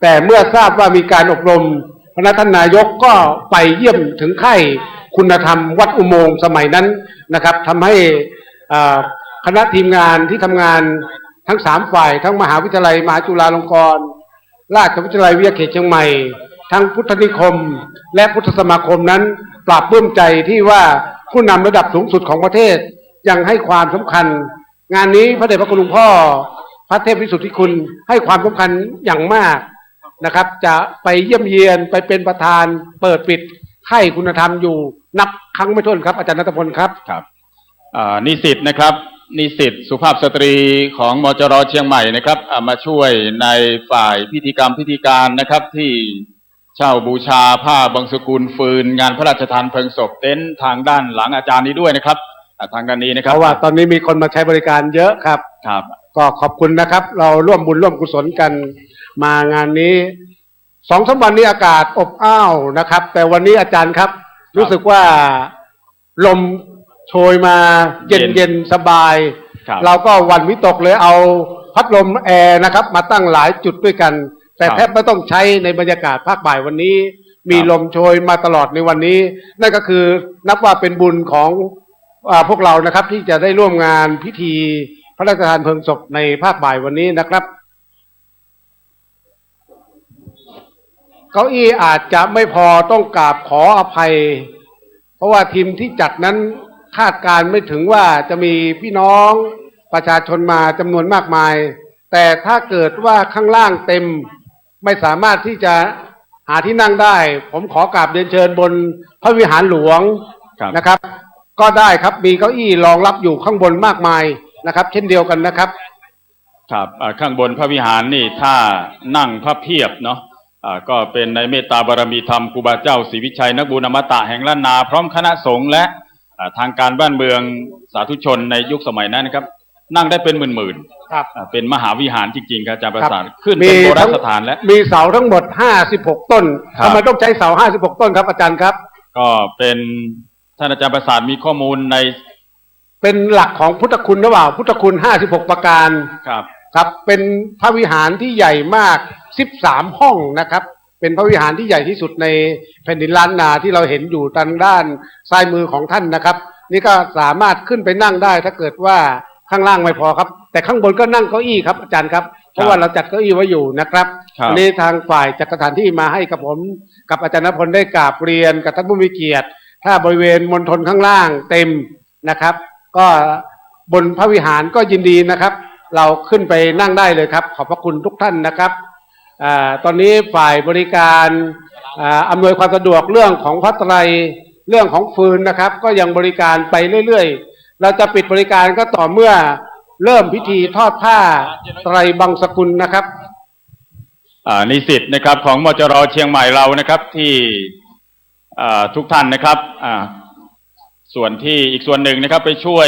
แต่เมื่อทราบว่ามีการอบรมพระท่านนายกก็ไปเยี่ยมถึงค่ายคุณธรรมวัดอุโมงค์สมัยนั้นนะครับทำให้คณะทีมงานที่ทำงานทั้ง3ฝ่ายทั้งมหาวิทยาลัยมหาจุฬาลงกรณราชวิทยาลัยวิทยาเขตเชียงใหม่ทั้งพุทธนิคมและพุทธสมาคมนั้นปราบปลื้มใจที่ว่าผู้นำระดับสูงสุดของประเทศยังให้ความสำคัญงานนี้พระเดชพระคุณหลวงพ่อพระเทพวิสุทธิคุณให้ความสำคัญอย่างมากนะครับจะไปเยี่ยมเยียนไปเป็นประธานเปิดปิดค่ายคุณธรรมอยู่นับครั้งไม่ถ้วนครับอาจารย์ณัฐพลครับครับนิสิตนะครับนิสิตสุภาพสตรีของมจร.เชียงใหม่นะครับมาช่วยในฝ่ายพิธีกรรมพิธีการนะครับที่เช่าบูชาผ้าบางสกุลฟืนงานพระราชทานเพลิงศพเต็นท์ทางด้านหลังอาจารย์นี้ด้วยนะครับทางด้านนี้นะครับเพราะว่าตอนนี้มีคนมาใช้บริการเยอะครับครับก็ขอบคุณนะครับเราร่วมบุญร่วมกุศลกันมางานนี้2-3 วันนี้อากาศอบอ้าวนะครับแต่วันนี้อาจารย์ครับรู้สึกว่าลมโชยมาเย็นสบายเราก็หวั่นวิตกเลยเอาพัดลมแอร์นะครับมาตั้งหลายจุดด้วยกันแต่แทบไม่ต้องใช้ในบรรยากาศภาคบ่ายวันนี้มีลมโชยมาตลอดในวันนี้นั่นก็คือนับว่าเป็นบุญของพวกเรานะครับที่จะได้ร่วมงานพิธีพระราชทานเพลิงศพในภาคบ่ายวันนี้นะครับเก้าอี้อาจจะไม่พอต้องกราบขออภัยเพราะว่าทีมที่จัดนั้นคาดการไม่ถึงว่าจะมีพี่น้องประชาชนมาจำนวนมากมายแต่ถ้าเกิดว่าข้างล่างเต็มไม่สามารถที่จะหาที่นั่งได้ผมขอกราบเรียนเชิญบนพระวิหารหลวงนะครับก็ได้ครับมีเก้าอี้รองรับอยู่ข้างบนมากมายนะครับเช่นเดียวกันนะครับครับข้างบนพระวิหารนี่ถ้านั่งพระเพียบเนาะก็เป็นในเมตตาบารมีธรรมครูบาเจ้าศรีวิชัยนักบุญอมตะแห่งล้านนาพร้อมคณะสงฆ์และทางการบ้านเมืองสาธุชนในยุคสมัยนั้นนะครับนั่งได้เป็นหมื่นๆเป็นมหาวิหารจริงๆครับอาจารย์ประสานขึ้นเป็นโบราณสถานและมีเสาทั้งหมด56ต้นทำไมต้องใช้เสา56ต้นครับอาจารย์ครับก็เป็นท่านอาจารย์ประสานมีข้อมูลในเป็นหลักของพุทธคุณหรือเปล่าพุทธคุณ56ประการครับเป็นพระวิหารที่ใหญ่มาก13ห้องนะครับเป็นพระวิหารที่ใหญ่ที่สุดในแผ่นดินล้านนาที่เราเห็นอยู่ทางด้านซ้ายมือของท่านนะครับนี่ก็สามารถขึ้นไปนั่งได้ถ้าเกิดว่าข้างล่างไม่พอครับแต่ข้างบนก็นั่งเก้าอี้ครับอาจารย์ครับเพราะว่าเราจัดเก้าอี้ไว้อยู่นะครับวันนี้ทางฝ่ายจัดสถานที่มาให้กับผมกับอาจารย์ณพลได้กราบเรียนกับท่านผู้มีเกียรติถ้าบริเวณมณฑลข้างล่างเต็มนะครับก็บนพระวิหารก็ยินดีนะครับเราขึ้นไปนั่งได้เลยครับขอบพระคุณทุกท่านนะครับตอนนี้ฝ่ายบริการอำนวยความสะดวกเรื่องของผ้าไตรเรื่องของฟืนนะครับก็ยังบริการไปเรื่อยๆเราจะปิดบริการก็ต่อเมื่อ เริ่มพิธีทอดผ้าไตรบังสกุลนะครับนิสิตนะครับของมจร.เชียงใหม่เรานะครับที่ทุกท่านนะครับส่วนที่อีกส่วนหนึ่งนะครับไปช่วย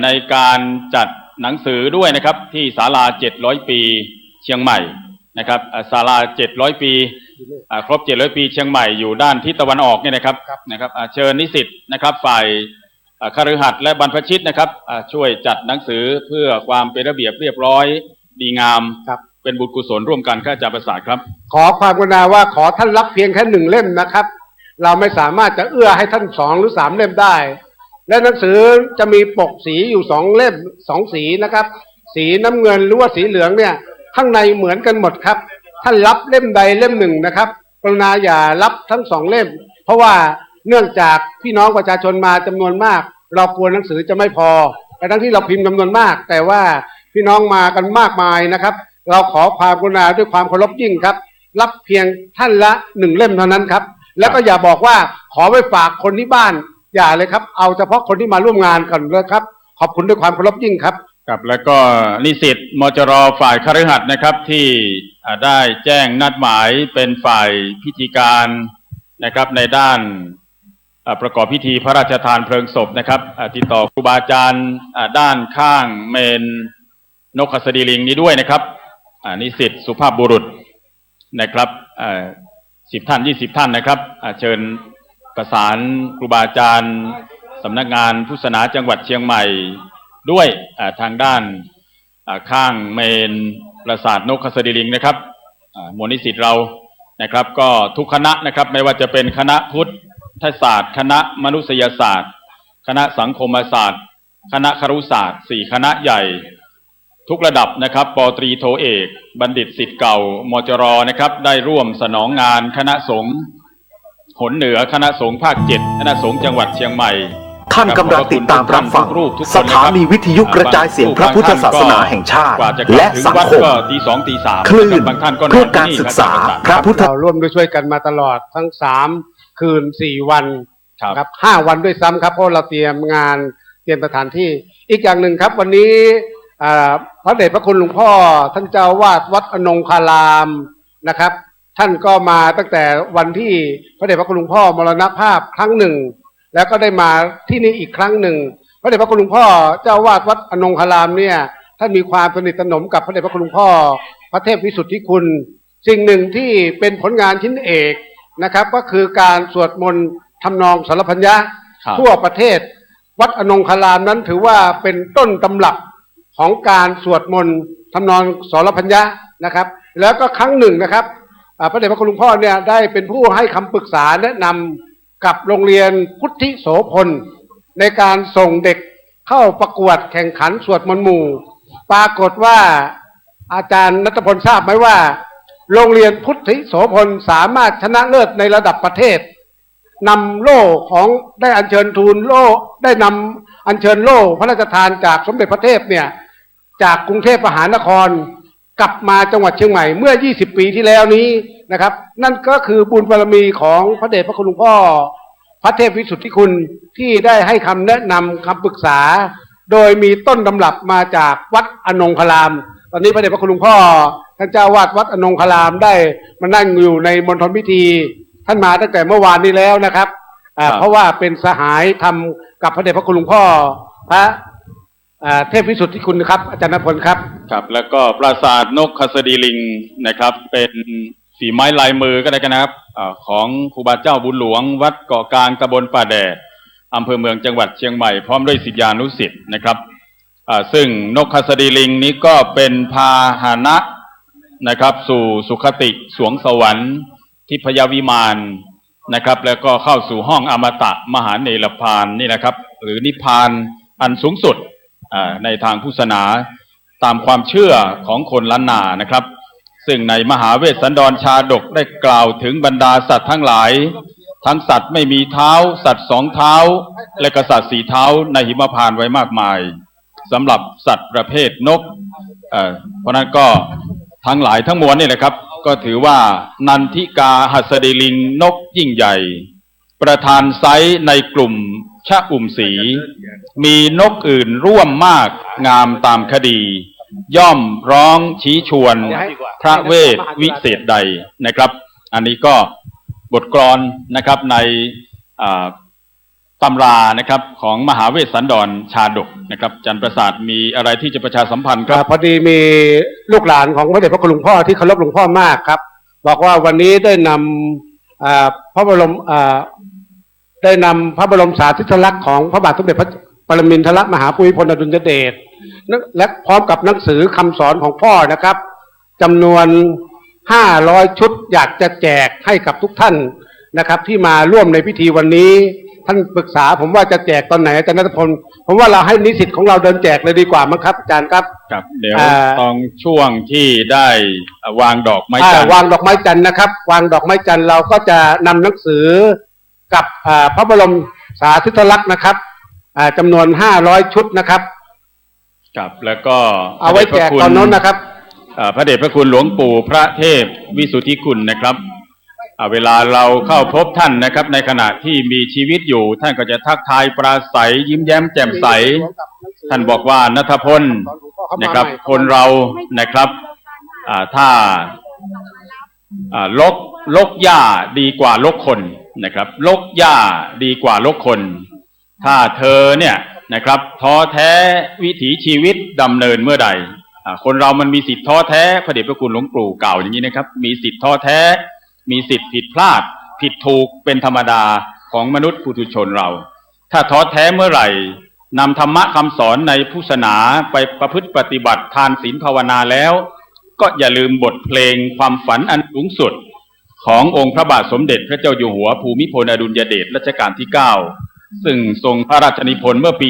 ในการจัดหนังสือด้วยนะครับที่ศาลา700 ปีเชียงใหม่นะครับศาลา700 ปีครบ700 ปีเชียงใหม่อยู่ด้านทิศตะวันออกเนี่ยนะครับเชิญนิสิตนะครับฝ่ายคฤหัสถ์และบรรพชิตนะครับช่วยจัดหนังสือเพื่อความเป็นระเบียบเรียบร้อยดีงามเป็นบุญกุศลร่วมกันข้าอาจารย์ประสาทครับขอความกรุณาว่าขอท่านรับเพียงแค่1 เล่มนะครับเราไม่สามารถจะเอื้อให้ท่าน2 หรือ 3 เล่มได้และหนังสือจะมีปกสีอยู่2 เล่ม2 สีนะครับสีน้ำเงินหรือว่าสีเหลืองเนี่ยข้างในเหมือนกันหมดครับท่านรับเล่มใดเล่มหนึ่งนะครับกรุณาอย่ารับทั้ง2 เล่มเพราะว่าเนื่องจากพี่น้องประชาชนมาจำนวนมากเรากลัวหนังสือจะไม่พอทั้งที่เราพิมพ์จำนวนมากแต่ว่าพี่น้องมากันมากมายนะครับเราขอความกรุณาด้วยความเคารพยิ่งครับรับเพียงท่านละ1 เล่มเท่านั้นครับแล้วก็อย่าบอกว่าขอไปฝากคนที่บ้านอย่าเลยครับเอาเฉพาะคนที่มาร่วมงานกันเลยครับขอบคุณด้วยความเคารพยิ่งครับครับแล้วก็นิสิตมจร.ฝ่ายคฤหัสถ์นะครับที่ได้แจ้งนัดหมายเป็นฝ่ายพิธีการนะครับในด้านประกอบพิธีพระราชทานเพลิงศพนะครับติดต่อครูบาอาจารย์ด้านข้างเมนนกหัสดีลิงนี้ด้วยนะครับนิสิตสุภาพบุรุษนะครับ10 ท่าน20 ท่านนะครับเชิญประสานครูบาอาจารย์สำนักงานพุทธศาสนาจังหวัดเชียงใหม่ด้วยทางด้านข้างเมนปราสาทนกหัสดีลิงนะครับมวลนิสิตเรานะครับก็ทุกคณะนะครับไม่ว่าจะเป็นคณะพุทธศาสตร์คณะมนุษยศาสตร์คณะสังคมศาสตร์คณะครุศาสตร์4 คณะใหญ่ทุกระดับนะครับป.ตรีโทเอกบัณฑิตศิษย์เก่ามจร.นะครับได้ร่วมสนองงานคณะสงฆ์หนเหนือคณะสงฆ์ภาค7คณะสงฆ์จังหวัดเชียงใหม่ท่านกำลังติดตามรับฟังสถานีวิทยุกระจายเสียงพระพุทธศาสนาแห่งชาติและสังคมตี 2 ตี 3คลื่นเพื่อการศึกษาพระพุทธเราร่วมด้วยช่วยกันมาตลอดทั้ง3 คืน 4 วันครับ5 วันด้วยซ้ำครับเพราะเราเตรียมงานเตรียมสถานที่อีกอย่างหนึ่งครับวันนี้พระเดชพระคุณหลวงพ่อท่านเจ้าวาดวัดอนงคารามนะครับท่านก็มาตั้งแต่วันที่พระเดชพระคุณหลวงพ่อมรณภาพครั้งหนึ่งแล้วก็ได้มาที่นี่อีกครั้งหนึ่งพระเดชพระคุณหลวงพ่อเจ้าวาดวัดอนงคารามเนี่ยท่านมีความสนิทสนมกับพระเดชพระคุณหลวงพ่อพระเทพวิสุทธิคุณสิ่งหนึ่งที่เป็นผลงานชิ้นเอกนะครับก็คือการสวดมนต์ทำนองสรพัญญะทั่วประเทศวัดอนงคารามนั้นถือว่าเป็นต้นตำรับของการสวดมนต์ทำนองสรพัญญะนะครับแล้วก็ครั้งหนึ่งนะครับพระเดชพระคุณหลวงพ่อเนี่ยได้เป็นผู้ให้คำปรึกษาแนะนำกับโรงเรียนพุทธิโสพลในการส่งเด็กเข้าประกวดแข่งขันสวดมนต์หมู่ปรากฏว่าอาจารย์ณัฐพลทราบไหมว่าโรงเรียนพุทธิโสพลสามารถชนะเลิศในระดับประเทศนำโล่ของได้อัญเชิญทูลโล่ได้นำอัญเชิญโล่พระราชทานจากสมเด็จพระเทพเนี่ยจากกรุงเทพมหานครกลับมาจังหวัดเชียงใหม่เมื่อ20 ปีที่แล้วนี้นะครับนั่นก็คือบุญบารมีของพระเดชพระคุณหลวงพ่อพระเทพวิสุทธิคุณที่ได้ให้คำแนะนำคำปรึกษาโดยมีต้นตำรับมาจากวัดอนงคารามตอนนี้พระเดชพระคุณหลวงพ่อท่านเจ้าวาดวัดอนงคารามได้มานั่งอยู่ในมณฑลพิธีท่านมาตั้งแต่เมื่อวานนี้แล้วนะครับเพราะว่าเป็นสหายทำกับพระเดชพระคุณหลวงพ่อพระเทพวิสุทธิคุณครับอาจารย์ณพลครับครับแล้วก็ปราสาทนกหัสดีลิงนะครับเป็นฝีไม้ลายมือก็ได้กันนะครับของครูบาเจ้าบุญหลวงวัดเกาะกลางตำบลป่าแดดอำเภอเมืองจังหวัดเชียงใหม่พร้อมด้วยศิษยานุศิษย์นะครับซึ่งนกหัสดีลิงนี้ก็เป็นพาหนะนะครับสู่สุคติสวงสวรรค์ทิพยวิมานนะครับแล้วก็เข้าสู่ห้องอมตะมหาเนรพานนี่นะครับหรือนิพพานอันสูงสุดในทางพุทธศาสนาตามความเชื่อของคนล้านนานะครับซึ่งในมหาเวสสันดรชาดกได้กล่าวถึงบรรดาสัตว์ทั้งหลายทั้งสัตว์ไม่มีเท้าสัตว์2 เท้าและก็สัตว์4 เท้าในหิมพานต์ไว้มากมายสำหรับสัตว์ประเภทนกเพราะนั้นก็ทั้งหลายทั้งมวลนี่แหละครับก็ถือว่านันทิกาหัสดีลิงนกยิ่งใหญ่ประธานไซส์ในกลุ่ม ชะอุ่มศรีมีนกอื่นร่วมมากงามตามคดี ย่อมร้องชี้ชวนพระเวทวิเศษใดนะครับอันนี้ก็บทกลอนนะครับในตำรานะครับของมหาเวสสันดรชาดกนะครับจันทร์ประสาทมีอะไรที่จะประชาสัมพันธ์ครับพอดีมีลูกหลานของพระเดชพระคุณหลวงพ่อที่เคารพหลวงพ่อมากครับบอกว่าวันนี้ได้นำพระบรมสารีริกลักษณ์ของพระบาทสมเด็จพระปรมินทรมหาภูมิพลอดุลยเดชและพร้อมกับหนังสือคำสอนของพ่อนะครับจำนวน500 ชุดอยากจะแจกให้กับทุกท่านนะครับที่มาร่วมในพิธีวันนี้ท่านปรึกษาผมว่าจะแจกตอนไหนอาจารย์ณัฐพลผมว่าเราให้นิสิตของเราเดินแจกเลยดีกว่ามั้งครับอาจารย์ครับครับเดี๋ยวตอนช่วงที่ได้วางดอกไม้จันทร์วางดอกไม้จันทร์นะครับวางดอกไม้จันทร์เราก็จะนำหนังสือกับพระบรมสารีริกลักษณ์นะครับจำนวน500 ชุดนะครับครับแล้วก็เอาไว้แจกตอนนั้นนะครับพระเดชพระคุณหลวงปู่พระเทพวิสุทธิคุณนะครับเวลาเราเข้าพบท่านนะครับในขณะที่มีชีวิตอยู่ท่านก็จะทักทายปราศัยยิ้มแย้มแจ่มใสท่านบอกว่าณัฐพลนะครับคนเรานะครับถ้าลกหญ้าดีกว่าลกคนนะครับลกหญ้าดีกว่าลกคนถ้าเธอเนี่ยนะครับท้อแท้วิถีชีวิตดำเนินเมื่อใดคนเรามันมีสิทธิ์ท้อแท้พระเดชพระคุณหลวงปู่กล่าวอย่างนี้นะครับมีสิทธิ์ท้อแท้มีสิทธิ์ผิดพลาดผิดถูกเป็นธรรมดาของมนุษย์ปุถุชนเราถ้าท้อแท้เมื่อไหร่นำธรรมะคำสอนในพุทธศาสนาไปประพฤติปฏิบัติทานศีลภาวนาแล้วก็อย่าลืมบทเพลงความฝันอันสูงสุดขององค์พระบาทสมเด็จพระเจ้าอยู่หัวภูมิพลอดุลยเดชรัชกาลที่9ซึ่งทรงพระราชนิพนธ์เมื่อปี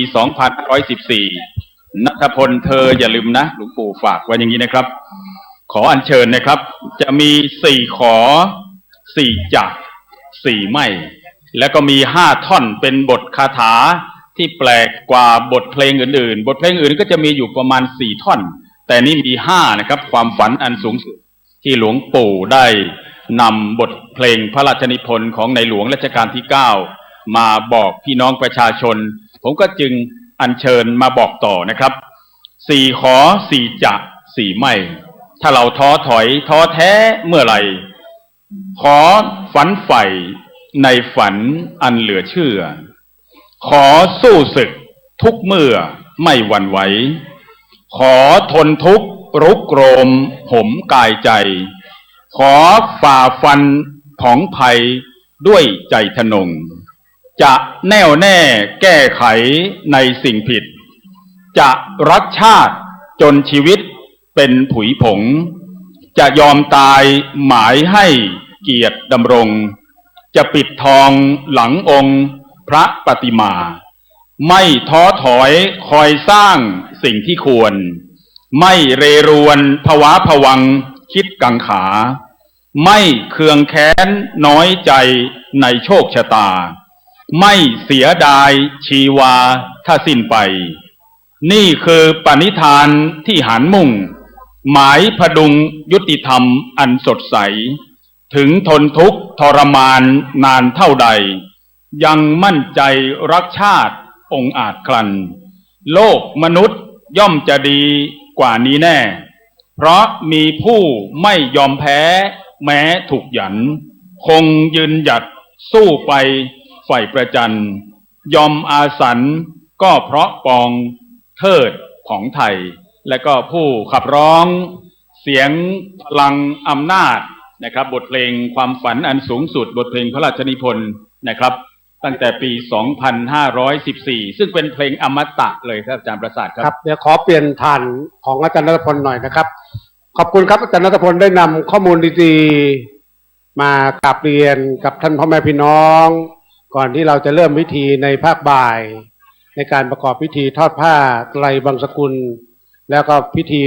2514ณัฐพลเธออย่าลืมนะหลวงปู่ฝากไว้อย่างนี้นะครับขออัญเชิญนะครับจะมี4ขอ4จัก4ไม่แล้วก็มี5ท่อนเป็นบทคาถาที่แปลกกว่าบทเพลงอื่นๆบทเพลงอื่นก็จะมีอยู่ประมาณ4ท่อนแต่นี่มี5นะครับความฝันอันสูงสุดที่หลวงปู่ได้นำบทเพลงพระราชนิพนธ์ของในหลวงรัชกาลที่9มาบอกพี่น้องประชาชนผมก็จึงอัญเชิญมาบอกต่อนะครับ4ขอ4จัก4ไม่ถ้าเราท้อถอยท้อแท้เมื่อไหร่ขอฝันใฝ่ในฝันอันเหลือเชื่อขอสู้ศึกทุกเมื่อไม่หวั่นไหวขอทนทุกข์รุกโรมห่มกายใจขอฝ่าฟันผองภัยด้วยใจทะนงจะแน่วแน่แก้ไขในสิ่งผิดจะรักชาติจนชีวิตเป็นผุยผงจะยอมตายหมายให้เกียรติดำรงจะปิดทองหลังองค์พระปฏิมาไม่ท้อถอยคอยสร้างสิ่งที่ควรไม่เรรวนภวะผวังคิดกังขาไม่เคืองแค้นน้อยใจในโชคชะตาไม่เสียดายชีวาถ้าสิ้นไปนี่คือปณิธานที่หันมุ่งหมายพดุงยุติธรรมอันสดใสถึงทนทุกข์ทรมานนานเท่าใดยังมั่นใจรักชาติองค์อาจครันโลกมนุษย์ย่อมจะดีกว่านี้แน่เพราะมีผู้ไม่ยอมแพ้แม้ถูกหยันคงยืนหยัดสู้ไปใฝ่ประจันยอมอาสันก็เพราะปองเทิดของไทยและก็ผู้ขับร้องเสียงพลังอำนาจนะครับบทเพลงความฝันอันสูงสุดบทเพลงพระราชนิพนธ์นะครับตั้งแต่ปี 2514 ซึ่งเป็นเพลงอมตะเลยครับอาจารย์ประสาทครับเดี๋ยวขอเปลี่ยนฐานของอาจารย์ณัฐพลหน่อยนะครับขอบคุณครับอาจารย์ณัฐพลได้นำข้อมูลดีๆมากราบเรียนกับท่านพ่อแม่พี่น้องก่อนที่เราจะเริ่มพิธีในภาคบ่ายในการประกอบพิธีทอดผ้าไตรบังสกุลแล้วก็พิธี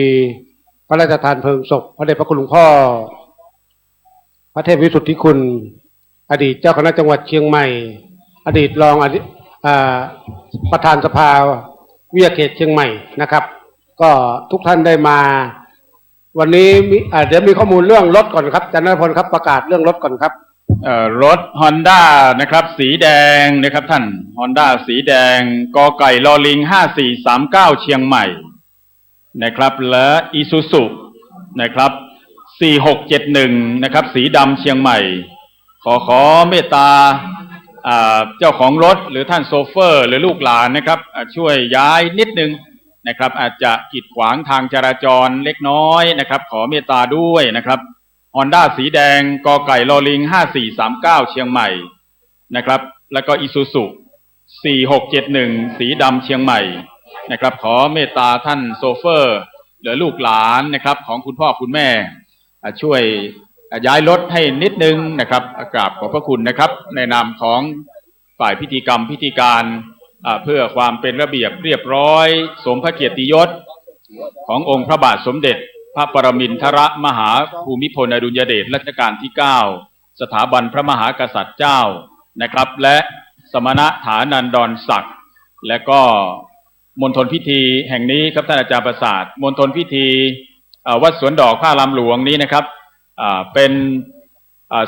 พระราชทานเพลิงศพพระเดชพระคุณหลวงพ่อพระเทพวิสุทธิคุณอดีตเจ้าคณะจังหวัดเชียงใหม่อดีตรองประธานสภาวิทยาเขตเชียงใหม่นะครับก็ทุกท่านได้มาวันนี้เดี๋ยวมีข้อมูลเรื่องรถก่อนครับอาจารย์ณัฐพลครับประกาศเรื่องรถก่อนครับ รถ Honda นะครับสีแดงนะครับท่าน Honda สีแดงกไก่ลอลิง5439เชียงใหม่นะครับและ Isuzu นะครับ4671นะครับสีดำเชียงใหม่ขอเมตตาเจ้าของรถหรือท่านโซเฟอร์หรือลูกหลานนะครับช่วยย้ายนิดนึงนะครับอาจจะกีดขวางทางจราจรเล็กน้อยนะครับขอเมตตาด้วยนะครับHonda สีแดงกไก่ลอลิง5439เชียงใหม่นะครับแล้วก็ Isuzu 4671สีดำเชียงใหม่นะครับขอเมตตาท่านโซเฟอร์หรือลูกหลานนะครับของคุณพ่อคุณแม่ช่วยย้ายรถให้นิดนึงนะครับกราบขอบพระคุณนะครับในนามของฝ่ายพิธีกรรมพิธีการเพื่อความเป็นระเบียบเรียบร้อยสมพระเกียรติยศขององค์พระบาทสมเด็จพระปรมินทรมหาภูมิพลอดุลยเดชรัชกาลที่9สถาบันพระมหากษัตริย์เจ้านะครับและสมณฐานันดรศักดิ์และก็มณฑลพิธีแห่งนี้ครับท่านอาจารย์ประสาทมณฑลพิธีวัดสวนดอกพระรามหลวงนี้นะครับเป็น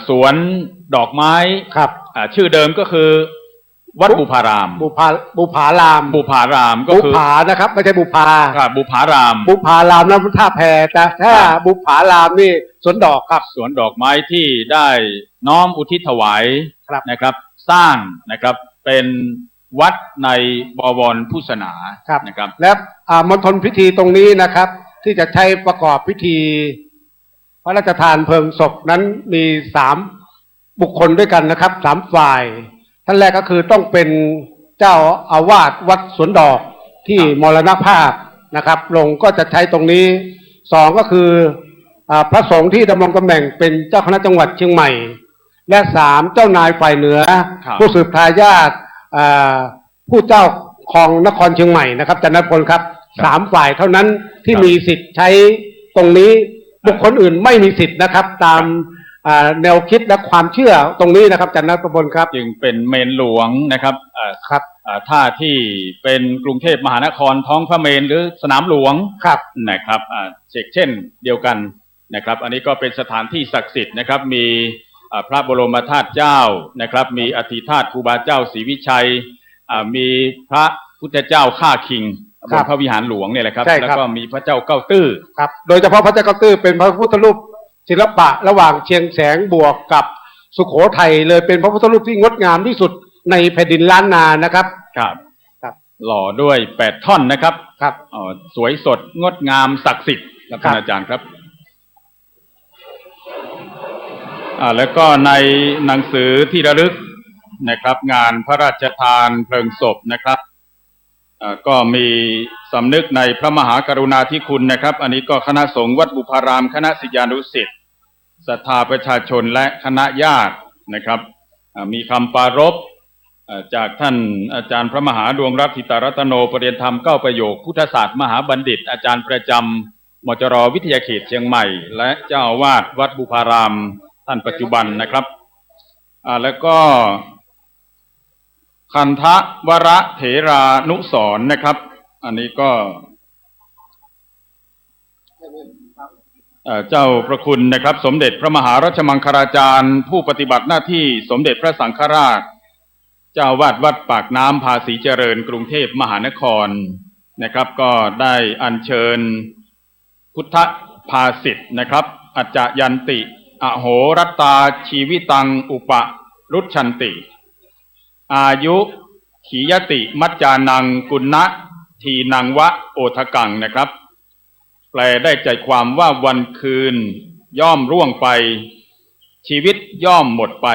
สวนดอกไม้ครับชื่อเดิมก็คือวัดบุพารามบุพารามก็คือบุผานะครับไม่ใช่บุพาครับบุพารามนั้นท่าแพแต่ถ้าบุพารามนี่สวนดอกครับสวนดอกไม้ที่ได้น้อมอุทิศถวายนะครับสร้างนะครับเป็นวัดในบวรพุทธศาสนานะครับและมณฑลพิธีตรงนี้นะครับที่จะใช้ประกอบพิธีพระราชทานเพลิงศพนั้นมี3บุคคลด้วยกันนะครับ3ฝ่ายท่านแรกก็คือต้องเป็นเจ้าอาวาสวัดสวนดอกที่มรณภาพนะครับลงก็จะใช้ตรงนี้2ก็คือพระสงฆ์ที่ดำรงตำแหน่งเป็นเจ้าคณะจังหวัดเชียงใหม่และ3เจ้านายฝ่ายเหนือผู้สืบทายาทผู้เจ้าครองนครเชียงใหม่นะครับจันทพลครับ3ฝ่ายเท่านั้นที่มีสิทธิ์ใช้ตรงนี้บุคคลอื่นไม่มีสิทธิ์นะครับตามแนวคิดและความเชื่อตรงนี้นะครับจันทพลครับจึงเป็นเมนหลวงนะครับครับถ้าที่เป็นกรุงเทพมหานครท้องพระเมรุหรือสนามหลวงครับนะครับเช่นเดียวกันนะครับอันนี้ก็เป็นสถานที่ศักดิ์สิทธิ์นะครับมีพระบรมธาตุเจ้านะครับมีอธิธาตุครูบาเจ้าศรีวิชัยมีพระพุทธเจ้าข้าคิงบนพระวิหารหลวงเนี่ยแหละครับแล้วก็มีพระเจ้าเก้าตื้อครับโดยเฉพาะพระเจ้าเก้าตื้อเป็นพระพุทธรูปศิลปะระหว่างเชียงแสงบวกกับสุโขทัยเลยเป็นพระพุทธรูปที่งดงามที่สุดในแผ่นดินล้านนานะครับครับหล่อด้วย8ท่อนนะครับครับสวยสดงดงามศักดิ์สิทธิ์ครับอาจารย์ครับแล้วก็ในหนังสือที่ระลึกนะครับงานพระราชทานเพลิงศพนะครับก็มีสำนึกในพระมหากรุณาธิคุณนะครับอันนี้ก็คณะสงฆ์วัดบุพารามคณะศิษยานุศิษย์ศรัทธาประชาชนและคณะญาตินะครับมีคำปรารภจากท่านอาจารย์พระมหาดวงรัตน์ธิตรัตโนประเรียนธรรม9ประโยคพุทธศาสตร์มหาบัณฑิตอาจารย์ประจำมจร.วิทยาเขตเชียงใหม่และเจ้าอาวาสวัดบุพารามท่านปัจจุบันนะครับแล้วก็คันทะวรเถรานุสรณ์นะครับอันนี้ก็เจ้าพระคุณนะครับสมเด็จพระมหารัชมังคลาจารย์ผู้ปฏิบัติหน้าที่สมเด็จพระสังฆราชเจ้าวาดวัดปากน้ำภาษีเจริญกรุงเทพมหานครนะครับก็ได้อัญเชิญพุทธภาษิตนะครับอัจจยันติอโหรัตตาชีวิตังอุปรุชชันติอายุขียติมัจจานังกุณณทีนังวะโอทกังนะครับแปลได้ใจความว่าวันคืนย่อมร่วงไปชีวิตย่อมหมดไป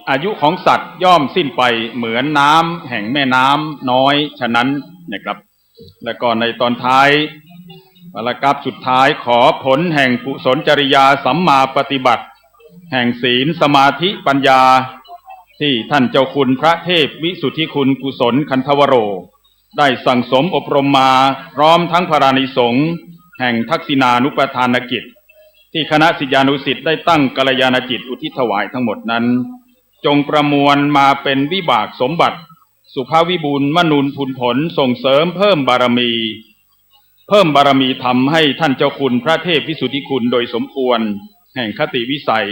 อายุของสัตว์ย่อมสิ้นไปเหมือนน้ำแห่งแม่น้ำน้อยฉะนั้นนะครับและก็ในตอนท้ายพารากราฟสุดท้ายขอผลแห่งกุศลจริยาสัมมาปฏิบัติแห่งศีลสมาธิปัญญาที่ท่านเจ้าคุณพระเทพวิสุทธิคุณกุศลคันธวโรได้สั่งสมอบรมมาพร้อมทั้งพระรานิสงฆ์แห่งทักษิณานุปทานกิจที่คณะศิษยานุศิษย์ได้ตั้งกัลยาณจิตอุทิศถวายทั้งหมดนั้นจงประมวลมาเป็นวิบากสมบัติสุภาวิบูลย์มนูนพูนผลส่งเสริมเพิ่มบารมีธรรมให้ท่านเจ้าคุณพระเทพวิสุทธิคุณโดยสมควรแห่งคติวิสัย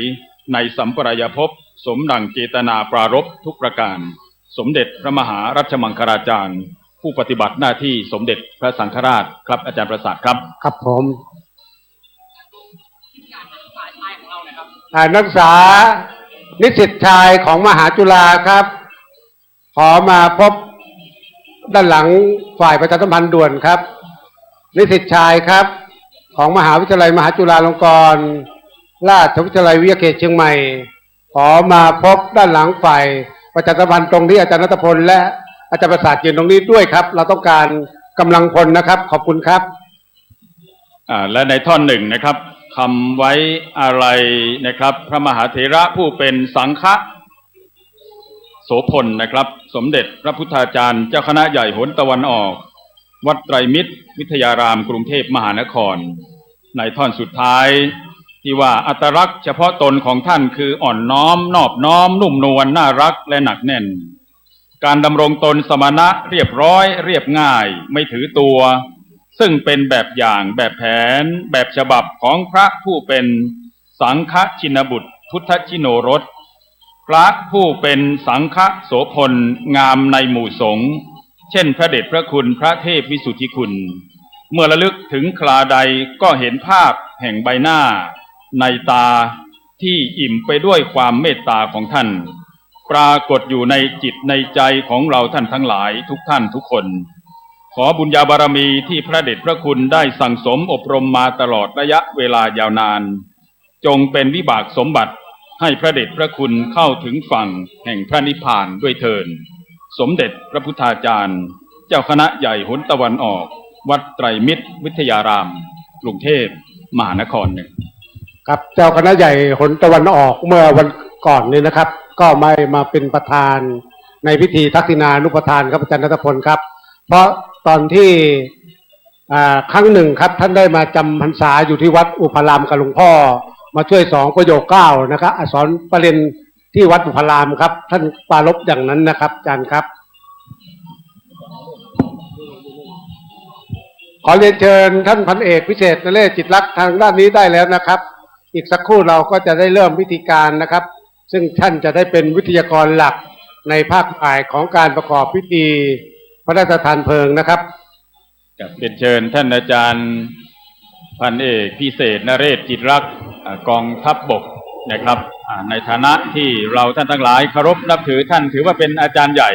ในสัมปรายภพ สมดังเจตนาปรารภทุกประการสมเด็จพระมหารัชมังคลาจารย์ผู้ปฏิบัติหน้าที่สมเด็จพระสังฆราชครับอาจารย์ประสาทครับครับผมนักศึกษานิสิตชายของมหาจุฬาครับขอมาพบด้านหลังฝ่ายประชาสัมพันธ์ด่วนครับนิสิตชายครับของมหาวิทยาลัยมหาจุฬาลงกรณราชวิทยาลัยวิทยาเขตเชียงใหม่ขอมาพบด้านหลังฝ่ายประชาสัมพันธ์ตรงที่อาจารย์ณัฐพลและอาจารย์ประสาทยืนตรงนี้ด้วยครับเราต้องการกำลังพลนะครับขอบคุณครับและในท่อนหนึ่งนะครับคำไว้อะไรนะครับพระมหาเถระผู้เป็นสังฆโสพลนะครับสมเด็จพระพุทธาจารย์เจ้าคณะใหญ่หนตะวันออกวัดไตรมิตรวิทยารามกรุงเทพมหานครในท่อนสุดท้ายที่ว่าอัตลักษณ์เฉพาะตนของท่านคืออ่อนน้อมนอบน้อมนุ่มนวลน่ารักและหนักแน่นการดำรงตนสมณะเรียบร้อยเรียบง่ายไม่ถือตัวซึ่งเป็นแบบอย่างแบบแผนแบบฉบับของพระผู้เป็นสังฆชินบุตรพุทธชิโนรสพระผู้เป็นสังฆโสพลงามในหมู่สงฆ์เช่นพระเดชพระคุณพระเทพวิสุทธิคุณเมื่อระลึกถึงคราใดก็เห็นภาพแห่งใบหน้าในตาที่อิ่มไปด้วยความเมตตาของท่านปรากฏอยู่ในจิตในใจของเราท่านทั้งหลายทุกท่านทุกคนขอบุญญาบารมีที่พระเดชพระคุณได้สั่งสมอบรมมาตลอดระยะเวลายาวนานจงเป็นวิบากสมบัติให้พระเดชพระคุณเข้าถึงฝั่งแห่งพระนิพพานด้วยเถิดสมเด็จพระพุทธาจารย์เจ้าคณะใหญ่หนตะวันออกวัดไตรมิตรวิทยารามกรุงเทพมหานครครับเจ้าคณะใหญ่หนตะวันออกเมื่อวันก่อนนี้นะครับก็ไม่มาเป็นประธานในพิธีทักษิณานุปทานครับอาจารย์ณัฐพลครับเพราะตอนที่ครั้งหนึ่งครับท่านได้มาจำพรรษาอยู่ที่วัดอุปารามกับหลวงพ่อมาช่วยสองประโยคเก้านะครับสอนประเด็นที่วัดอุปารามครับท่านปรารภอย่างนั้นนะครับอาจารย์ครับขอเรียนเชิญท่านพันเอกพิเศษนเรศจิตรักษ์ทางด้านนี้ได้แล้วนะครับอีกสักครู่เราก็จะได้เริ่มพิธีการนะครับซึ่งท่านจะได้เป็นวิทยากรหลักในภาคบ่ายของการประกอบพิธีพระราชทานเพลิงนะครับกับเรียนเชิญท่านอาจารย์พันเอกพิเศษนเรศจิตรักษ์กองทัพบกนะครับในฐานะที่เราท่านทั้งหลายเคารพนับถือท่านถือว่าเป็นอาจารย์ใหญ่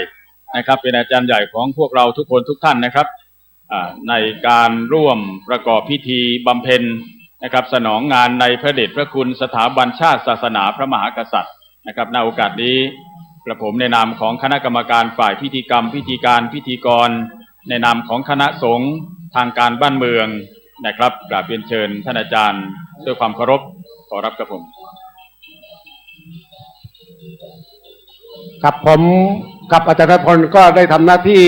นะครับเป็นอาจารย์ใหญ่ของพวกเราทุกคนทุกท่านนะครับในการร่วมประกอบพิธีบำเพ็ญนะครับสนองงานในพระเดชพระคุณสถาบันชาติศาสนาพระมหากษัตริย์นะครับในโอกาสนี้กระผมในนามของคณะกรรมการฝ่ายพิธีกรรมพิธีการพิธีกรในนามของคณะสงฆ์ทางการบ้านเมืองนะครับกราบเรียนเชิญท่านอาจารย์ด้วยความเคารพขอรับกับผมกับผมกับอาจารย์ณัฐพลก็ได้ทำหน้าที่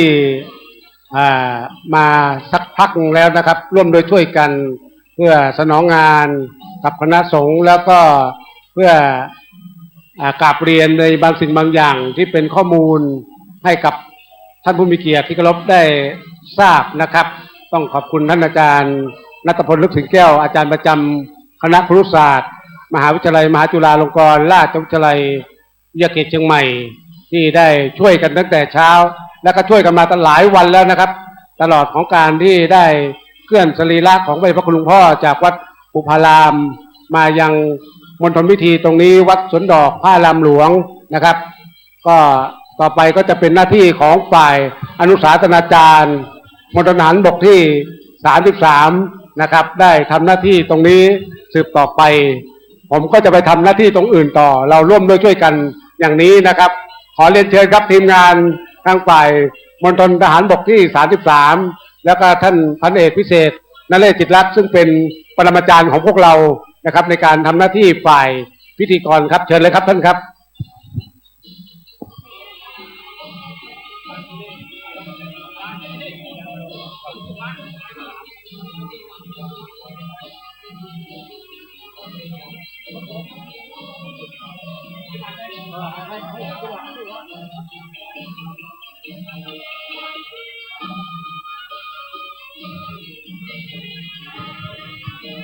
มาสักพักแล้วนะครับร่วมโดยช่วยกันเพื่อสนองงานกับคณะสงฆ์แล้วก็เพื่อกราบเรียนในบางสิ่งบางอย่างที่เป็นข้อมูลให้กับท่านผู้มีเกียรติที่เคารพได้ทราบนะครับต้องขอบคุณท่านอาจารย์ณัฐพล ลึกสิงแก้วอาจารย์ประจำคณะครุศาสตร์มหาวิทยาลัยมหาจุฬาลงกรณราชวิทยาลัยวิทยาเขตเชียงใหม่ที่ได้ช่วยกันตั้งแต่เช้าแล้วก็ช่วยกันมาตลอดหลายวันแล้วนะครับตลอดของการที่ได้เคลื่อนสรีระของพระคุณหลวงพ่อจากวัดอุปารามมายังมณฑลพิธีตรงนี้วัดสวนดอกพระอารามหลวงนะครับก็ต่อไปก็จะเป็นหน้าที่ของฝ่ายอนุสาสนาจารย์มณฑลทหารบกที่33นะครับได้ทำหน้าที่ตรงนี้สืบต่อไปผมก็จะไปทำหน้าที่ตรงอื่นต่อเราร่วมด้วยช่วยกันอย่างนี้นะครับขอเรียนเชิญครับทีมงานทางฝ่ายมณฑลทหารบกที่33แล้วก็ท่านพันเอกพิเศษนเรศจิตรักษ์ซึ่งเป็นปรมาจารย์ของพวกเรานะครับในการทำหน้าที่ฝ่ายพิธีกรครับเชิญเลยครับท่านครับ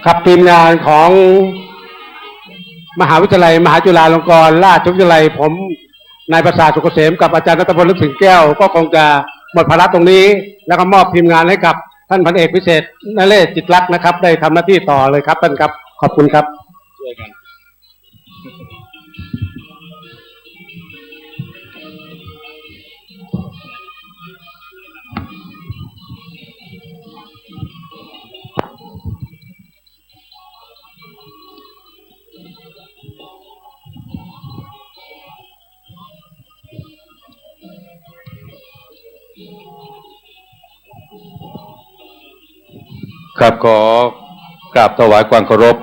ครับทีมงานของ มหาวิทยาลัยมหาจุฬาลงกรณราชวิทยาลัยผมนายประสาทสุขเกษมกับอาจารย์รัตพล ลึกสิงแก้วก็คงจะหมดภาระตรงนี้แล้วก็มอบทีมงานให้กับท่านพันเอกพิเศษนเรศจิตรักษ์นะครับได้ทำหน้าที่ต่อเลยครับท่านครับขอบคุณครับครับขอกราบถวายความเคารพ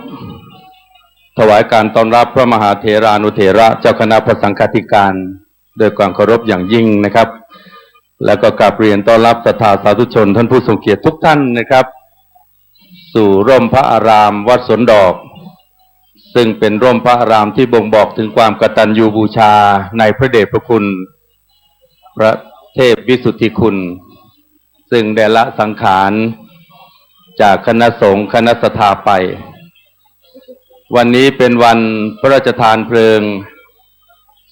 ถวายการต้อนรับพระมหาเถรานุเถระเจ้าคณะพระสังฆาธิการด้วยความเคารพอย่างยิ่งนะครับ แล้วก็กราบเรียนต้อนรับศรัทธาสาธุชนท่านผู้ทรงเกียรติทุกท่านนะครับ สู่ร่มพระอารามวัดสวนดอกซึ่งเป็นร่มพระอารามที่บ่งบอกถึงความกตัญญูบูชาในพระเดชพระคุณพระเทพวิสุทธิคุณซึ่งได้ละสังขารจากคณะสงฆ์คณะสัทธาไปวันนี้เป็นวันพระราชทานเพลิง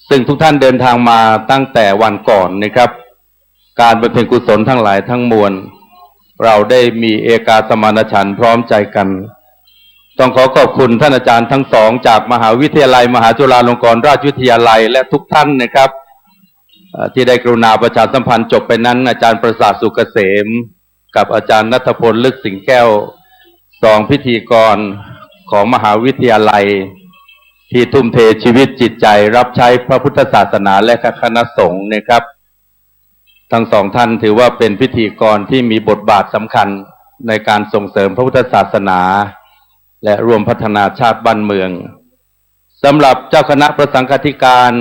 ซึ่งทุกท่านเดินทางมาตั้งแต่วันก่อนนะครับการบำเพ็ญกุศลทั้งหลายทั้งมวลเราได้มีเอกาสมานฉันท์พร้อมใจกันต้องขอบคุณท่านอาจารย์ทั้งสองจากมหาวิทยาลัยมหาจุฬาลงกรณราชวิทยาลัยและทุกท่านนะครับที่ได้กรุณาประชาสัมพันธ์จบไปนั้นอาจารย์ประสาทสุขเกษมกับอาจารย์ณัฐพล ลึกสิงแก้วสองพิธีกรของมหาวิทยาลัยที่ทุ่มเทชีวิตจิตใจรับใช้พระพุทธศาสนาและคณะสงฆ์นะครับทั้งสองท่านถือว่าเป็นพิธีกรที่มีบทบาทสำคัญในการส่งเสริมพระพุทธศาสนาและร่วมพัฒนาชาติบ้านเมืองสำหรับเจ้าคณะพระสังฆาธิการ